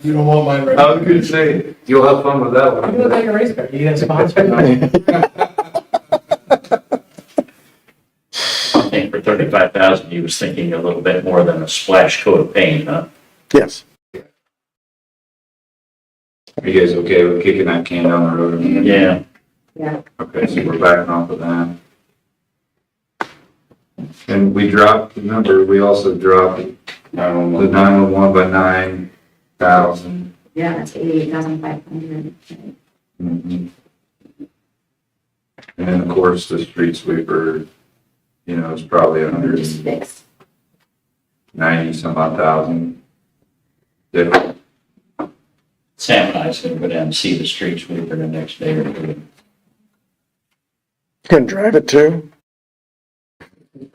You don't want my. I was gonna say, you'll have fun with that You look one. like a race car. You gonna sponsor? I think for 35,000, he was thinking a little bit more than a splash coat of paint, huh? Yes. Are you guys okay with kicking that can down the road? Yeah. Yeah. Okay, so we're backing off of that. And we dropped the number, we also dropped the 911 by 9,000. Yeah, that's 88,500. Mhm. And then, of course, the street sweeper, you know, is probably Just 190 fixed. some odd thousand. Different. Sam and I was gonna go down and see the street sweeper the next day or two. Can drive it too.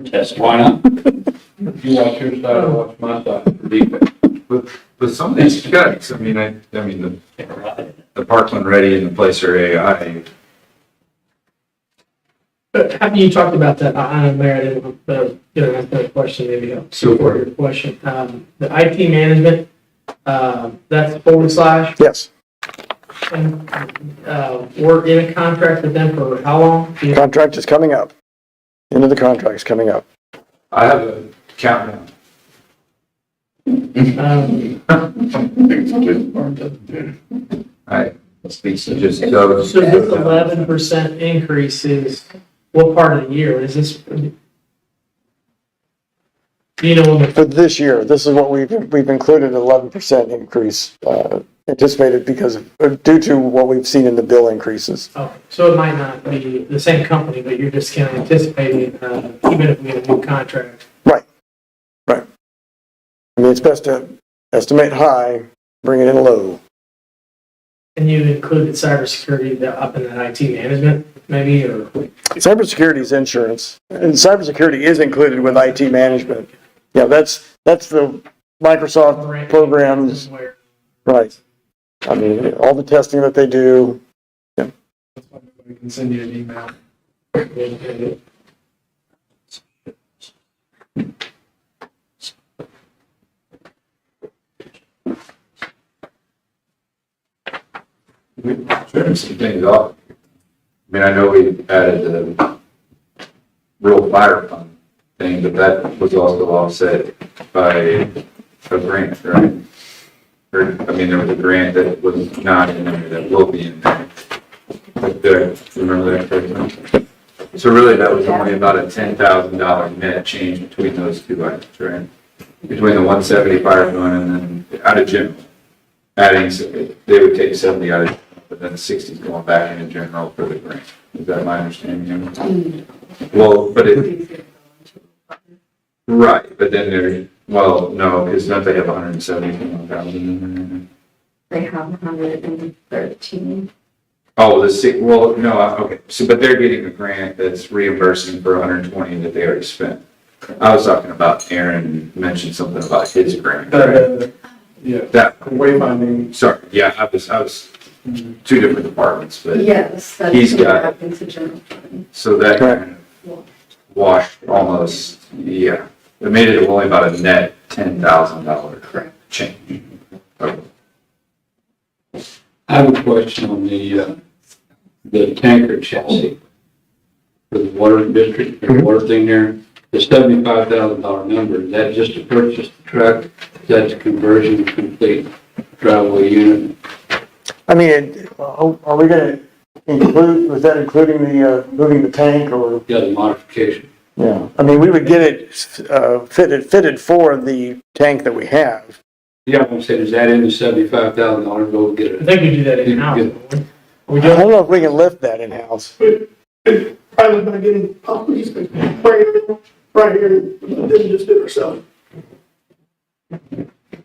Test. Why not? You watch your side, I watch my side for defense. With some of these cuts, I mean, the Parkland Ready and the Placer AI, But after you talked about that, I know, Mayor, I didn't, ask that question, maybe I'll support your question. The IT management, that's /. Yes. And, we're in a contract with them for how long? Do you- Contract is coming up. End of the contract's coming up. I have a countdown. I just go. So this 11% increase is what part of the year? Is this? Do you know when For this year, this is what we've included, 11% increase, anticipated because due to what we've seen in the bill increases. so it might not be the same company, but you're just kind of anticipating, even if we get a new contract. Right. I mean, it's best to estimate high, bring it in low. And you included cybersecurity up in that IT management, maybe, or? Cybersecurity is insurance, and cybersecurity is included with IT management. Yeah, that's the Microsoft programs, right. I mean, all the testing that they do. Yeah. We can send you an email. We trimmed some things off. I mean, I know we added the rural fire fund thing, but that was also offset by a grant, right? Or, I mean, there was a grant that was not in there that will be in there. Right there, remember that correctly? So really, that was only about a $10,000 net change between those two items, right? Between the 170 fire fund and then out of general. Adding, they would take 70 out of, but then 60 is going back into general for the grant. Is that my understanding? Well, but Right, but then there, well, no, because don't they have 171,000 in there? They have 113. Oh, well, no, okay, so, but they're getting a grant that's reimbursing for 120 that they already spent. I was talking about, Aaron mentioned something about his grant. Right? Yeah, That, wayfinding. sorry, yeah, I was two different departments, but Yes, that's he's going got, back into general fund. so that kind of washed almost, yeah. It made it only about a net $10,000 change. Okay. I have a question on the tanker chassis for the water district, the water thing there. The $75,000 number, is that just to purchase the truck? Is that the conversion to complete driveway unit? I mean, are we gonna include, was that including the, moving the tank or? Yeah, the modification. Yeah, I mean, we would get it, fitted for the tank that we have. Yeah, I'm saying, is that in the $75,000? Go get I it. think we do that in-house. We I do. don't know if we can lift that in-house. Probably by getting puppies right here, then just do it ourselves.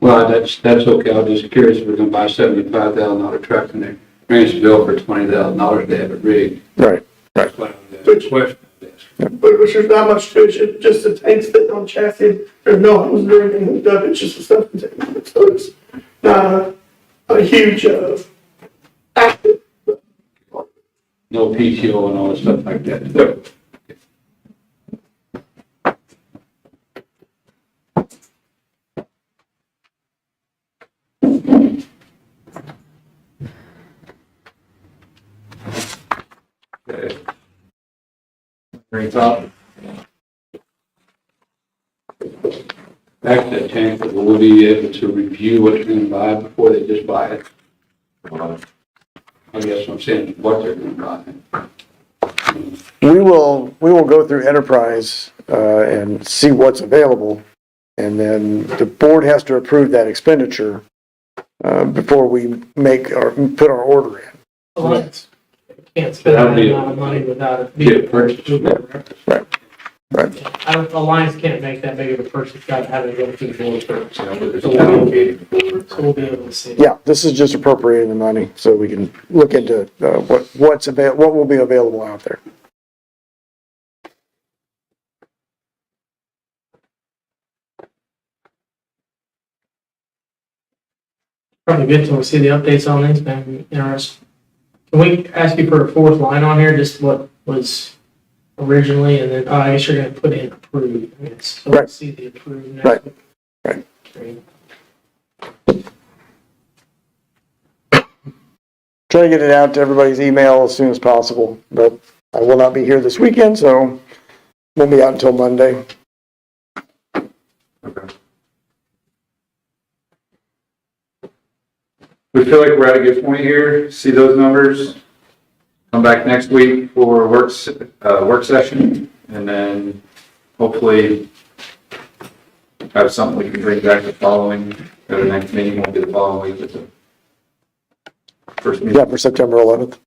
Well, that's okay. I was just curious if we're gonna buy a $75,000 truck and they're bringing us a bill for $20,000 to have it rigged. Right. That's why the question is. But there's not much to it, just the tanks sitting on chassis, there's no hose or anything hooked up, it's just a stuff container. So it's not a huge, active. No PTO and all that stuff like that. Okay. Green top. Back to that tank, will we be able to review what they're gonna buy before they just buy it? I guess I'm saying what they're gonna buy. We will go through Enterprise, and see what's available. And then the board has to approve that expenditure, before we put our order in. Alliance can't spend that amount of money without it being purchased. Right. Alliance can't make that big of a purchase without having to go through the board first. So we'll be able to see. Yeah, this is just appropriating the money so we can look into, what will be available out there. Probably good till we see the updates on these, man, interesting. Can we ask you for a fourth line on here, just what was originally, and then, I guess you're gonna put in approved, I guess. So we'll see the approved next. Right. week. Right. Great. Try to get it out to everybody's email as soon as possible, but I will not be here this weekend, so won't be out until Monday. Okay. We feel like we're at a good point here. See those numbers. Come back next week for work session, and then hopefully have something we can bring back the following, the next meeting won't be the following week, but the first meeting. Yeah, for September 11th.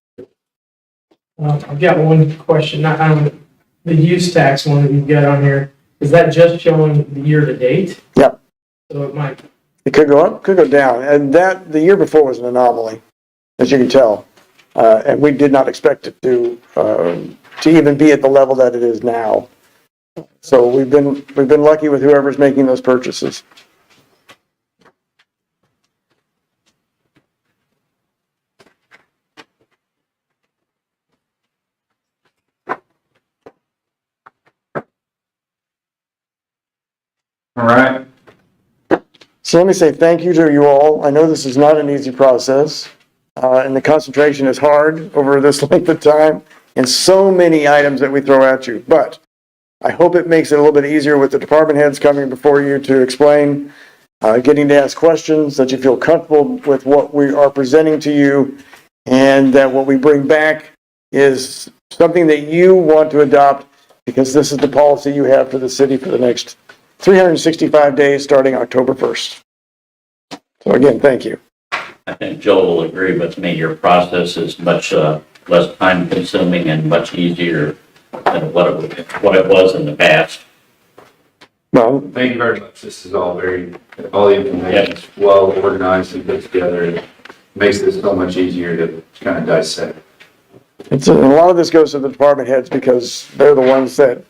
I've got one question, not on the use tax one that you've got on here, is that just showing the year to date? Yeah. So it might, It could go up, could go down, and the year before was an anomaly, as you can tell. And we did not expect it to even be at the level that it is now. So we've been lucky with whoever's making those purchases. All right. So let me say thank you to you all. I know this is not an easy process, and the concentration is hard over this length of time, and so many items that we throw at you. But I hope it makes it a little bit easier with the department heads coming before you to explain, getting to ask questions, that you feel comfortable with what we are presenting to you, and that what we bring back is something that you want to adopt, because this is the policy you have for the city for the next 365 days, starting October 1st. So again, thank you. I think Joel will agree with me. Your process is much less time consuming and much easier than what it was in the past. Well, Thank you very much. This is all all the information is well organized and put together. It makes this so much easier to kind of dissect. a lot of this goes to the department heads because they're the ones that,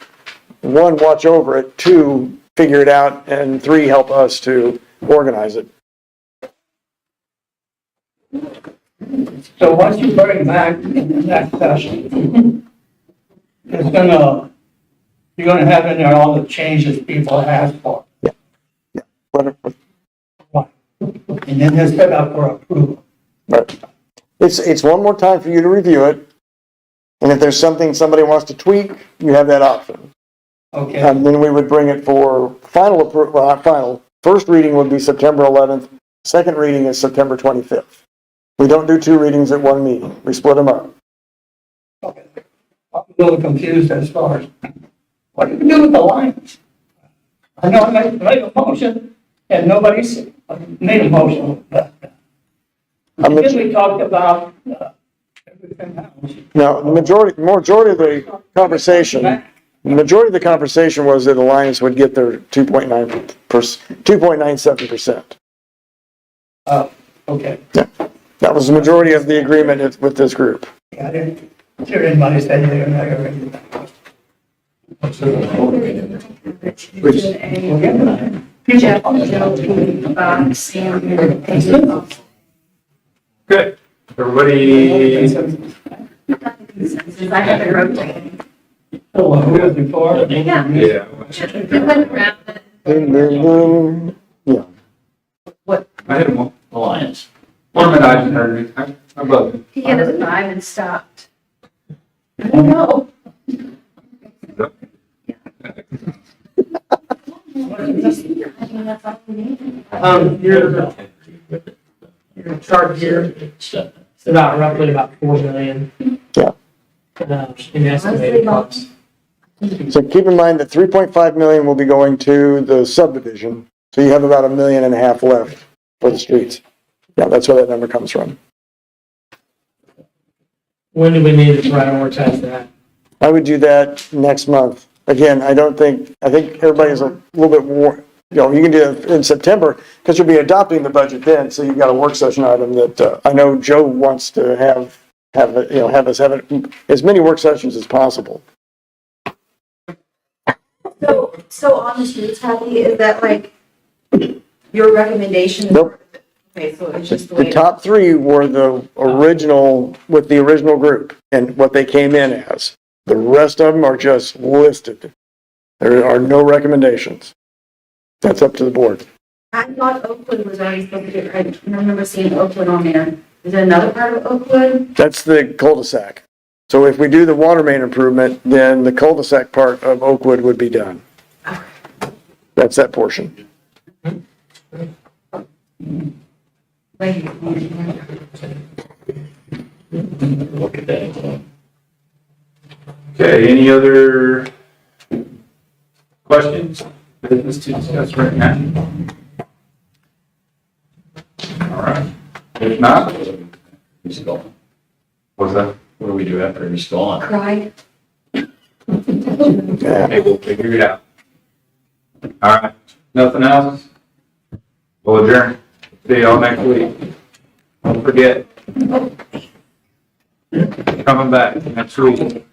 one, watch over it, two, figure it out, and three, help us to organize it. So once you bring back in the next session, you're gonna have in there all the changes people asked for. But And then they're set up for approval. it's one more time for you to review it. And if there's something somebody wants to tweak, you have that option. Okay, And then we would bring it for final approval, well, not final. First reading would be September 11th. Second reading is September 25th. We don't do two readings at one meeting. We split them up. okay. I'm a little confused as far as, what do we do with the lines? I know I made a motion and nobody's made a motion, but then we talked about everything else. Now, the majority of the conversation was that Alliance would get their 2.97%. Oh, okay. That was the majority of the agreement with this group. I didn't hear anybody say they're not gonna read it. Good. Everybody, I haven't rotated. Oh, well, who was before? Yeah. yeah. You went around it. Yeah. I hit them all. Alliance. Orman Eisenberg, I'm above it. He hit us 5 and stopped. I don't know. Your chart here, it's about roughly about 4 million. Yeah. In estimated costs. So keep in mind that 3.5 million will be going to the subdivision. So you have about $1.5 million left for the streets. Yeah, that's where that number comes from. When do we need to prioritize that? I would do that next month. Again, I think everybody's a little bit more, you can do it in September because you'll be adopting the budget then. So you've got a work session item that I know Joe wants to have us have as many work sessions as possible. So on the streets, Happy, is that like your recommendation? Nope. Okay, so it's just the way. The top three were the original, with the original group and what they came in as. The rest of them are just listed. There are no recommendations. That's up to the board. I thought Oakwood was already supposed to get, I remember seeing Oakwood on there. Is there another part of Oakwood? That's the cul-de-sac. So if we do the water main improvement, then the cul-de-sac part of Oakwood would be done. That's that portion. Look at that. Okay, any other questions, business to discuss right now? All right, if not, He's gone. what's that? What do we do after he's gone? Cry. Okay, we'll figure it out. All right, nothing else? We'll adjourn. See y'all next week. Don't forget. Coming back next week.